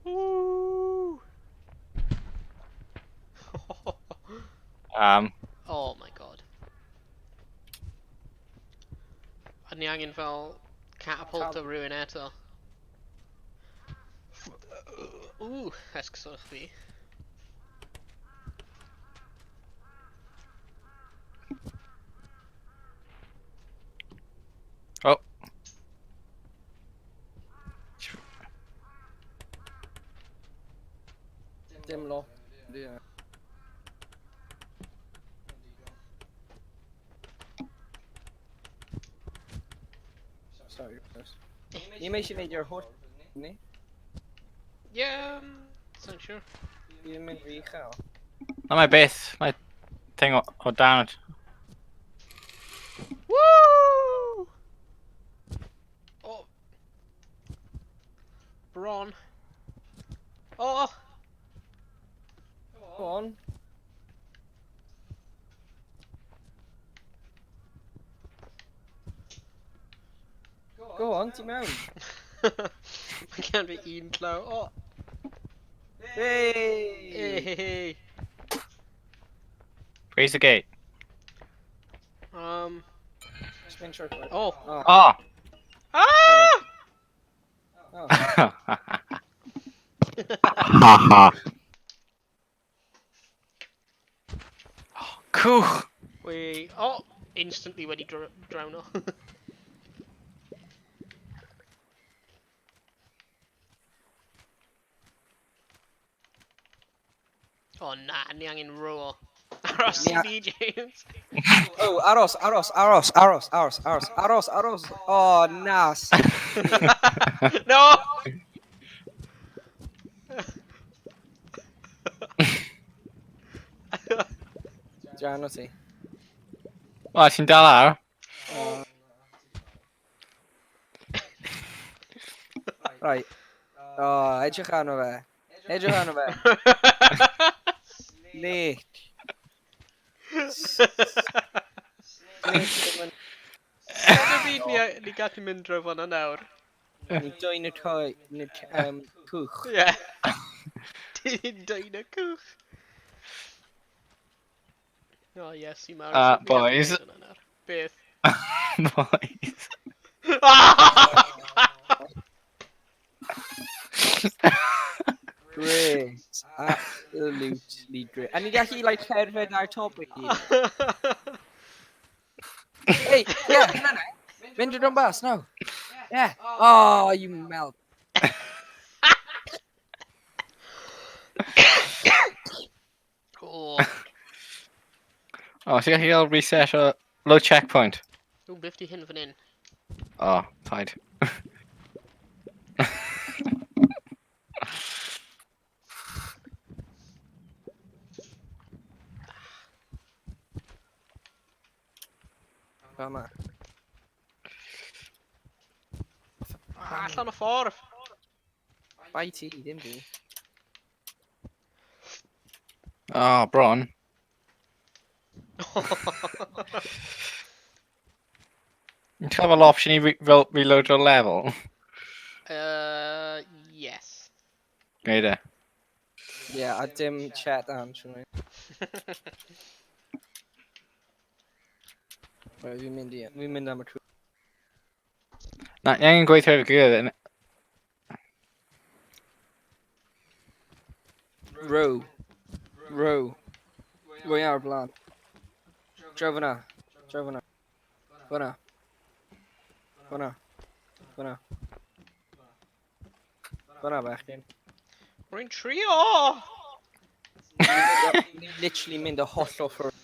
Speaker 1: Woo! Oh my god. A ni angen fel catapult o rhywun eto. Ww, esgusodwch fi.
Speaker 3: o.
Speaker 4: Dim lo. Ie. Sorry, Chris. Ni mae eisiau neud i'r holl, ni?
Speaker 1: Yeah, sa'n siŵr.
Speaker 4: Fi'n mynd rhy chael.
Speaker 3: Na mae beth, mae thing o dan it.
Speaker 1: Woo! Oh. Bron. Oh!
Speaker 4: Go on. Go on, ti mewn.
Speaker 1: Mae gen fi un claw. Oh!
Speaker 4: Hey!
Speaker 1: Hey!
Speaker 3: Where's the gate?
Speaker 4: Just make sure.
Speaker 1: Oh!
Speaker 4: Oh.
Speaker 3: Oh!
Speaker 1: Ah!
Speaker 4: Oh.
Speaker 3: Haha. Cwch!
Speaker 1: Wait. Oh! Instantly wedi drowno. Oh na, ni angen row. Aros i ni, James.
Speaker 4: Oh, aros. Oh, nas.
Speaker 1: No!
Speaker 4: Diano ti.
Speaker 3: O, ti'n dal ar?
Speaker 4: Right. Oh, edrych arno fe. Edrych arno fe. Le.
Speaker 1: Dyna byd ni gallu mynd draw fan'na nawr.
Speaker 4: Ni dwy'n y toi, ni cwch.
Speaker 1: Ie. Ti'n dweud y cwch. Oh yes, i marw.
Speaker 3: Boys.
Speaker 1: Beth?
Speaker 3: Boys.
Speaker 4: Great. Absolutely great. A ni gallu, like, cerdded ar top i gyd. Hey, yeah, no. Mynd i'r bus, no. Yeah. Oh, you melt.
Speaker 3: O, ti'n gallu cael reset o low checkpoint?
Speaker 1: Ww, beth di hyn fan hyn?
Speaker 3: O, paid.
Speaker 4: Fel yma.
Speaker 1: Allan o ffordd!
Speaker 4: Bai ti, ddim fi.
Speaker 3: O, bron. Ti'n cael fel option i fel reload o'r level?
Speaker 1: Yes.
Speaker 3: Gneud e.
Speaker 4: Ie, a dim chat am, siwr ni. Fi'n mynd am y trwy.
Speaker 3: Na, ni angen gweithio efo'i gilydd.
Speaker 4: Row. Row. Rwy ar y blaen. Draw fyna. Draw fyna. Fyna. Fyna. Fyna. Fyna bechgyn.
Speaker 1: Rwy'n trio!
Speaker 4: Ni'n literally mynd y holl o ffwrdd.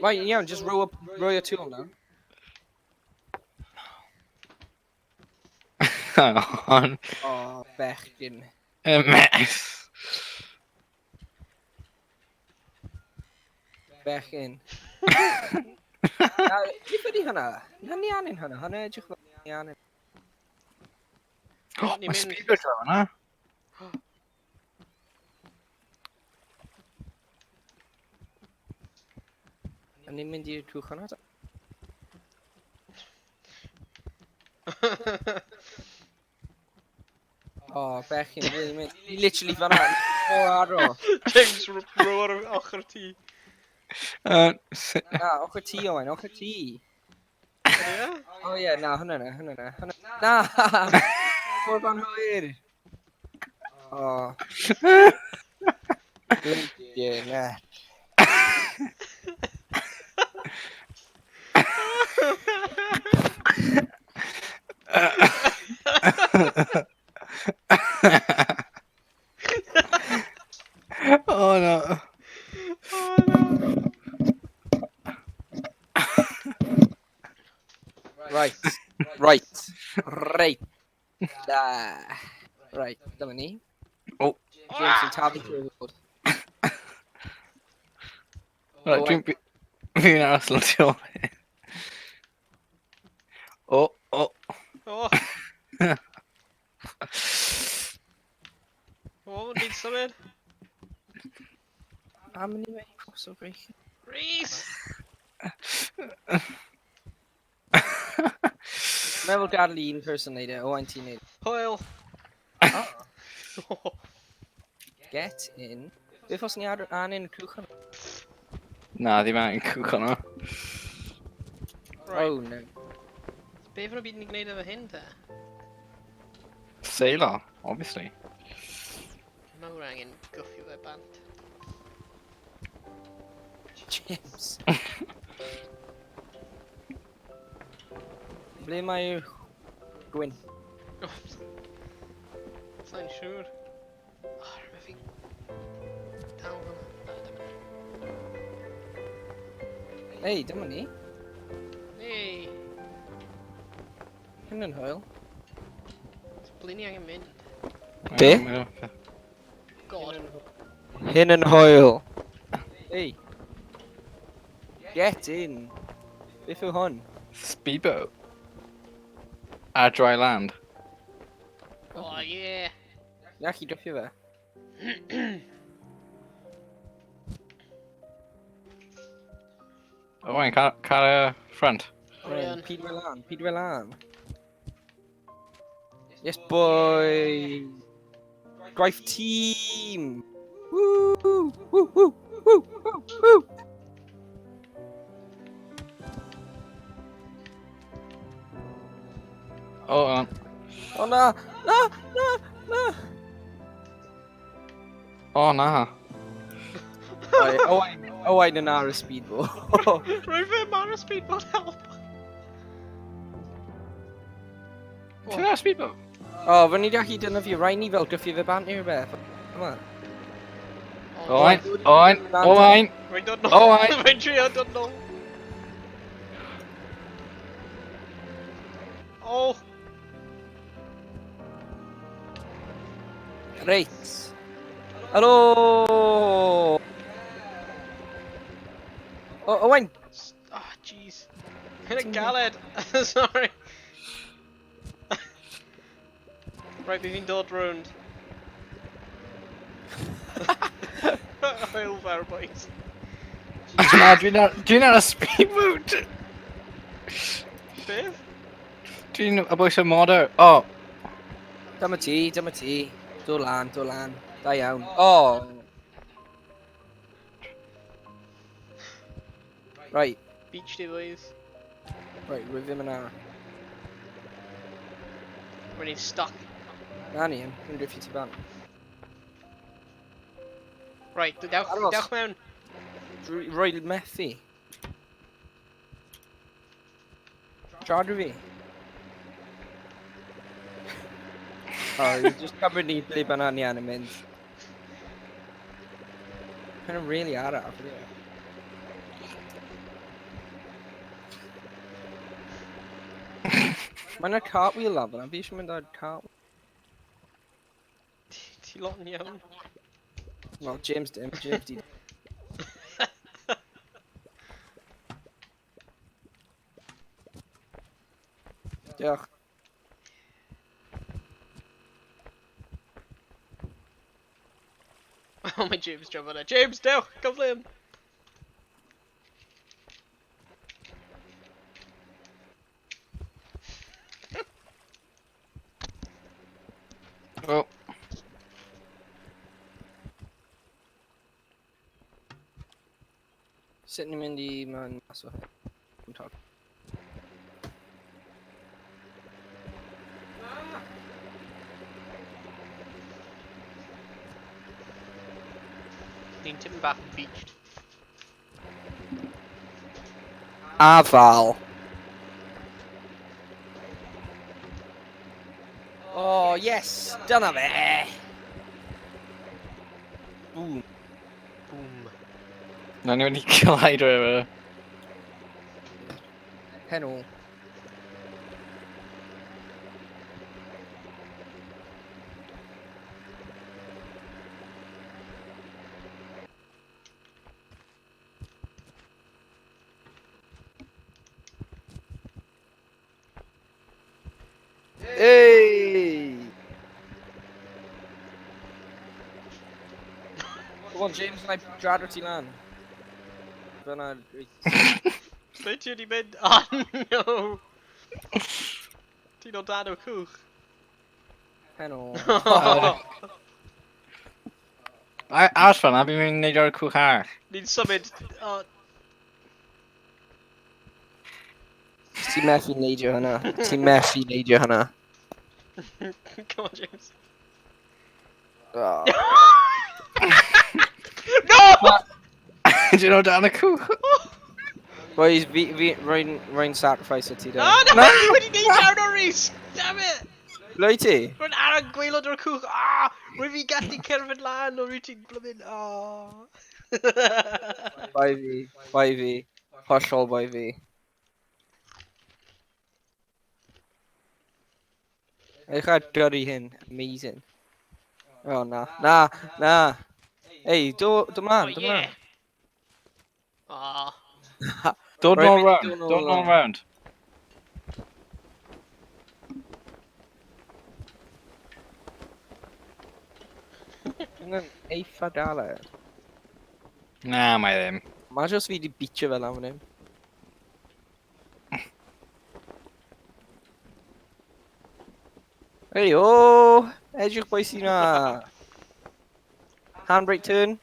Speaker 4: Right, iawn, just row y tu ôl na.
Speaker 3: Hang on.
Speaker 4: O, bechgyn.
Speaker 3: Y mess.
Speaker 4: Bechgyn. Beth ydi hynna? Na ni angen hynna. Hynna edrych fel ni angen.
Speaker 3: O,
Speaker 1: Ni'n
Speaker 3: mae
Speaker 1: mynd-
Speaker 3: speeder draw yna.
Speaker 4: A ni'n mynd i'r trwch hynna. O, bechgyn. Ni'n mynd. Literally fan'na. O'r aro.
Speaker 1: James row ar ochr ti.
Speaker 4: Na, ochr ti owen, ochr ti.
Speaker 1: Ie?
Speaker 4: O ie, na, hwnna na, hwnna na. Na! Ffordd anghywir. O. Ie, na.
Speaker 3: Oh no.
Speaker 1: Oh no.
Speaker 4: Right. Right. Right. Da. Right, dyma ni.
Speaker 3: Oh.
Speaker 4: James yn taflu trwy'r fod.
Speaker 3: Right, fi'n aros lan ti ôl. O, o.
Speaker 1: Oh. Oh, ni'n symud.
Speaker 4: A mynd i mewn cross o breich.
Speaker 1: Rhys!
Speaker 4: Meddwl gadael un person neud e, o ein ti'n neud.
Speaker 1: Hwyl.
Speaker 4: Oh, get in. Beth os ni angen y cwch hwnna?
Speaker 3: Na, ddim angen cwch hwnna.
Speaker 1: Right.
Speaker 4: Oh no.
Speaker 1: Be fy'n byd ni'n gwneud efo hyn te?
Speaker 3: Sailor, obviously.
Speaker 1: Mawr angen gwffio fe bant.
Speaker 4: James. Ble mae'r gwyn?
Speaker 1: Sa'n siŵr. O, rhaid fi... Dal hwnna.
Speaker 4: Ei, dyma ni.
Speaker 1: Hey,
Speaker 4: Hyn yn hwyl.
Speaker 1: ble ni angen mynd?
Speaker 4: Be?
Speaker 1: God.
Speaker 4: Hyn yn hwyl. Ei. Get in. Beth yw hwn?
Speaker 3: Speedboat. A dry land.
Speaker 1: Oh, yeah.
Speaker 4: Na chi dropio fe.
Speaker 3: O, wain, car front.
Speaker 1: Ryan.
Speaker 4: Pidwe lan, pidwe lan. Yes boy. Drive team. Woo! Woo! Woo! Woo! Woo! Woo!
Speaker 3: O, hang on.
Speaker 4: Oh na! Na! Na! Na!
Speaker 3: O, na.
Speaker 4: Owain yn ar y speedball.
Speaker 1: Rwy'n fe mar y speedboat help.
Speaker 3: Ti'n ar speedboat?
Speaker 4: O, fe ni gallu dynnu fi, rhaid ni fel gyffi fe bant i'r beth. Yma.
Speaker 3: Owain, Owain, Owain.
Speaker 1: I don't know.
Speaker 3: Owain.
Speaker 1: My tree, I don't know. Oh,
Speaker 4: Right. Hello. Oh, Owen.
Speaker 1: ah, jeez. Hit a Galed. Sorry. Right, we've been dot round. Oil fire boys.
Speaker 3: Nah, do you know a speedboat?
Speaker 1: Dave?
Speaker 3: Do you know about some modder? Oh,
Speaker 4: Dyma ti. Do lan. Da iawn. Oh. Right,
Speaker 1: Beach day boys.
Speaker 4: rwyf ddim yna.
Speaker 1: When he's stuck.
Speaker 4: Na ni, yn rwyf ti ban.
Speaker 1: Right, dewch mewn.
Speaker 4: Rwy methu. Siarad fi. Oh, just cymryd ni ble ban ni yn mynd. Kind of really araf. Mae'n y cartwheel lan fyna, fi eisiau mynd ar cartwheel.
Speaker 1: Ti lot yn iawn.
Speaker 4: Well, James di. Diolch.
Speaker 1: Oh, my James jump on it. James, dewch, gyflym.
Speaker 3: oh.
Speaker 4: Sut ni'n mynd i mewn mas o hyn?
Speaker 1: Ni'n tipyn bach yn beached.
Speaker 4: Afal. Oh, yes! Dyna fe! Boom.
Speaker 1: Boom.
Speaker 3: Na ni wedi collide efo.
Speaker 4: Henw. Hey! Come on, James, and I drad ti lan. Dyna...
Speaker 1: Ble ti wedi mynd? Oh no! Ti'n o dan o cwch.
Speaker 4: Henw.
Speaker 3: Aros fan, a fi'n mynd i neud o'r cwch arall.
Speaker 1: Ni'n symud. Oh,
Speaker 4: Ti'n methu neidio hynna. Ti'n methu neidio hynna.
Speaker 1: come on, James.
Speaker 4: Oh.
Speaker 1: No!
Speaker 3: Do you know dan y cwch?
Speaker 4: Boys, rwy'n sacrifice o ti da.
Speaker 1: Oh, no! Ni wedi neud llawn o Rhys! Damn it!
Speaker 4: Ble i ti?
Speaker 1: Rwy'n ar y gwaelod o'r cwch. Ah! Rwy'n fi gallu cerfod lan o rwy'n ti'n blymyn. Oh.
Speaker 4: Bai fi. Hollol bai fi. Eich ar gyrru hyn. Amazing. Oh, na. Na. Ei, do mlaen, do mlaen.
Speaker 1: Ah.
Speaker 3: Don't
Speaker 4: Right,
Speaker 3: know round,
Speaker 4: don't know
Speaker 3: don't know
Speaker 4: round.
Speaker 3: round.
Speaker 4: Yn eitha galed.
Speaker 3: Na, mae ddim.
Speaker 4: Mae jyst fi di bitio fel am hynny. Hey, o! Edrych boi sy'n na. Handbrake turn.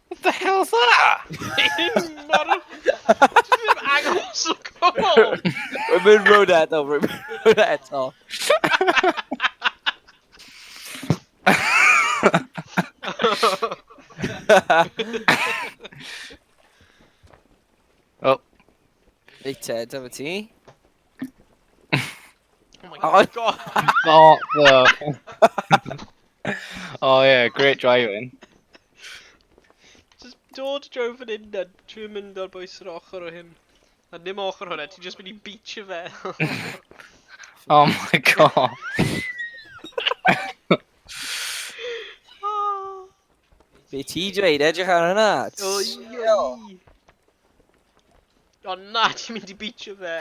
Speaker 3: What the hell's that?
Speaker 1: Jyst agos o cwbl!
Speaker 4: Rwy'n mynd road eto, rwy'n mynd road eto.
Speaker 3: Oh.
Speaker 4: Reit te, dyma ti.
Speaker 1: Oh my
Speaker 4: Oh.
Speaker 1: god.
Speaker 3: What the... Oh yeah, great driving.
Speaker 1: Just dod draw fan hyn a dwi'n mynd ar bwys yr ochr o hyn. A dim ochr hwnna, ti'n just mynd i beachio fe.
Speaker 3: Oh my god.
Speaker 1: Oh,
Speaker 4: Be ti dweud, edrych ar hynna?
Speaker 1: oi. O na, ti'n mynd i beachio fe.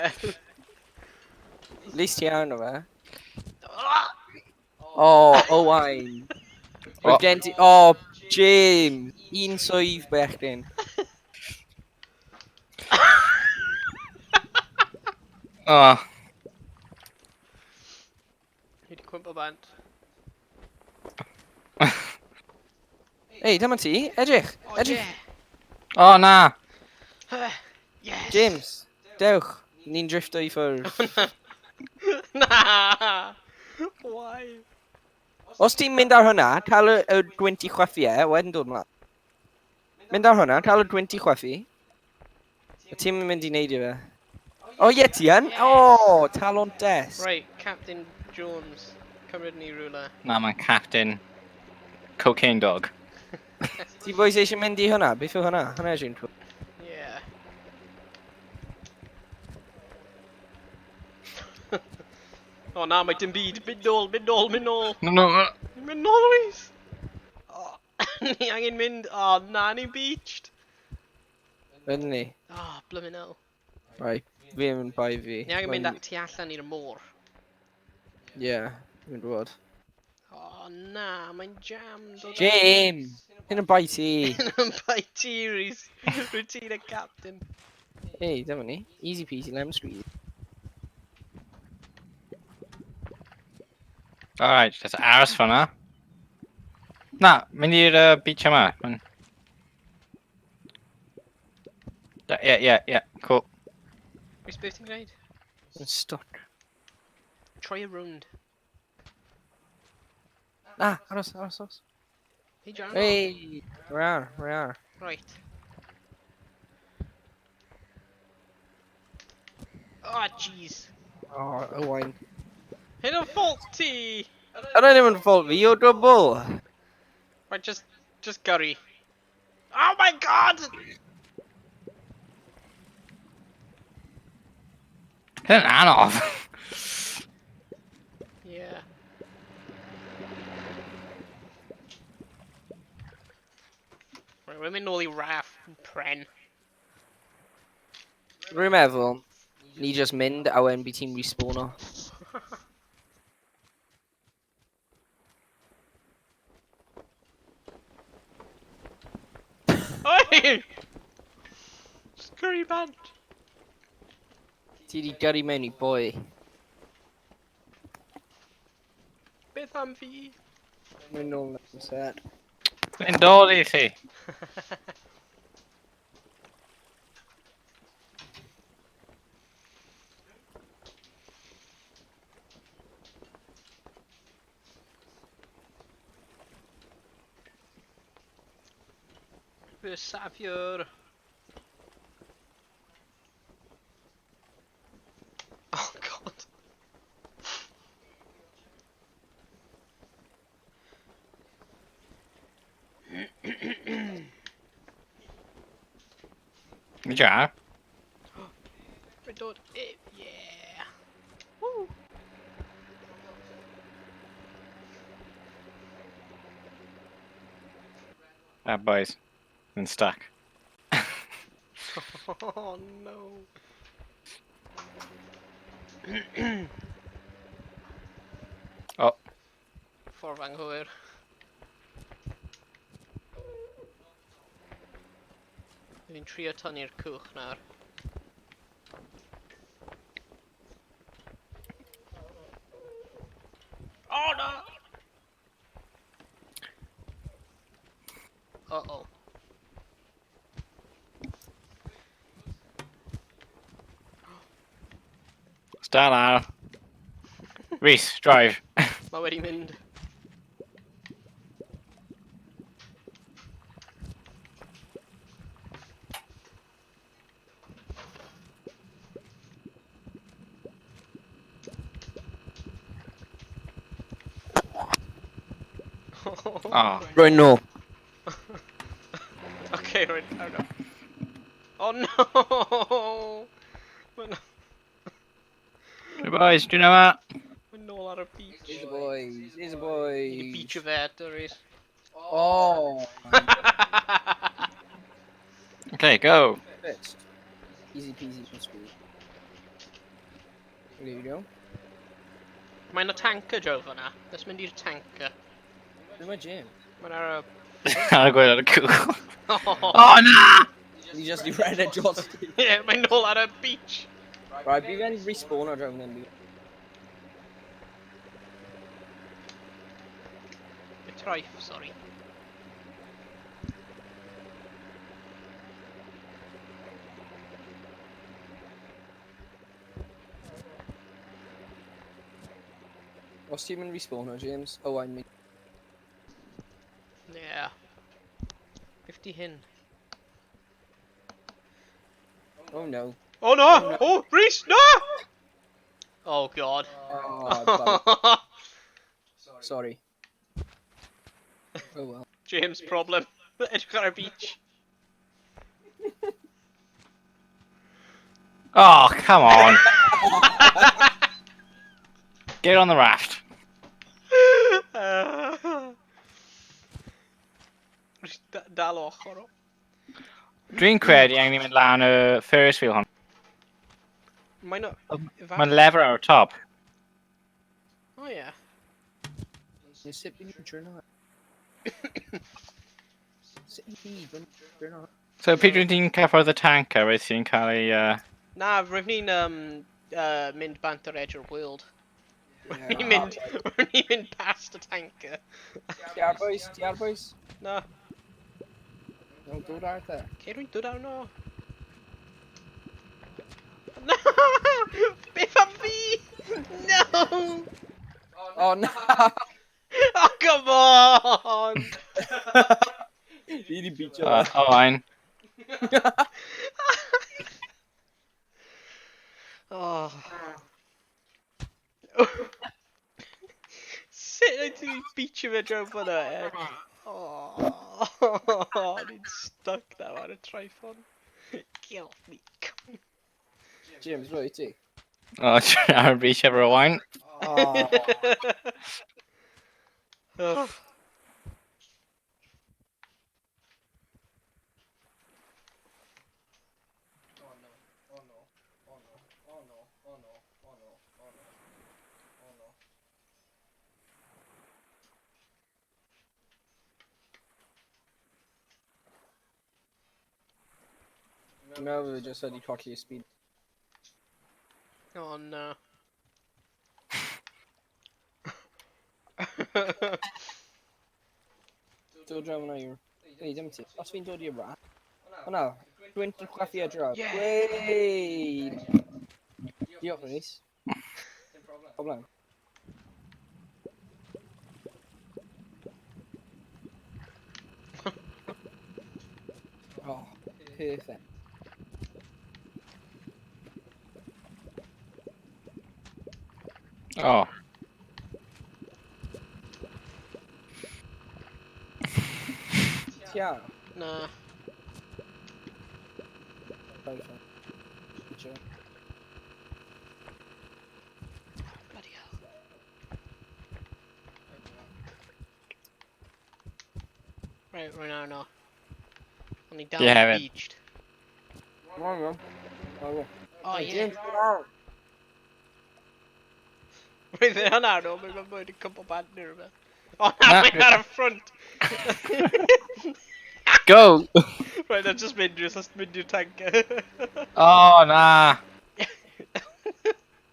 Speaker 4: Least iawn o fe.
Speaker 1: Ah!
Speaker 4: O, Owain.
Speaker 3: O.
Speaker 4: Roedd gen ti... O, James. Un swydd bechgyn.
Speaker 3: Oh.
Speaker 1: Ni wedi cwmpo bant.
Speaker 4: Ei, dyma ti. Edrych.
Speaker 1: O
Speaker 4: Edrych.
Speaker 3: Oh na.
Speaker 1: Yes!
Speaker 4: James. Dewch. Ni'n drifto i ffwrdd.
Speaker 1: Na! Why?
Speaker 4: Os ti'n mynd ar hwnna, cael y gwynt i chweffi wedyn dod mlaen. Mynd ar hwnna, cael y gwynt i chweffi. A ti'n mynd i neud i fe. O ie ti yn? O, talon des.
Speaker 1: Right, Captain Jones. Cymryd ni rhywle.
Speaker 3: Na, mae'n captain cocaine dog.
Speaker 4: Ti boys eisiau mynd i hwnna? Beth yw hwnna? Hwnna yw'n twyd.
Speaker 1: Yeah. O na, mae dim byd. Mynd nôl, mynd nôl, mynd nôl.
Speaker 3: No.
Speaker 1: Mynd nôl, Louise. O, ni angen mynd. O na, ni'n beached.
Speaker 4: Ydyn ni?
Speaker 1: O, blymyn hell.
Speaker 4: Right, fi yn mynd bai fi.
Speaker 1: Ni angen mynd at tu allan i'r môr.
Speaker 4: Ie, fi'n bod.
Speaker 1: O na, mae'n jammed. o
Speaker 4: James! Hyn yn bai ti.
Speaker 1: Yn bai ti, Rhys. Rwy'n ti'n y captain.
Speaker 4: Hei, dyma ni. Easy peasy, lemon squeezy.
Speaker 3: Alright, just aros fan'na. Na, mynd i'r beach yma. Yeah, cool.
Speaker 1: Rhys, beth ti'n gwneud?
Speaker 4: Yn stuck.
Speaker 1: Try a round.
Speaker 4: Ah, aros.
Speaker 1: Hey, John.
Speaker 4: Hei! We are.
Speaker 1: Right. Oh, jeez.
Speaker 4: O, Owain.
Speaker 1: Hyn o'n fault ti!
Speaker 4: Yna ddim yn ffol fi o gwbl.
Speaker 1: Right, just gyrru. Oh my god!
Speaker 3: Hyn yn anodd.
Speaker 1: Yeah. Right, we're mynd nôl i Raff Pren.
Speaker 4: Rwy'n meddwl, ni just mynd a wen bydd ti'n respawno.
Speaker 1: Oi! Scurry band.
Speaker 4: Ti di gyrru mewn i boi.
Speaker 1: Beth am fi?
Speaker 4: Rwy'n nôl yn set.
Speaker 3: Yn dod i chi.
Speaker 1: Fy safiwr. Oh god.
Speaker 3: Ni jar.
Speaker 1: Mae'n dod. Yeah. Woo.
Speaker 3: That boys. Been stuck.
Speaker 1: Oh no.
Speaker 3: Oh.
Speaker 1: Ffordd anghywir. Fi'n trio tynnu'r cwch nawr. Oh no! Uh-oh.
Speaker 3: Start now. Reese, drive.
Speaker 1: Mae wedi mynd.
Speaker 3: Oh.
Speaker 4: Right, no.
Speaker 1: Okay, right. Oh no. Oh no! Mae'n
Speaker 3: Boys, do you know what?
Speaker 1: nôl ar y beach.
Speaker 4: Here's the boys. Here's the
Speaker 1: Ni di beach
Speaker 4: boys.
Speaker 1: o fe eto, Rhys.
Speaker 4: Oh.
Speaker 3: Okay, go.
Speaker 4: Bitch. Easy peasy no squeezy. There you go.
Speaker 1: Mae'n y tanker Joe fan'na. Let's mynd i'r tanker.
Speaker 4: Where's my gym?
Speaker 1: Mae'n ar y...
Speaker 3: I'll go to the cool.
Speaker 1: Oh,
Speaker 3: Oh no!
Speaker 4: You just read it, Joss.
Speaker 1: yeah, mae'n nôl ar y beach.
Speaker 4: Right, be then respawn or drone then.
Speaker 1: Y traeth, sorry.
Speaker 4: What's team in respawn or James? Oh, I mean.
Speaker 1: Yeah. 50 hyn.
Speaker 4: Oh no.
Speaker 1: Oh no! Oh, Rhys, no! Oh god.
Speaker 4: Oh, sorry. Oh well.
Speaker 1: James problem. Edrych ar y beach.
Speaker 3: Oh, come on. Get on the raft.
Speaker 1: Rhys, dal o ochr o.
Speaker 3: Dwi'n credu angen ni mynd lan y Ferris wheel hon.
Speaker 1: Mae'n o...
Speaker 3: Mae'n lever ar y top.
Speaker 1: Oh yeah.
Speaker 4: You sit in your journal. Sit in your journal.
Speaker 3: So Peter ti'n cyffordd y tanker wyt ti'n cael ei...
Speaker 1: Na, rwy'n ni'n mynd bant ar edge o'r world. Rwy'n ni'n mynd past y tanker.
Speaker 4: Tiar boys, tiar boys.
Speaker 1: Na,
Speaker 4: Don't do that there.
Speaker 1: ce rwy'n dod arno? No! Beth am fi? No!
Speaker 4: Oh no!
Speaker 1: Oh, come on!
Speaker 4: Really beat you.
Speaker 3: Oh, ein.
Speaker 1: Oh. Sut wyt ti'n beach fe draw fyna, e? Oh, ni'n stuck now ar y trifon. Kill me.
Speaker 4: James, right, eh?
Speaker 3: Oh, ar y beach efo wine.
Speaker 4: Oh.
Speaker 1: Oh.
Speaker 4: No, we just said you caught your speed.
Speaker 1: Oh no.
Speaker 4: Do draw na yw. Ei, dim ti. Os fi'n dod i'r rat. O na, dwi'n chwaffi a draw.
Speaker 1: Yeah.
Speaker 4: Wey! Diolch, Rhys. Problem. Oh, perfect.
Speaker 3: Oh.
Speaker 4: Tia.
Speaker 1: Nah.
Speaker 4: Right, fine. Sure.
Speaker 1: Bloody hell. Right, now, no. Only down
Speaker 3: Yeah,
Speaker 1: the
Speaker 3: man.
Speaker 1: beached.
Speaker 4: Come on, bro.
Speaker 1: Oh,
Speaker 4: Hey,
Speaker 1: yeah.
Speaker 4: James, come on.
Speaker 1: Right there, no, no, mae'n mynd i cwmpo band neu rhywbeth. Oh, na,
Speaker 3: Na,
Speaker 1: mae'n ar y ffront.
Speaker 3: Go!
Speaker 1: Right, I'm just mynd i'r tanker.
Speaker 3: Oh, nah.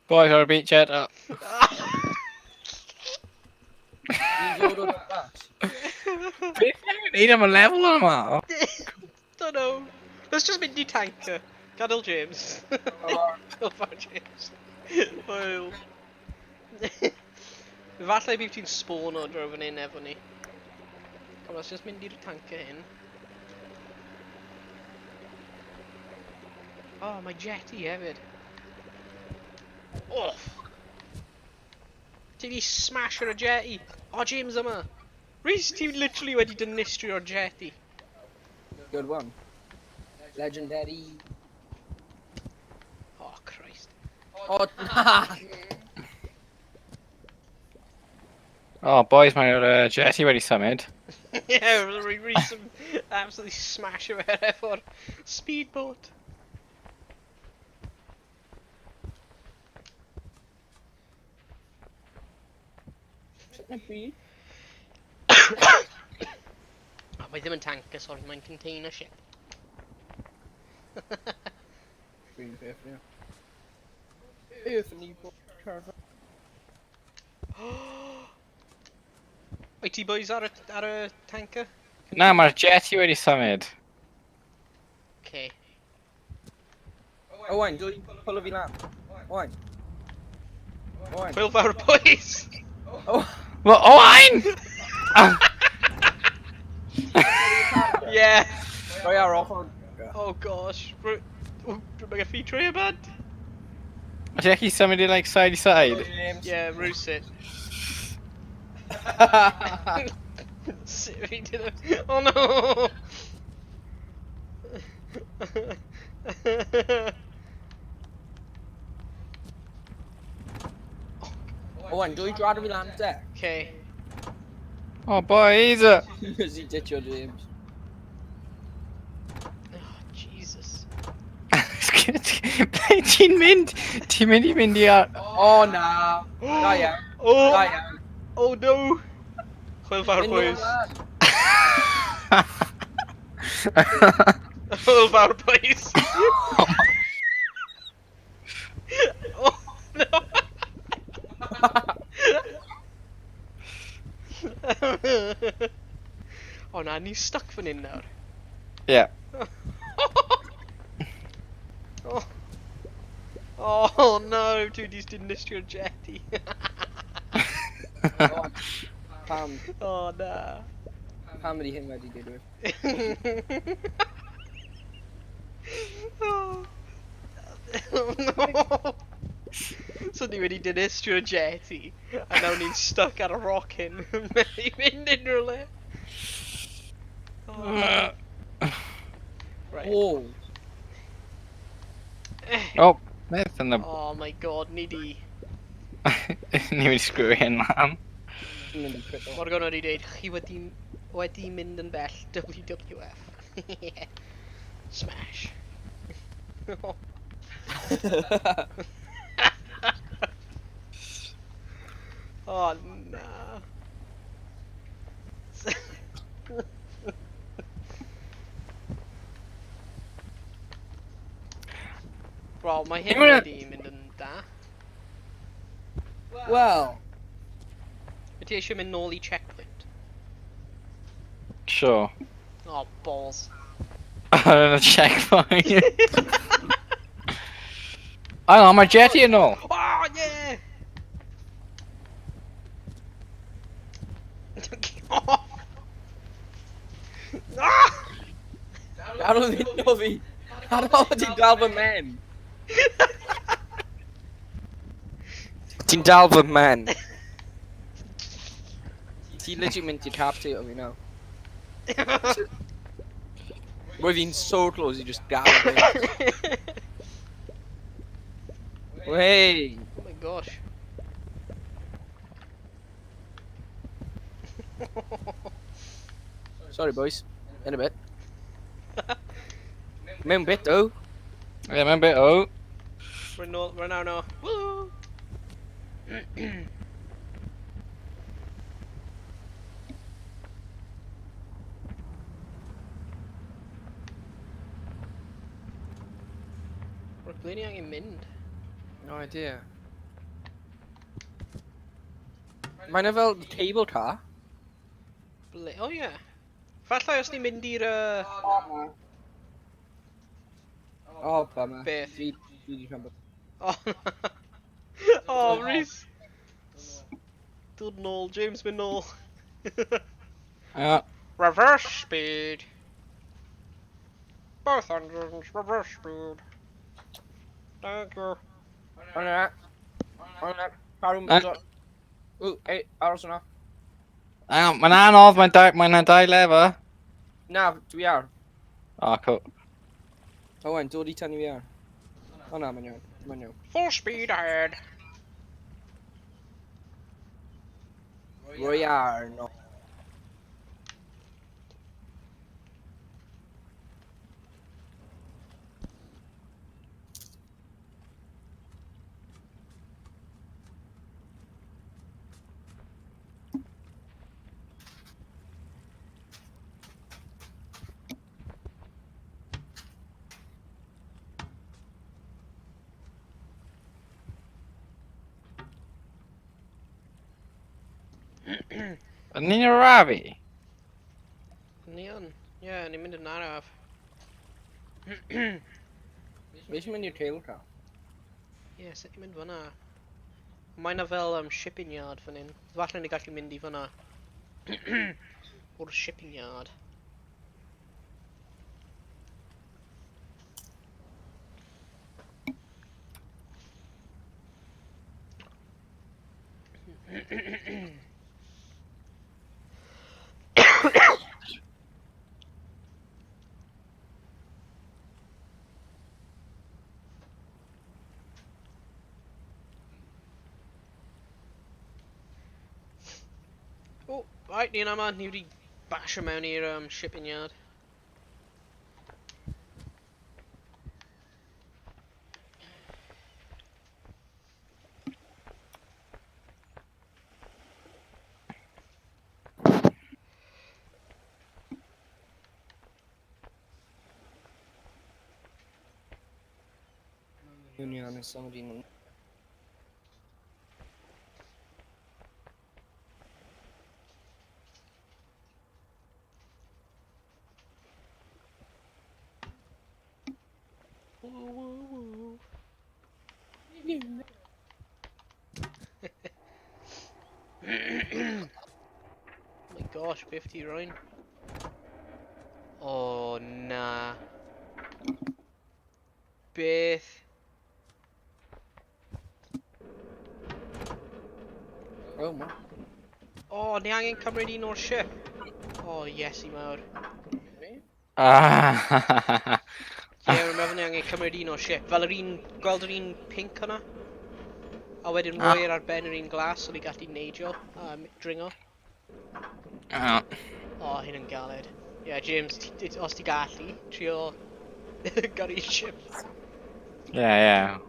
Speaker 3: Boys ar y beach yet. Oh.
Speaker 4: Fi'n dod o'r rat.
Speaker 3: Beth yw'n neud am y level yma?
Speaker 1: Don't know. Let's just mynd i tanker. Gadael James. Gadael James. Hwyl. Falle bydd ti'n spawn o dro fan hyn efo ni. Come on, let's just mynd i'r tanker hyn. Oh, mae jetty hefyd. Oh! Ti di smash ar y jetty. Oh, James yma. Rhys, ti literally wedi dinistrio'r jetty.
Speaker 4: Good one. Legendary.
Speaker 1: Oh, Christ.
Speaker 4: Oh, nah.
Speaker 3: Oh, boys, mae'r jetty wedi symud.
Speaker 1: Yeah, Rhys yn absolutely smash o fer efo'r speedboat. Oh, mae ddim yn tanker, sorry, mae'n container ship.
Speaker 4: Green peth, yeah. Earth and evil.
Speaker 1: Wyt ti boys ar y tanker?
Speaker 3: Na, mae'r jetty wedi symud.
Speaker 1: Okay.
Speaker 4: Owain, dwi'n pull fi lan. Owain. Owain.
Speaker 1: Hwyl fawr boys!
Speaker 4: Oh.
Speaker 3: Wel, Owain!
Speaker 1: Yeah!
Speaker 4: Roi ar ochr.
Speaker 1: Oh gosh. Mae gen fi trwy y band?
Speaker 3: Mae jetty symud i, like, side i side.
Speaker 4: James.
Speaker 1: Yeah, Rhys it. Sut fi did it? Oh no!
Speaker 4: Owain, dwi'n drad fi lan de.
Speaker 1: Okay.
Speaker 3: Oh, boys!
Speaker 4: Because he did your James.
Speaker 1: Oh, Jesus.
Speaker 3: Ble ti'n mynd? Ti'n mynd I fynd I ar...
Speaker 4: Oh, na. Da iawn. Da
Speaker 1: Oh!
Speaker 4: iawn.
Speaker 1: Oh no! Hwyl fawr
Speaker 4: Mynd nôl
Speaker 1: boys.
Speaker 4: lan.
Speaker 1: Hwyl fawr boys. Oh no! Oh na, ni'n stuck fan hyn nawr.
Speaker 3: Ie.
Speaker 1: Oh. Oh no, dwi wedi dinistio'r jetty.
Speaker 4: Owain, Pam.
Speaker 1: Oh na.
Speaker 4: Pam ydi hyn wedi digwydd?
Speaker 1: Oh. Oh no. So ni wedi dinistio'r jetty, a nawr ni'n stuck ar y rockin. I fynd unrhyw le. Oh. Right.
Speaker 4: Oh.
Speaker 3: O, beth yn y...
Speaker 1: Oh my god, ni di.
Speaker 3: Ni wedi sgwrw hyn lan.
Speaker 4: Dwi'n mynd i crito.
Speaker 1: Morgan wedi dweud, chi wedi mynd yn bell WWF. Smash. Oh na. Bro, mae hyn wedi mynd yn da.
Speaker 4: Wel.
Speaker 1: Ydy eisiau mynd nôl I checkpoint?
Speaker 3: Sure.
Speaker 1: Oh, balls.
Speaker 3: Yn y checkpoint. Hang on, mae jetty yn ôl.
Speaker 1: Oh, yeah! Oh! Ah!
Speaker 4: Ar ôl hyn o fi. Ar ôl ti'n dal fy men. Ti'n dal fy men. Ti literally mynd i capture o fi nawr. Roedd fi'n so close I just dal fy men. Wey.
Speaker 1: Oh my gosh.
Speaker 4: Sorry boys. In a bit. Mewn bit though.
Speaker 3: Ie, mae'n bit o.
Speaker 1: We're now no. Woo! Ble ni angen mynd?
Speaker 4: No idea. Mae'n e fel cable car.
Speaker 1: Ble? Oh yeah. Fallai os ni'n mynd i'r
Speaker 4: Oh, bummer.
Speaker 1: Beth?
Speaker 4: Dwi di rhan
Speaker 1: Oh, oh, Rhys. Dod nôl, James mynd nôl.
Speaker 3: Ie.
Speaker 1: Reverse speed. Both engines, reverse speed. Thank you.
Speaker 4: Hwna. Hwna. Parwm
Speaker 3: An-
Speaker 4: mynd o. Ww, ei, aros yna.
Speaker 3: Mae'n anodd, mae'n dau lefa.
Speaker 4: Na, dwi ar.
Speaker 3: O, cool.
Speaker 4: Owen, dod I tynnu fi ar. O na, mae'n iawn. Mae'n iawn.
Speaker 1: Full speed ahead.
Speaker 4: Rwy ar, no.
Speaker 3: Yn ni'n arafu?
Speaker 1: Ni yn. Ie, ni'n mynd yn araf.
Speaker 4: Fe eisiau mynd i'r tail car.
Speaker 1: Ie, sut ni'n mynd fyna? Mae na fel shipping yard fan hyn. Falle ni gallu mynd I fyna. O'r shipping yard. Oh, right, ni'n ama, ni wedi basio mewn i'r shipping yard.
Speaker 4: Yw'n iawn, nes somebody nhw.
Speaker 1: My gosh, 50 Ryan. Oh, na. Beth?
Speaker 4: Oh, ma.
Speaker 1: Oh, ni angen cymryd un o'r ship. Oh, yes I mawr.
Speaker 3: Ah.
Speaker 1: Ie, remember ni angen cymryd un o'r ship. Fel yr un, gweld yr un pink hwnna? A wedyn roi'r ar ben yr un glas so ni gallu neidio, dringo.
Speaker 3: Ah.
Speaker 1: Oh, hyn yn galed. Ie, James, os ti gallu, trio gyrru ship.
Speaker 3: Yeah.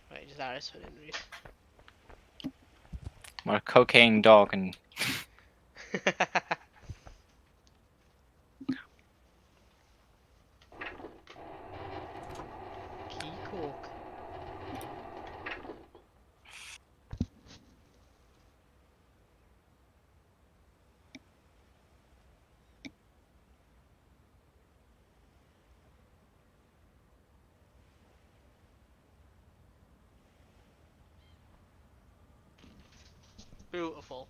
Speaker 1: Right, just aros fan hyn, Rhys.
Speaker 3: Mae'r cocaine dog yn...
Speaker 1: Key coke. Beautiful.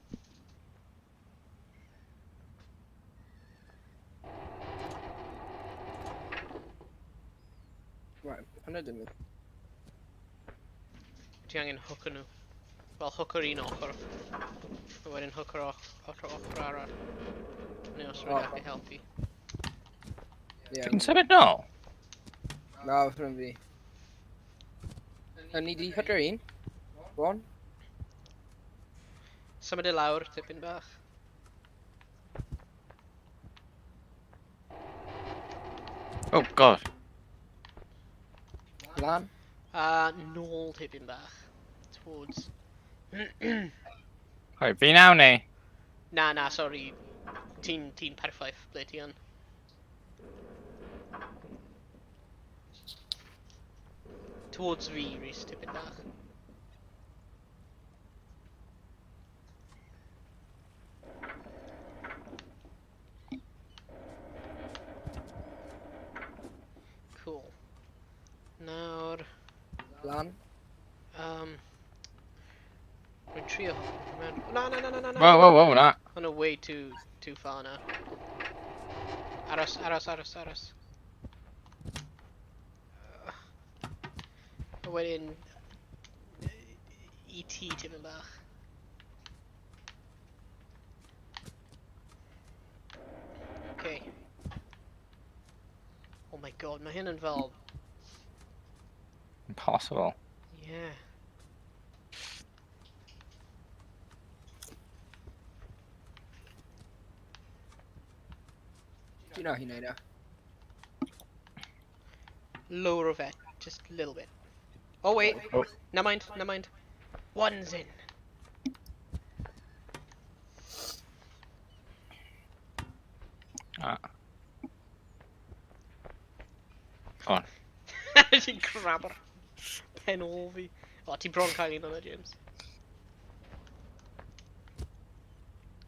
Speaker 4: Right, hwnna dim mynd.
Speaker 1: Ti angen hooker nhw. Wel, hooker un ochr. A wedyn hooker ochr arall. Neu os rwy'n gallu helpu.
Speaker 3: Ti'n symud nôl?
Speaker 4: Na, ffrwm fi. Ni di hyder un. Go on.
Speaker 1: Symud I lawr, tipyn bach.
Speaker 3: Oh, god.
Speaker 4: Lan.
Speaker 1: Nôl tipyn bach. Towards...
Speaker 3: Oi, fi naw neu?
Speaker 1: Na, sorry. Ti'n perffaith, ble ti yn? Towards fi, Rhys, tipyn bach. Cool. Nawr...
Speaker 4: Lan.
Speaker 1: Rwy'n trio... Na.
Speaker 3: Whoa, na.
Speaker 1: On a way too far now. Aros. A wedyn... E.T. tipyn bach. god, mae hyn yn fel...
Speaker 3: Impossible.
Speaker 1: Yeah.
Speaker 4: Do you know hi'n neud e?
Speaker 1: Lower of it, just a little bit. Oh wait,
Speaker 3: Oh.
Speaker 1: never mind, never mind. One's in.
Speaker 3: Ah. Go on.
Speaker 1: Ti'n grab yr pen ôl fi. O, ti bron cael un o'na, James.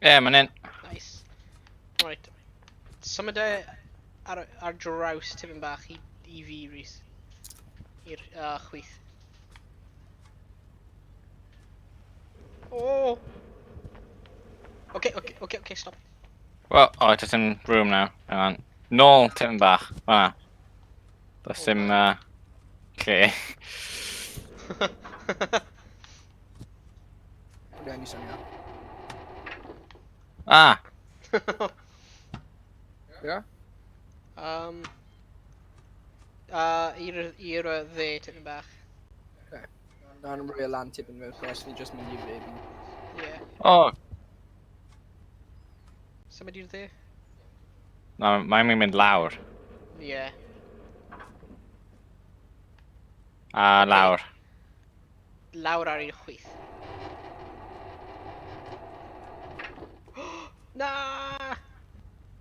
Speaker 3: Man in.
Speaker 1: Nice. Right. Symud e ar draws tipyn bach i fi, Rhys. I'r chwith. Oh! Okay, stop.
Speaker 3: Well, just in room now. Hang on. Nôl tipyn bach. Fan'na. Does dim lle.
Speaker 4: Dwi'n ni swnio.
Speaker 3: Ah!
Speaker 4: Yeah?
Speaker 1: I'r dde tipyn bach.
Speaker 4: Na'n rhoi lan tipyn mewn chos ni just mynd i baby.
Speaker 1: Yeah.
Speaker 3: Oh!
Speaker 1: Symud i'r dde?
Speaker 3: No, mae'n mynd lawr.
Speaker 1: Yeah.
Speaker 3: A lawr.
Speaker 1: Lawr ar i'r chwith. Na!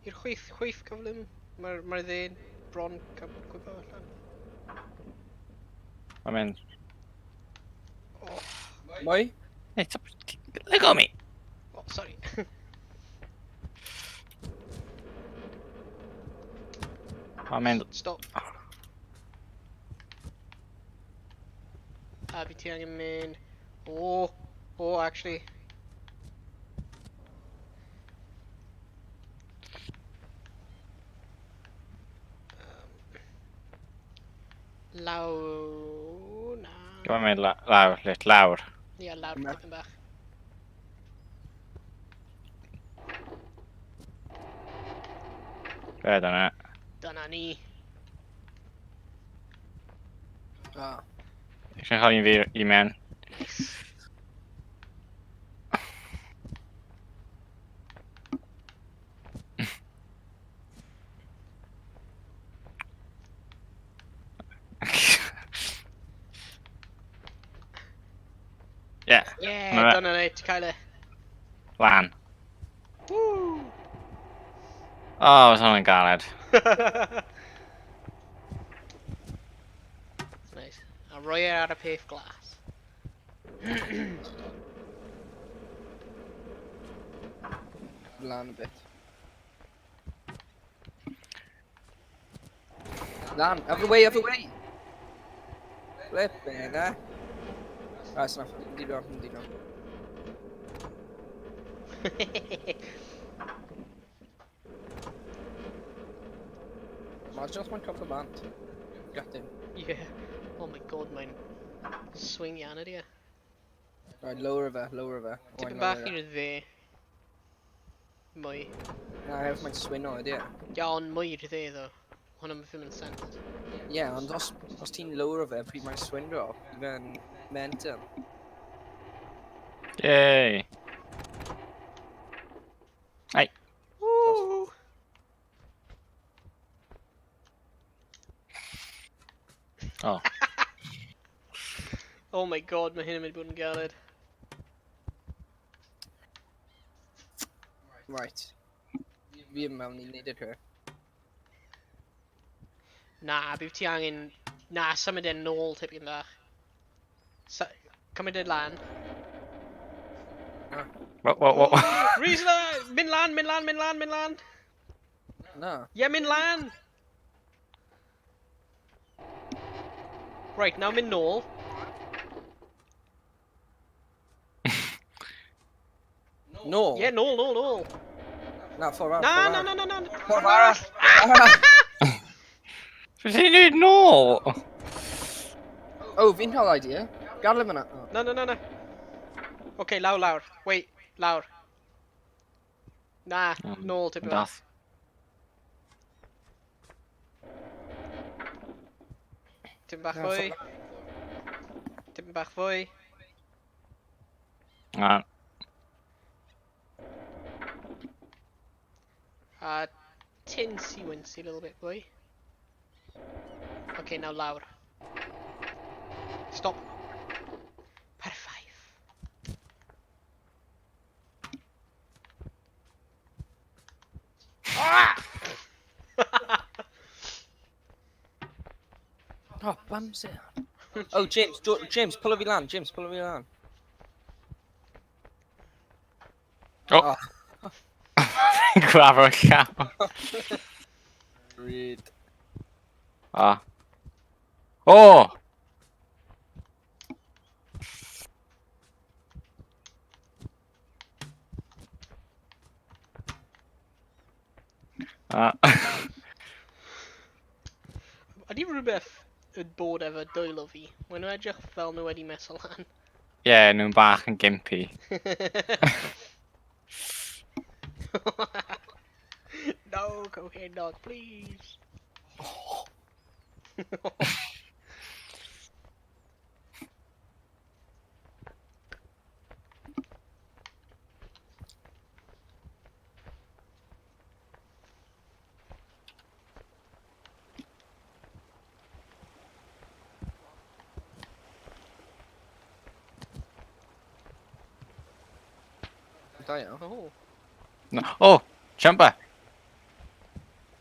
Speaker 1: I'r chwith cyflym. Mae'r dde'n bron cwympo allan.
Speaker 3: Mae'n mynd.
Speaker 4: Mwy?
Speaker 3: Hey, look at me!
Speaker 1: Oh, sorry.
Speaker 3: Mae'n mynd.
Speaker 1: Stop. A fi ti angen mynd... Oh, actually. Law... Na...
Speaker 3: Mae'n mynd lawr, lawr.
Speaker 1: Ie, lawr
Speaker 4: Na.
Speaker 1: tipyn bach.
Speaker 3: Be, dyna.
Speaker 1: Dyna ni.
Speaker 4: Ah.
Speaker 3: Eisiau cael un fi i mewn. Yeah,
Speaker 1: Yeah,
Speaker 3: Na fe.
Speaker 1: dyna ni, ti cael e.
Speaker 3: lan.
Speaker 1: Woo!
Speaker 3: Oh, was hwnna'n galed.
Speaker 1: Nice. A rhoi e ar y peth glas.
Speaker 4: Lan a bit. Lan, other way. Flipping, eh? Right, it's enough. Hindi no. Imagine os mae'n cofio bant. Got him.
Speaker 1: Yeah. Oh my god, mae'n swingian ydi e.
Speaker 4: Right, lower of her.
Speaker 1: Tipyn bach i'r dde. Mwy.
Speaker 4: Na, hefyd mae'n swino, ydi e?
Speaker 1: Ia, ond mwy i'r dde, ddo. Hwnnw ddim yn sens.
Speaker 4: Ie, ond os ti'n lower of her, pryd mae'n swindro, fe'n mental.
Speaker 3: Yay!
Speaker 1: Woo!
Speaker 3: Oh.
Speaker 1: Oh my god, mae hyn yn mynd i bod yn galed.
Speaker 4: Right. Fi yn mewn i wneud y cwr.
Speaker 1: Na, bydd ti angen... Na, symud e'n nôl tipyn bach. Cymryd e lan.
Speaker 3: What?
Speaker 1: Rhys lan! Mynd lan!
Speaker 4: Na.
Speaker 1: Ie, mynd lan! Right, nawr mynd nôl.
Speaker 4: No.
Speaker 1: Ie, nôl.
Speaker 4: Na, ffordd arall.
Speaker 1: Na.
Speaker 4: Ffordd arall.
Speaker 3: Be ti'n neud nôl?
Speaker 4: Oh, fi'n cael idea. Gadal yma.
Speaker 1: Na. Okay, lawr. Wait, lawr. Na, nôl tipyn bach. Tipyn bach
Speaker 4: No,
Speaker 1: fwy. Tipyn bach fwy.
Speaker 3: Ah,
Speaker 1: Tinsy wincy a little bit fwy. Okay, now lawr. Stop. Perffaith. Ah!
Speaker 4: Oh, bums it. Oh, James, pull over your land. James, pull over your land.
Speaker 3: Oh.
Speaker 4: Oh,
Speaker 3: grab a cow.
Speaker 4: read.
Speaker 3: Ah. Oh! Ah.
Speaker 1: Ydy rhywbeth y bod efo dwylo fi? Mae'n nhw edrych fel nhw wedi meso lan.
Speaker 3: yeah, nhw'n bach yn gimpy.
Speaker 1: No, cocaine dog, please.
Speaker 4: Da iawn.
Speaker 1: Oh.
Speaker 3: No. Oh! Jumper!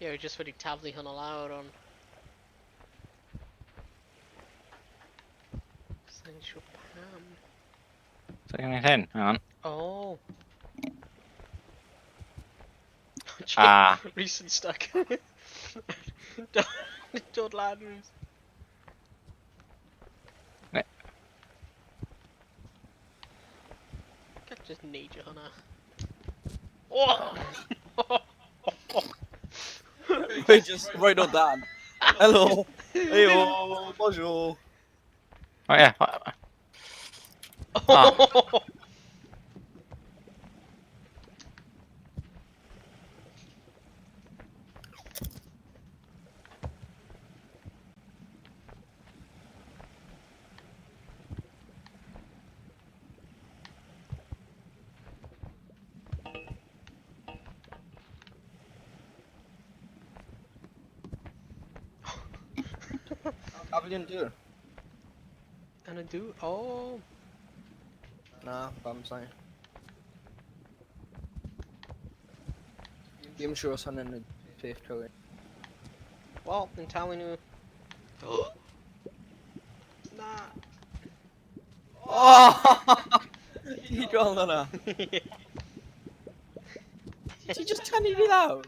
Speaker 1: Ie, yeah, just wedi taflu hwnna lawr, ond... Sa'n siŵr pam.
Speaker 3: So I'm gonna hyn, hang on.
Speaker 1: Oh.
Speaker 3: Ah.
Speaker 1: Reese yn stuck. Dod lan, Reese.
Speaker 3: Ne.
Speaker 1: Gall just neidio hwnna. Oh!
Speaker 4: We're just right on Dan. Hello. Heyo. Bonjour.
Speaker 3: Oh yeah. Ah.
Speaker 4: Pavilion dŵr.
Speaker 1: Yn y dŵ? Oh!
Speaker 4: Na, bums na. Ddim siŵr os hynny'n y peth cywir.
Speaker 1: Wel, yn talu nhw... Na!
Speaker 4: Oh! Ti gweld hwnna? Ti just tynnu fi lawr?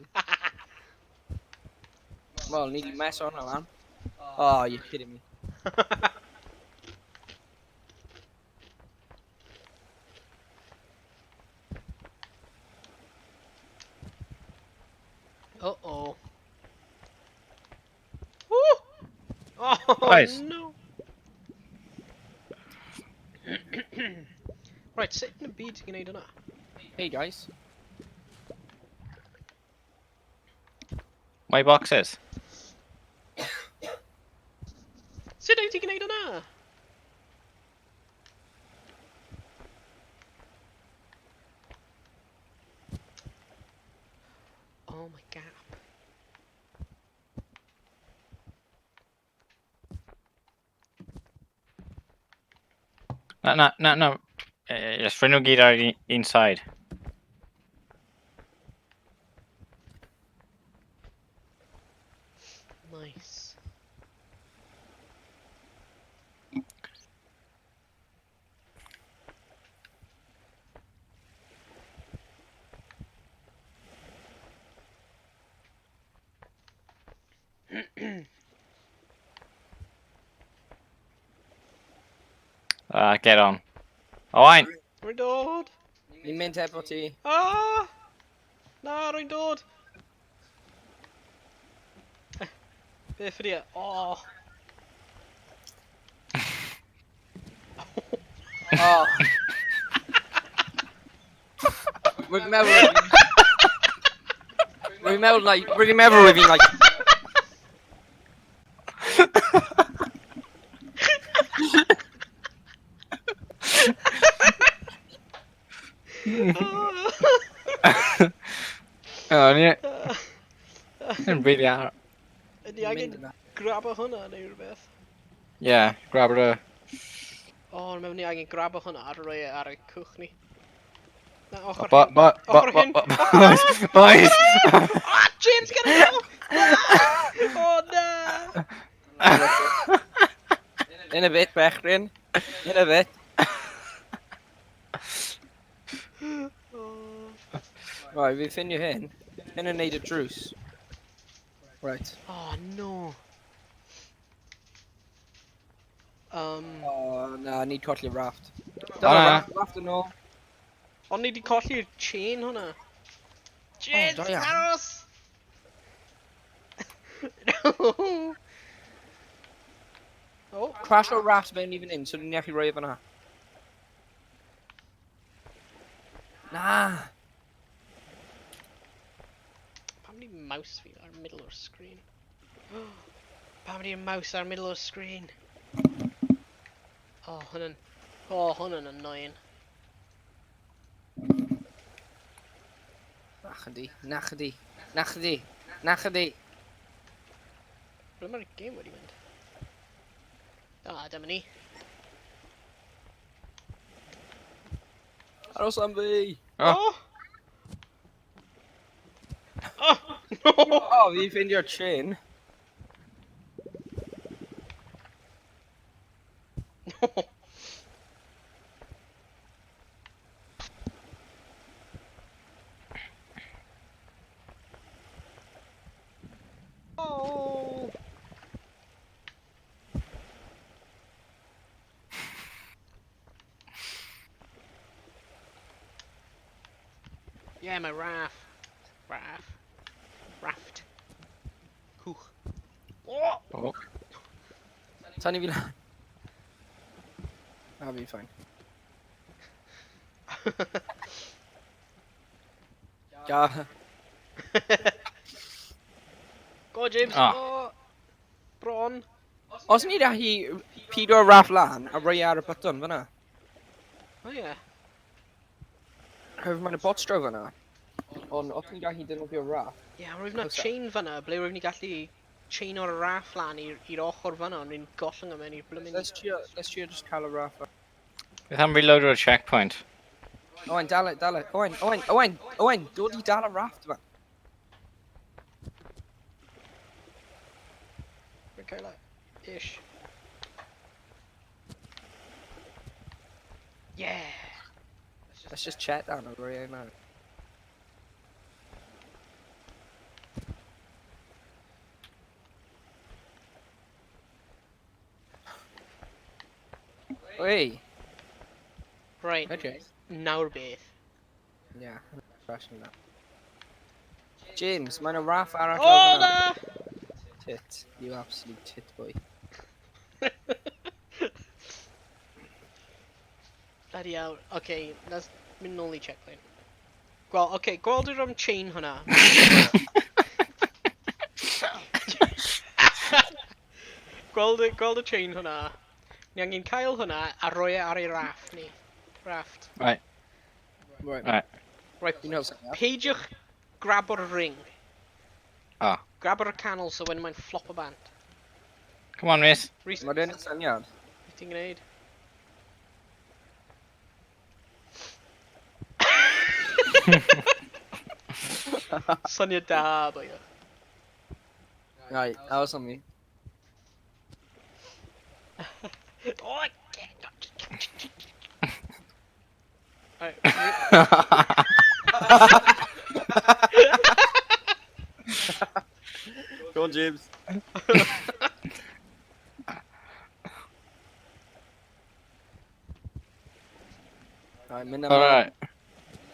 Speaker 4: Wel, ni di mes hwnna lan. Oh, you're kidding me.
Speaker 1: Uh-oh. Woo! Oh,
Speaker 3: Nice.
Speaker 1: no! Right, sut yn y byd ti'n gwneud hwnna?
Speaker 4: Hey guys.
Speaker 3: My boxes.
Speaker 1: Sut wyt ti'n gwneud hwnna? Oh my gap.
Speaker 3: No. Just rhoi nhw gyd ar un side.
Speaker 1: Nice.
Speaker 3: Get on. Owain!
Speaker 1: Rwy'n dod!
Speaker 4: Ni'n mynd efo ti.
Speaker 1: Ah! Na, rwy'n dod! Beth ydi e? Oh!
Speaker 4: Oh. Rwy'n meddwl... Rwy'n meddwl, like...
Speaker 3: ni. Yn rili ar.
Speaker 1: Ydy angen grab o hwnna neu rhywbeth?
Speaker 3: Yeah, grab it.
Speaker 1: O, mewn ni angen grab o hwnna a rhoi e ar y cwch ni. Na, ochr
Speaker 3: But,
Speaker 1: hyn.
Speaker 3: but,
Speaker 1: Ochr
Speaker 3: but,
Speaker 1: hyn.
Speaker 3: but,
Speaker 1: Ochr hyn.
Speaker 3: boys.
Speaker 1: Ah, James, get it now! Oh, no!
Speaker 4: In a bit, Bechrin. In a bit.
Speaker 1: Oh,
Speaker 4: Right, we ffindio hyn. Hyn yn neud y drws. Right.
Speaker 1: oh no.
Speaker 4: Oh, na, need colli'r raft.
Speaker 3: O,
Speaker 4: Dyna
Speaker 3: na.
Speaker 4: raft yn ôl.
Speaker 1: Ond ni di colli'r chain hwnna. James,
Speaker 4: da iawn.
Speaker 1: aros! No! Oh,
Speaker 4: Crash o raft mewn i fan hyn, so ni'n gallu rhoi e fan'na. Na!
Speaker 1: pam di mouse fi ar middle o'r screen? Pam di mouse ar middle o'r screen? Oh, hwnna'n annoying.
Speaker 4: Nach ydi, nach ydi, nach ydi, nach ydi.
Speaker 1: Ble mae'r game wedi mynd? Ah, dyma ni.
Speaker 4: Aros am fi!
Speaker 1: Oh! Oh! No!
Speaker 4: O, fi ffindio'r chain.
Speaker 1: No! Oh! Yeah, my raft. Raft. Hwch. Oh!
Speaker 3: Oh.
Speaker 4: Tan i fi lan. A fi'n ffain. Ja.
Speaker 1: Go, James.
Speaker 3: Ah.
Speaker 1: Go. Bron.
Speaker 4: Os ni gallu pido'r raft lan a rhoi ar y button fan'na.
Speaker 1: Oh, yeah.
Speaker 4: Hefyd mae'n y bot stro fan'na. Ond os ni'n gallu defnyddio'r raft.
Speaker 1: Yeah, roedd na
Speaker 4: Oes e?
Speaker 1: chain fan'na, ble roedd ni gallu chain o'r raff lan i'r ochr fan'na, ond ni'n gollwng am i'r blymyn.
Speaker 4: Let's trio just cael y raft.
Speaker 3: Beth am reload o'r checkpoint?
Speaker 4: Owen, dal it. Owen, dod i dal y raft fan.
Speaker 1: Dwi'n cael ish. Yeah!
Speaker 4: Let's just chat down over here now. Oi,
Speaker 1: Right,
Speaker 4: okay.
Speaker 1: nawr beth.
Speaker 4: Yeah, crashing that. James, mae'n y raft arall
Speaker 1: O,
Speaker 4: lawr
Speaker 1: na!
Speaker 4: fan'na. Tit, you absolute tit boy.
Speaker 1: Bloody hell. Okay, let's mynd nôl i checkpoint. Gweld, okay, gweld yr chain hwnna. gweld y chain hwnna. Ni angen cael hwnna a rhoi e ar ei raft ni. Raft.
Speaker 4: Right.
Speaker 1: Right,
Speaker 4: You know something, yeah?
Speaker 1: peidiwch grab o'r ring.
Speaker 3: Ah.
Speaker 1: Grab o'r canol so when mae'n flop o bant.
Speaker 3: Come on, Rhys.
Speaker 1: Rhys,
Speaker 4: Mae'n dweud yn syniad.
Speaker 1: beth ti'n gwneud? Syniad da, boio.
Speaker 4: Right, aros am fi.
Speaker 1: Oh, Right,
Speaker 4: Go on, James. Right, mynd am
Speaker 3: Alright.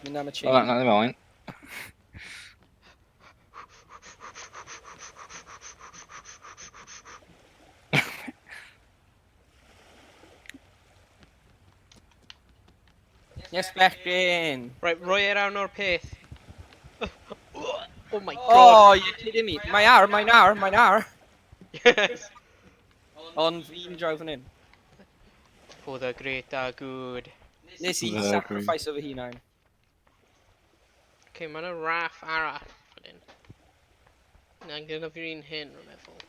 Speaker 4: Mynd am y chain.
Speaker 3: Alright, na ddim oen.
Speaker 4: Yes, Bechdyn.
Speaker 1: right, rhoi e rawn o'r peth. Oh my god.
Speaker 4: Oh, you're kidding me. Mae'n ar.
Speaker 1: Yes.
Speaker 4: Ond fi'n draw fan hyn.
Speaker 1: For the greater good.
Speaker 4: Nes i
Speaker 3: Very
Speaker 4: sacrifice o fy hunain.
Speaker 1: Okay, mae'n y raff arall. Fan hyn. Na, gyda fi'r un hyn, rwy'n meddwl.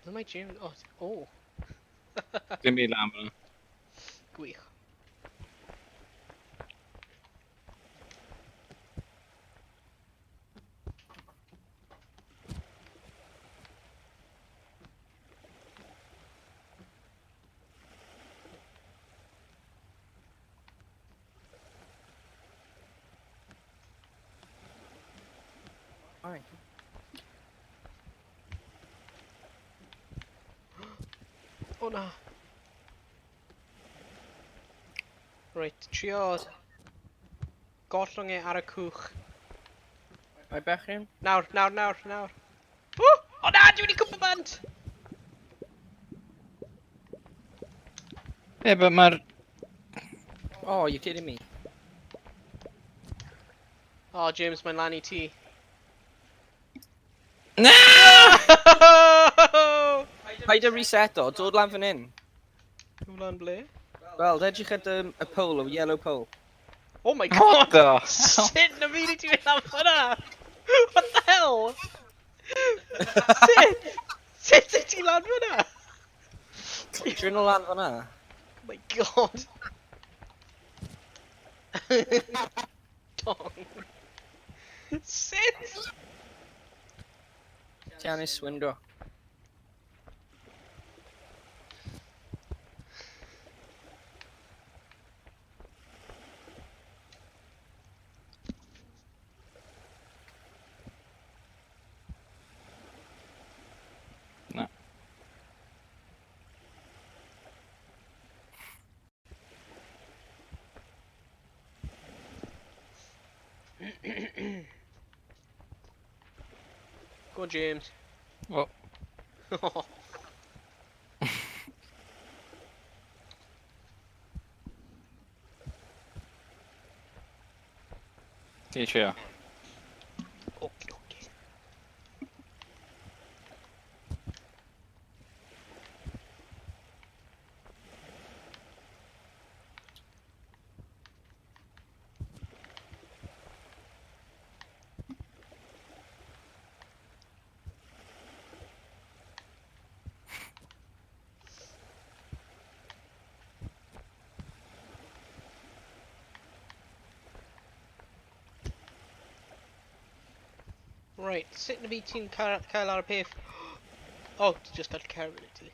Speaker 1: Ble mae James? O.
Speaker 3: Dim byd lan fan 'na.
Speaker 1: Gwych.
Speaker 4: Alright.
Speaker 1: O na. Reit, trio gollwng e ar y cwch.
Speaker 4: Mae bechyn?
Speaker 1: Nawr. Ww! O na, dwi wedi cwmpa bant!
Speaker 3: Yeah, but mae'r...
Speaker 4: Oh, you're kidding me.
Speaker 1: O, James, mae'n lan I ti.
Speaker 3: Na!
Speaker 4: Paid a reseto, dod lan fan hyn.
Speaker 1: Dwi'n lan ble?
Speaker 4: Wel, edrych at y pole, y yellow pole.
Speaker 1: Oh my
Speaker 3: What
Speaker 1: god!
Speaker 3: the hell?
Speaker 1: Sut na fi ti mynd am hwnna? What the hell? Sut? Sut wyt ti lan hwnna?
Speaker 4: Dwi'n o lan fan'na.
Speaker 1: Oh my god. Dong. Sut?
Speaker 4: Tianis window.
Speaker 3: No.
Speaker 1: Go on, James.
Speaker 3: Well, ti'n trio?
Speaker 1: Okay. Right, sut na fi ti'n cael ar y peth? Oh, ti just got carried it, ti.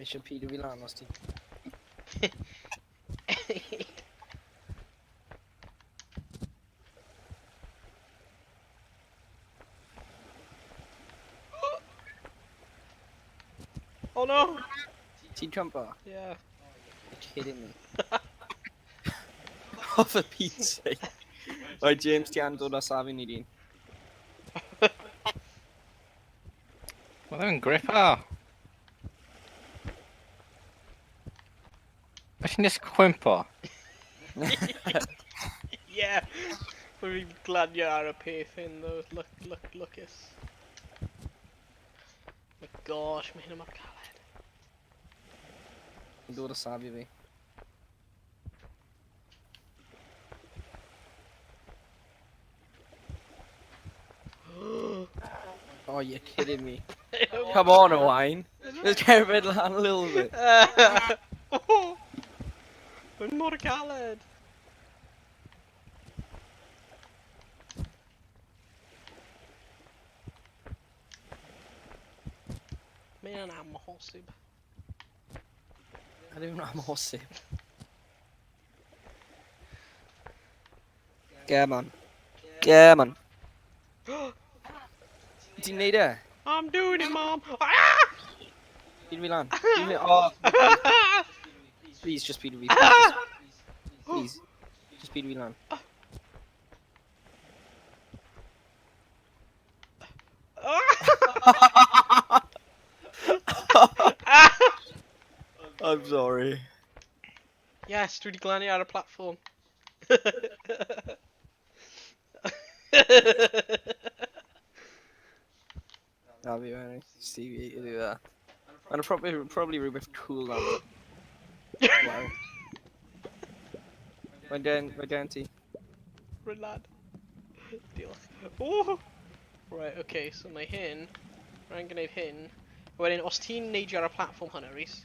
Speaker 4: Eisiau pido fi lan os ti.
Speaker 1: Oh no!
Speaker 4: Ti'n jumpo?
Speaker 1: Yeah.
Speaker 4: You're kidding me. Oh, for Pete's sake. Right, James, ti an dod o safi ni dyn.
Speaker 3: Mae ddim yn grip o. Mae ti'n nes cwympo?
Speaker 1: Yeah! Mae fi'n glanio ar y peth hyn, though. Look. My gosh, mae hyn yn mor caled.
Speaker 4: Ti'n dod o safi fi. Oh, you're kidding me. Come on, Owain. Let's get rid lan a little bit.
Speaker 1: Mae'n mor caled. Mae'n amhosib.
Speaker 4: I don't know, I'm amhosib. Get man. Ti'n neud e?
Speaker 1: I'm doing it, Mom. Ah!
Speaker 4: Pido fi lan. Oh, please, just pido fi. Please. Just pido fi lan. I'm sorry.
Speaker 1: Yes, dwi wedi glanio ar y platform.
Speaker 4: Na fi mewn. Stevie, i do that. Mae'n probably rhywbeth cool am. Wow. Mae'n den ti.
Speaker 1: Rwy'n lad. Diolch. Oh! Right, okay, so mae hyn. Rwy'n gwneud hyn. Wedyn, os ti'n neidio ar y platform hwnna, Rhys.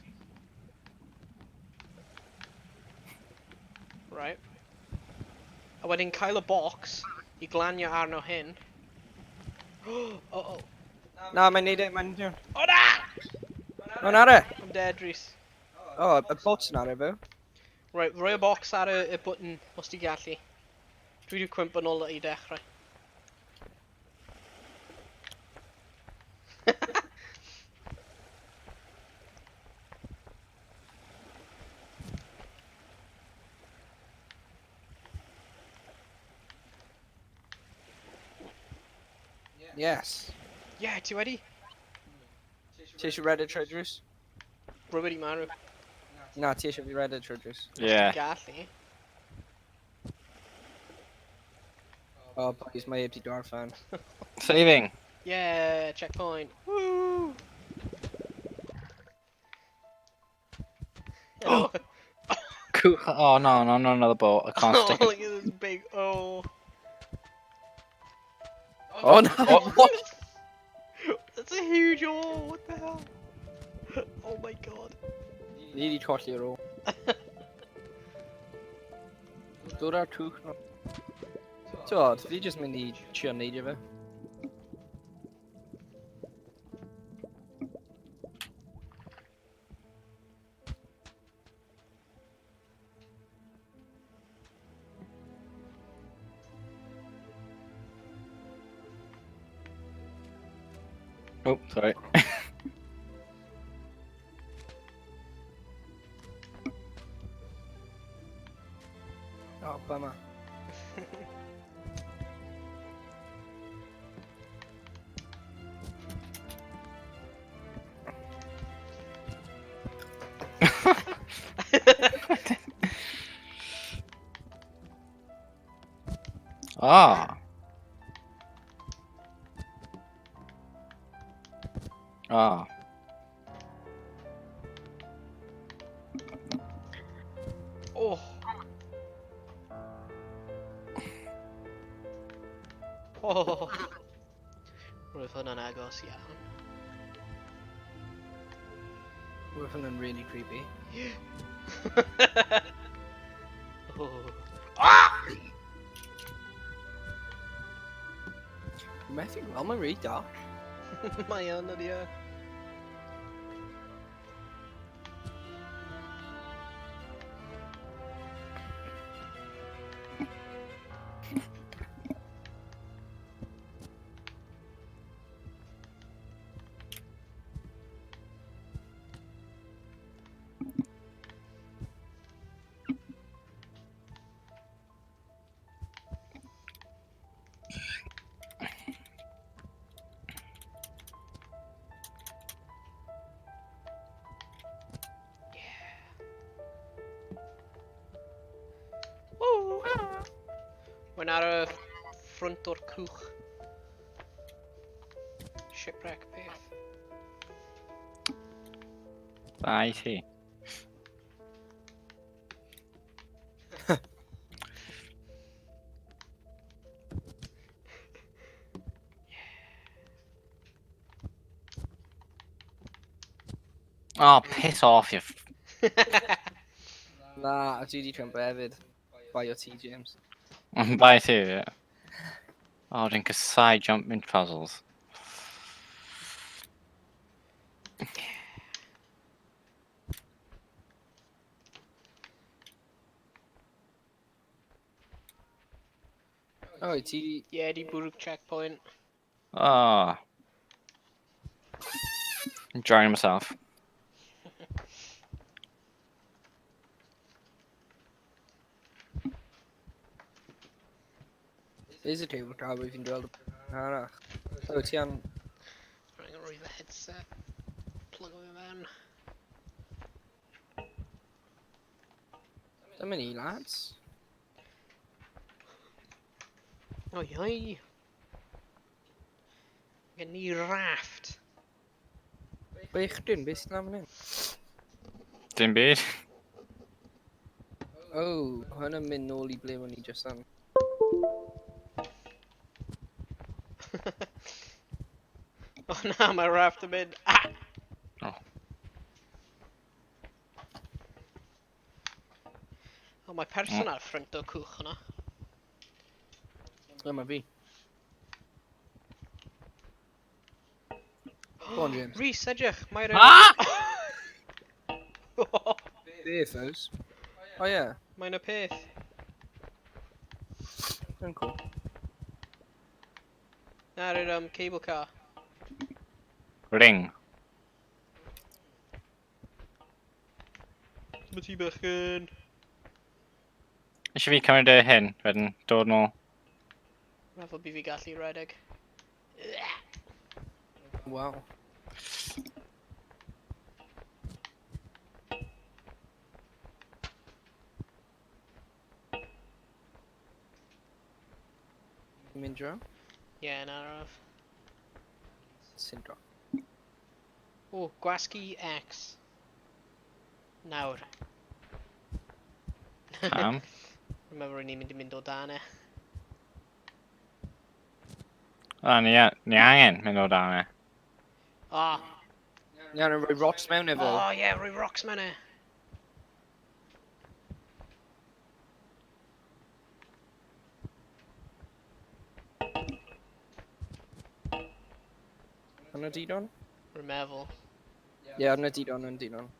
Speaker 1: Right. A wedyn cael y box i glanio arno hyn. Oh.
Speaker 4: Na, mae'n neud e, mae'n...
Speaker 1: O na!
Speaker 4: Mae'n ar e!
Speaker 1: I'm dead, Rhys.
Speaker 4: O, y bot yn ar e fe.
Speaker 1: Right, rhoi y box ar y button os ti gallu. Dwi wedi cwympo nôl i dechrau.
Speaker 4: Yes.
Speaker 1: Yeah, ti wedi?
Speaker 4: Ti eisiau Reddit Treasures?
Speaker 1: Rwy wedi marw.
Speaker 4: Na, ti eisiau fi Reddit Treasures.
Speaker 3: Yeah.
Speaker 1: Ti gallu.
Speaker 4: O, boys, mae heb di dorffan.
Speaker 3: Saving.
Speaker 1: Yeah, checkpoint. Woo! Hello.
Speaker 3: Cool. Oh no, not another boat. I can't
Speaker 1: Oh,
Speaker 3: stick
Speaker 1: look
Speaker 3: it.
Speaker 1: at this big. Oh.
Speaker 4: Oh, no! What?
Speaker 1: That's a huge oh. What the hell? Oh my god.
Speaker 4: Ni di colli ar ôl. Dod ar cwch no. Tod, fi jyst mynd i trio neidio fe.
Speaker 3: Oh, sorry.
Speaker 4: O, bummer.
Speaker 3: Ah. Ah.
Speaker 1: Oh. Oh. Roedd hwnna'n agos iawn.
Speaker 4: Roedd hwnna'n really creepy.
Speaker 1: Oh.
Speaker 4: Methu gweld, mae'n really dark.
Speaker 1: Mae yn ydi e. Mae'n ar y ffront o'r cwch. Shipwreck peth.
Speaker 3: I see. Oh, piss off, you.
Speaker 4: Na, a dwi di trympo hefyd. By your T, James.
Speaker 3: Bye too, yeah. Oh, dwi'n casau jumping puzzles.
Speaker 4: O, ti...
Speaker 1: Yeah, di bwrwg checkpoint.
Speaker 3: Ah. Enjoying myself.
Speaker 4: Is y table draw we fi'n gweld arach. O, ti an...
Speaker 1: Rwy'n rhoi fy headset. Plug o fe fewn.
Speaker 4: Dyma ni, lads.
Speaker 1: Oi, oi. Gen ni raft.
Speaker 4: Bechgyn, beth sy'n am hynny?
Speaker 3: Dim byd.
Speaker 4: O, hwnna'n mynd nôl I ble o'n I just am.
Speaker 1: O na, mae raft yn mynd. Ah!
Speaker 3: Oh.
Speaker 1: O, mae person ar ffrynt o cwch yna.
Speaker 4: Dyma fi. Go on, James.
Speaker 1: Rhys, edrych, mae'r...
Speaker 4: Beth, oes? O ie,
Speaker 1: Mae'n y peth.
Speaker 4: yn cool.
Speaker 1: Na'r cable car.
Speaker 3: Ring.
Speaker 1: Mae ti bechgyn.
Speaker 3: Eisiau fi cymryd y hyn, wedyn dod nôl.
Speaker 1: Meddwl bu fi gallu redeg.
Speaker 4: Wow. Mynd draw?
Speaker 1: Ie, na raf.
Speaker 4: Sy'n draw.
Speaker 1: O, gwasgu X. Nawr.
Speaker 3: Pam?
Speaker 1: Dwi'n meddwl rydyn ni'n mynd o dan e.
Speaker 3: O, ni angen mynd o dan e.
Speaker 1: O,
Speaker 4: Ni angen rhoi rocks mewn efo.
Speaker 1: o ie, rhoi rocks mewn e.
Speaker 4: Hwna didon?
Speaker 1: Rwy'n meddwl.
Speaker 4: Ie, hwna didon, hwna didon.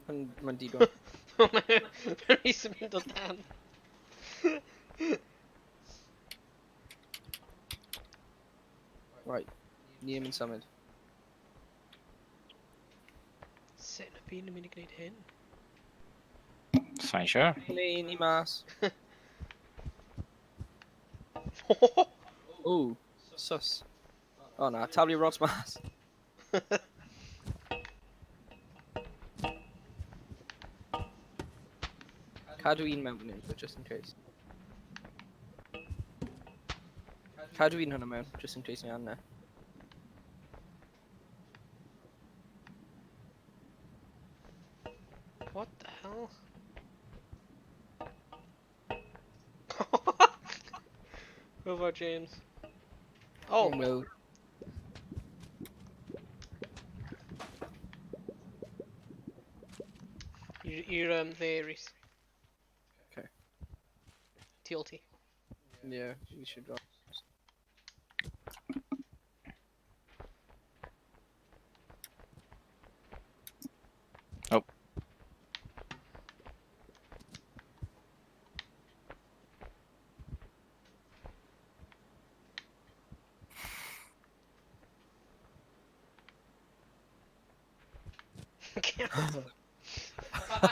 Speaker 4: Hwna'n didon.
Speaker 1: Mae Rhys yn mynd o dan.
Speaker 4: Right, ni yn mynd symud.
Speaker 1: Sut na fi'n mynd i gwneud hyn?
Speaker 3: Sa'n siwr.
Speaker 4: Ni mas. Ooh, sus. O na, tablu rods mas. Cadw un mewn fan hyn, just in case. Cadw un hwnna mewn, just in case ni anna.
Speaker 1: What the hell? Over James. Oh,
Speaker 4: Well,
Speaker 1: you're there, Rhys.
Speaker 4: Okay.
Speaker 1: TLT.
Speaker 4: yeah, we should go.
Speaker 3: Oh.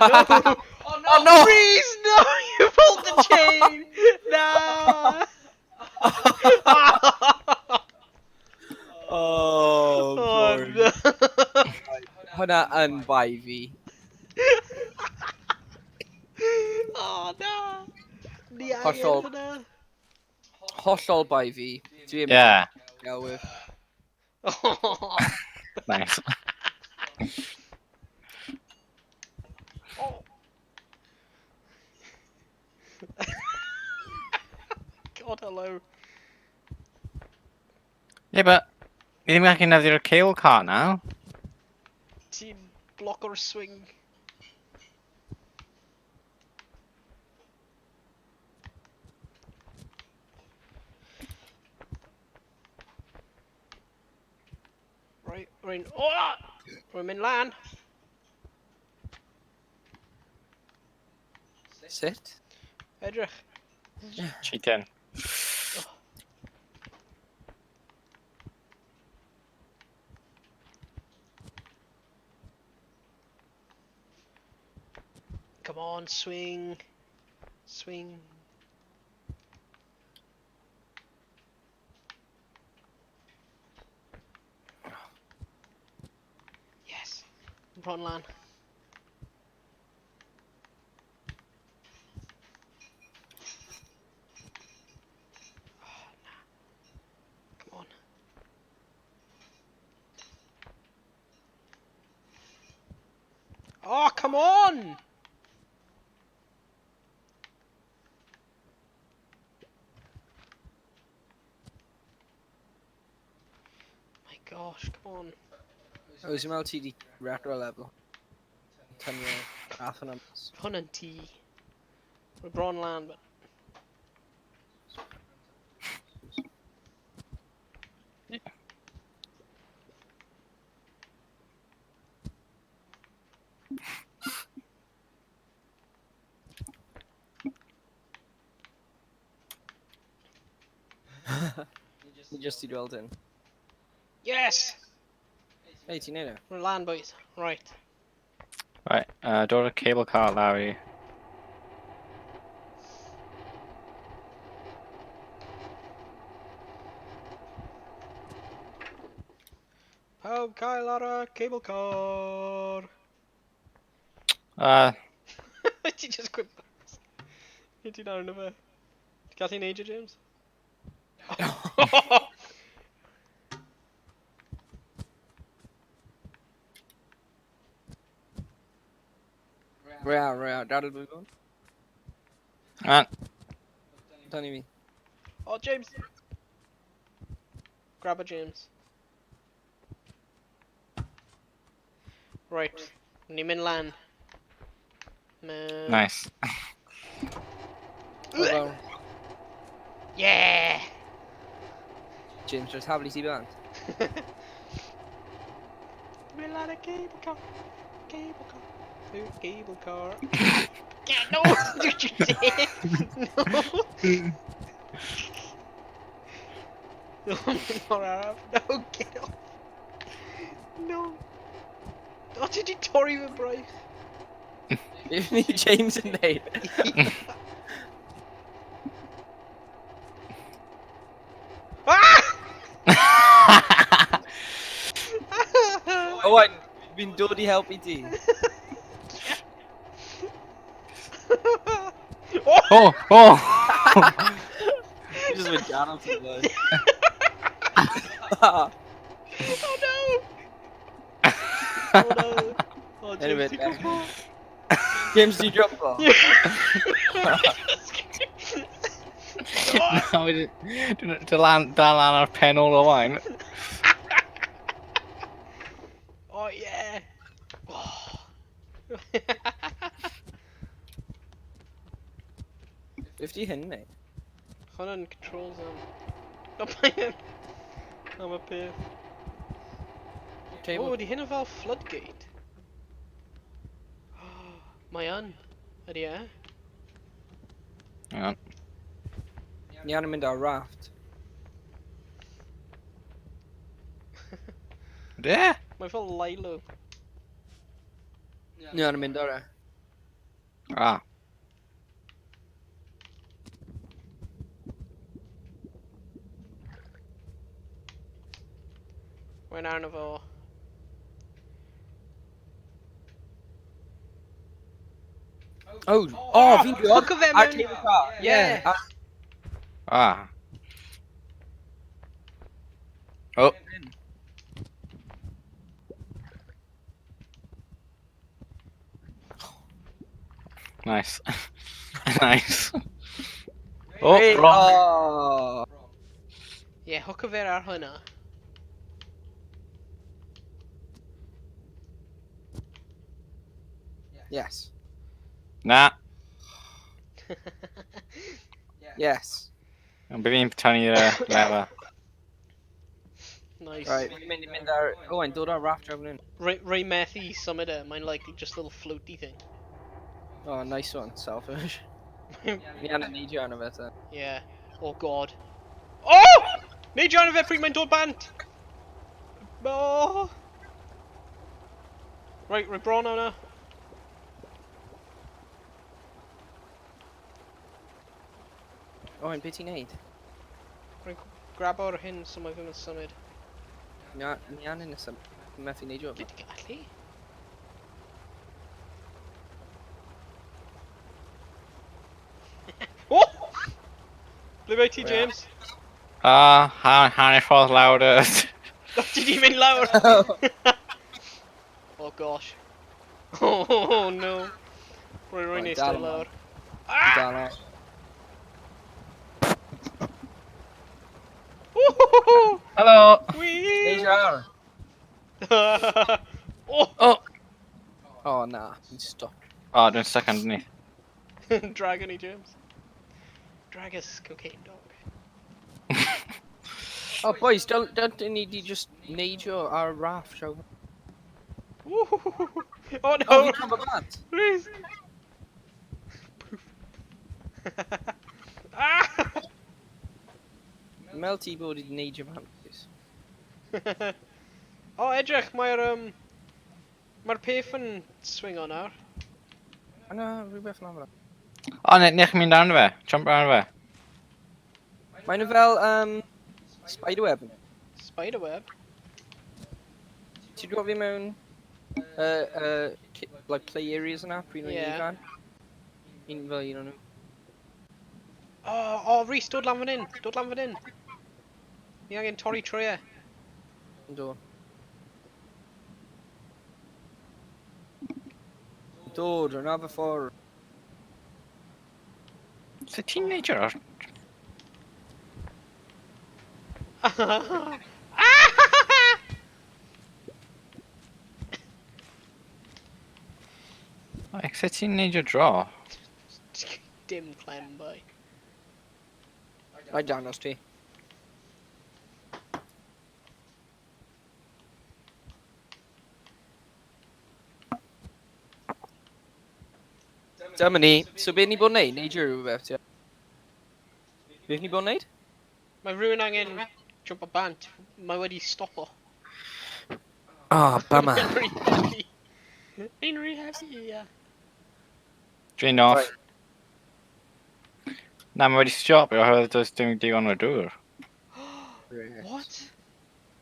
Speaker 1: No! Oh no! Rhys, no! You pulled the chain! No!
Speaker 4: Oh,
Speaker 1: Oh no!
Speaker 4: Hwnna yn bai fi.
Speaker 1: Oh no! Ni angen
Speaker 4: Hollol.
Speaker 1: hwnna.
Speaker 4: Hollol bai fi. Dwi ddim
Speaker 3: Yeah.
Speaker 4: yn galwyr.
Speaker 1: Oh.
Speaker 3: Nice.
Speaker 1: Oh. God, hello.
Speaker 3: Yeah, but ni ddim yn gallu defnyddio'r cable car now.
Speaker 1: Ti'n bloc o'r swing. Right, rwy'n... Oh! Rwy'n mynd lan.
Speaker 4: Sut?
Speaker 1: Edrych.
Speaker 3: Cheating.
Speaker 1: Come on, swing. Swing. Yes. Bron lan. Oh, nah. Come on. Oh, come on! My gosh, come on.
Speaker 4: Oes ym ti di retro level. Tynnu rath yn ymys.
Speaker 1: Hwn yn tŷ. We're bron land, but...
Speaker 4: Ni just i dweld yn.
Speaker 1: Yes!
Speaker 4: Hei, ti'n neud e?
Speaker 1: We're land, boys. Right.
Speaker 3: Right, dod y cable car lawr i.
Speaker 1: Pawb cael ar y cable car. Ti just quit. Ti'n ar yna fe? Ti'n gallu neud e, James?
Speaker 4: Rea, dadl dwi'n gwybod? Tynnu fi.
Speaker 1: Oh, James! Grab a James. Right. Ni'n mynd lan.
Speaker 3: Nice.
Speaker 4: Wel,
Speaker 1: Yeah!
Speaker 4: James, just haflu ti bant.
Speaker 1: Mynd lan y cable car. Cable car. The cable car. Yeah, no! Did you dare? No! No, not Arab. No, get off. No. Oh, did you torri fy braich?
Speaker 4: Ni James yn neud. Owen, fi'n dod i helpu ti.
Speaker 3: Oh, oh!
Speaker 4: Fi just went down onto the line.
Speaker 1: Oh no! Oh no! Oh, James,
Speaker 4: Anyway,
Speaker 1: you go for
Speaker 4: James, do you drop ball?
Speaker 3: No, we didn't. Lan ar pen all the wine.
Speaker 1: Oh yeah! Oh.
Speaker 4: Fifty hyn, mate.
Speaker 1: Hwn yn control zone. No, pa'n am y peth. Oh, di hyn yn fel floodgate. Mae yn. Ydy e?
Speaker 3: Hang on.
Speaker 4: Ni anna mynd ar raft.
Speaker 3: Yeah.
Speaker 1: Mae fel Lilo.
Speaker 4: Ni anna mynd ar e.
Speaker 3: Ah.
Speaker 1: Mae'n arno fo.
Speaker 4: Oh, fi'n gwybod.
Speaker 1: Hook o fe
Speaker 4: Ar
Speaker 1: mewn.
Speaker 4: cable car.
Speaker 1: Yeah.
Speaker 3: Ah. Oh. Nice. Nice. Oh,
Speaker 4: Hey,
Speaker 3: wrong.
Speaker 1: Ie, hook o fe ar hwnna.
Speaker 4: Yes.
Speaker 3: Nah.
Speaker 4: Yes.
Speaker 3: Bydd fi'n tynnu lefa.
Speaker 1: Nice.
Speaker 4: Right, fi'n mynd ar... Owen, dod ar raft draw fan hyn.
Speaker 1: Ray methu symud e, mae'n like just little floaty thing.
Speaker 4: Oh, nice one, selfish. Ni anna neidio arno fe ta.
Speaker 1: Yeah. Oh god. Oh! Neidio arno fe pryd mae'n dod bant! Oh! Right, bron hwnna.
Speaker 4: Owen, beth ti'n neud?
Speaker 1: Grab o'r hyn so mae fe'n symud.
Speaker 4: Ni anna nes am... Methu neidio
Speaker 1: Gyd
Speaker 4: fe.
Speaker 1: i gallu? Oh! Ble bai ti, James?
Speaker 3: Hanner ffordd lawr y...
Speaker 1: Ti di mynd lawr! Oh gosh. Oh no. Rwy'n rwy'n
Speaker 4: Right,
Speaker 1: neis
Speaker 4: dal
Speaker 1: dod lawr.
Speaker 4: ymlaen. Dal o.
Speaker 1: Woohoo!
Speaker 3: Helo!
Speaker 1: Whee!
Speaker 4: Neidio ar.
Speaker 1: Oh!
Speaker 3: O!
Speaker 4: O na, ti'n stop.
Speaker 3: O, dwi'n stuck underneath.
Speaker 1: Dragon i James. Dragus cocaine dog.
Speaker 4: Oh boys, don't ni di just neidio ar raft, siaw.
Speaker 1: Woohoo! Oh
Speaker 4: Oh,
Speaker 1: no!
Speaker 4: fi'n cael blant.
Speaker 1: Please! Ah!
Speaker 4: Mel ti bod i neidio fan. boys.
Speaker 1: O, edrych, mae'r peth yn swingo nawr.
Speaker 4: Yna, rhywbeth na fel.
Speaker 3: O, nech mynd arno fe. Jump arno fe.
Speaker 4: Mae'n fel, spiderweb.
Speaker 1: Spiderweb.
Speaker 4: Ti'n gwybod fi mewn, like play areas yna, pryd o'n
Speaker 1: Ie.
Speaker 4: ifan? Un fel un o'n nhw.
Speaker 1: O, Rhys, dod lan fan hyn. Dod lan fan hyn. Ni angen torri trwy e.
Speaker 4: Ynddo. Dod, o'n af y ffordd.
Speaker 3: Sut ti'n neidio ar? Sut ti'n neidio dro?
Speaker 1: Dim clem, boy.
Speaker 4: Rhaid dangos ti. Dyma ni. So be ni bod yn neud? Neidio rhywbeth, ti? Be ni bod yn neud?
Speaker 1: Mae rhywun angen jump o bant. Mae wedi stopo.
Speaker 4: Oh, bummer.
Speaker 1: Mae'n rhy heavy. Mae'n rhy heavy, ie.
Speaker 3: Dwi'n off. Na, mae wedi stopio oherwydd does dim digon o dŵr.
Speaker 1: What?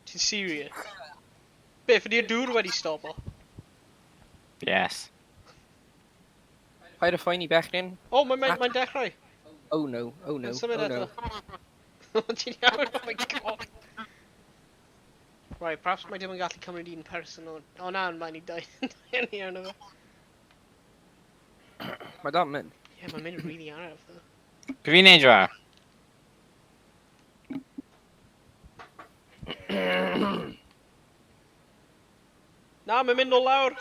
Speaker 1: Ti'n serious? Beth, ydy'r dŵr wedi stopo?
Speaker 3: Yes.
Speaker 4: Paid y ffaen i bechgyn.
Speaker 1: O, mae'n dechrau.
Speaker 4: Oh no, oh no,
Speaker 1: Mae'n symud
Speaker 4: oh no.
Speaker 1: eto. Ti'n iawn? Oh my god. Right, perhaps mae dim yn gallu cymryd un person o... O na, mae'n i dau ni arno fe.
Speaker 4: Mae dan mynd.
Speaker 1: Ie, mae'n mynd really araf, though.
Speaker 3: Be fi'n neidio ar?
Speaker 1: Na, mae'n mynd o lawr.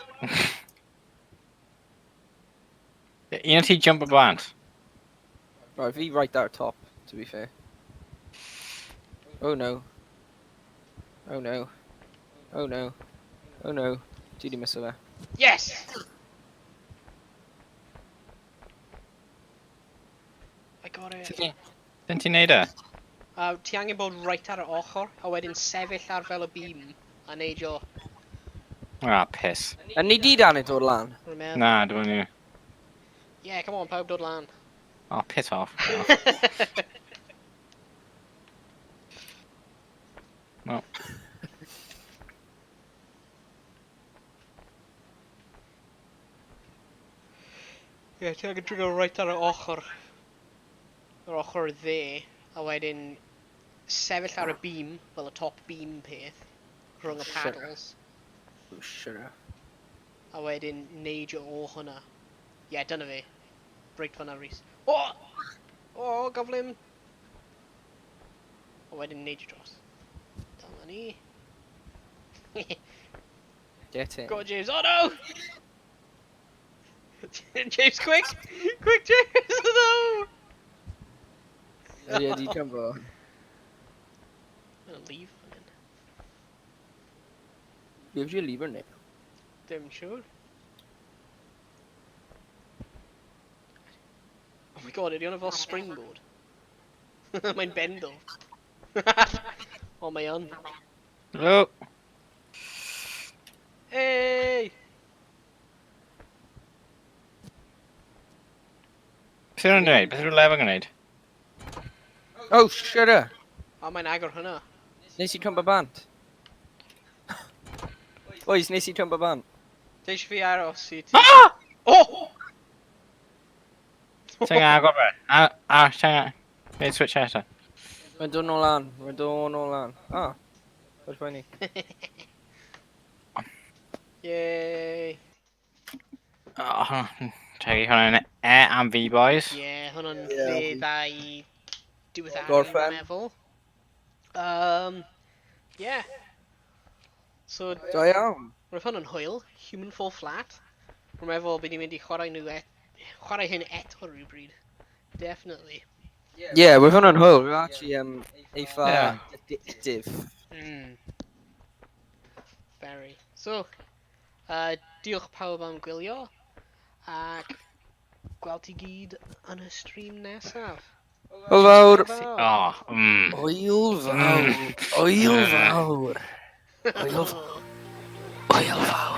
Speaker 3: Un o ti jump o blant.
Speaker 4: Right, fi right there top, to be fair. Oh no. Oh no. Oh no. Oh no. Ti di miso fe.
Speaker 1: Yes! I got it.
Speaker 3: Dyn ti'n neud e?
Speaker 1: Ti angen bod right ar y ochr, a wedyn sefyll ar fel y beam, a neidio.
Speaker 3: Ah, piss.
Speaker 4: A ni di dan i dod lan.
Speaker 1: Remember?
Speaker 3: Na, dwi'n ni.
Speaker 1: Yeah, come on, pawb dod lan.
Speaker 3: Oh, piss off. No.
Speaker 1: Ie, ti angen drwygo right ar y ochr. Yr ochr dde, a wedyn sefyll ar y beam, fel y top beam peth, rhwng y
Speaker 4: Shit.
Speaker 1: paddles,
Speaker 4: Oh, shit.
Speaker 1: a wedyn neidio o hwnna. Ie, dyna fe. Reit fan'na, Rhys. O! O, gyflym! A wedyn neidio dros. Dyma ni.
Speaker 4: Get it.
Speaker 1: Go on, James. Oh no! James, quick! Quick, James! No!
Speaker 4: Ie, di jumbo.
Speaker 1: I'm gonna leave. Man.
Speaker 4: Be fi liber ni?
Speaker 1: Dim siŵr. Oh my god, ydy hwnna fel springboard? Mae'n bendo. Oh, mae on.
Speaker 3: Hello.
Speaker 1: Hey!
Speaker 3: Beth yw'n gwneud? Beth yw'r lef yn gwneud?
Speaker 4: Oh, shit.
Speaker 1: A mae'n agor hwnna.
Speaker 4: Nes i trwmpa bant. Boys, nes i trwmpa bant.
Speaker 1: Deis fi aros i ti.
Speaker 3: Ah!
Speaker 1: Oh!
Speaker 3: Ti'n agor fe? Ti'n neud switch eto.
Speaker 4: Mae'n dod nôl lan. Mae'n dod nôl lan. Ah. Where's Winnie?
Speaker 1: Yay!
Speaker 3: Tegi hwnna'n am fi, boys.
Speaker 1: Ie, hwnna'n
Speaker 4: Ie,
Speaker 1: lle
Speaker 4: fi-
Speaker 1: dda i diweddaru,
Speaker 4: Gorffen.
Speaker 1: dwi'n meddwl. Ie. So,
Speaker 4: Da iawn.
Speaker 1: roedd hwn yn hwyl, Human Fall Flat. Rwy'n meddwl bydd ni'n mynd i chwarae nhw chwarae hyn eto rhywbryd. Definitely.
Speaker 4: Yeah, we're hwnna'n hwyl. We're actually eitha
Speaker 3: Yeah.
Speaker 4: addictive.
Speaker 1: Mm. Very. So, diolch pawb am gwylio, ac gweld ti gyd yn y stream nesaf.
Speaker 4: Hwyl fawr.
Speaker 3: Oh,
Speaker 4: Hwyl fawr. Hwyl fawr. Hwyl fawr. Hwyl fawr.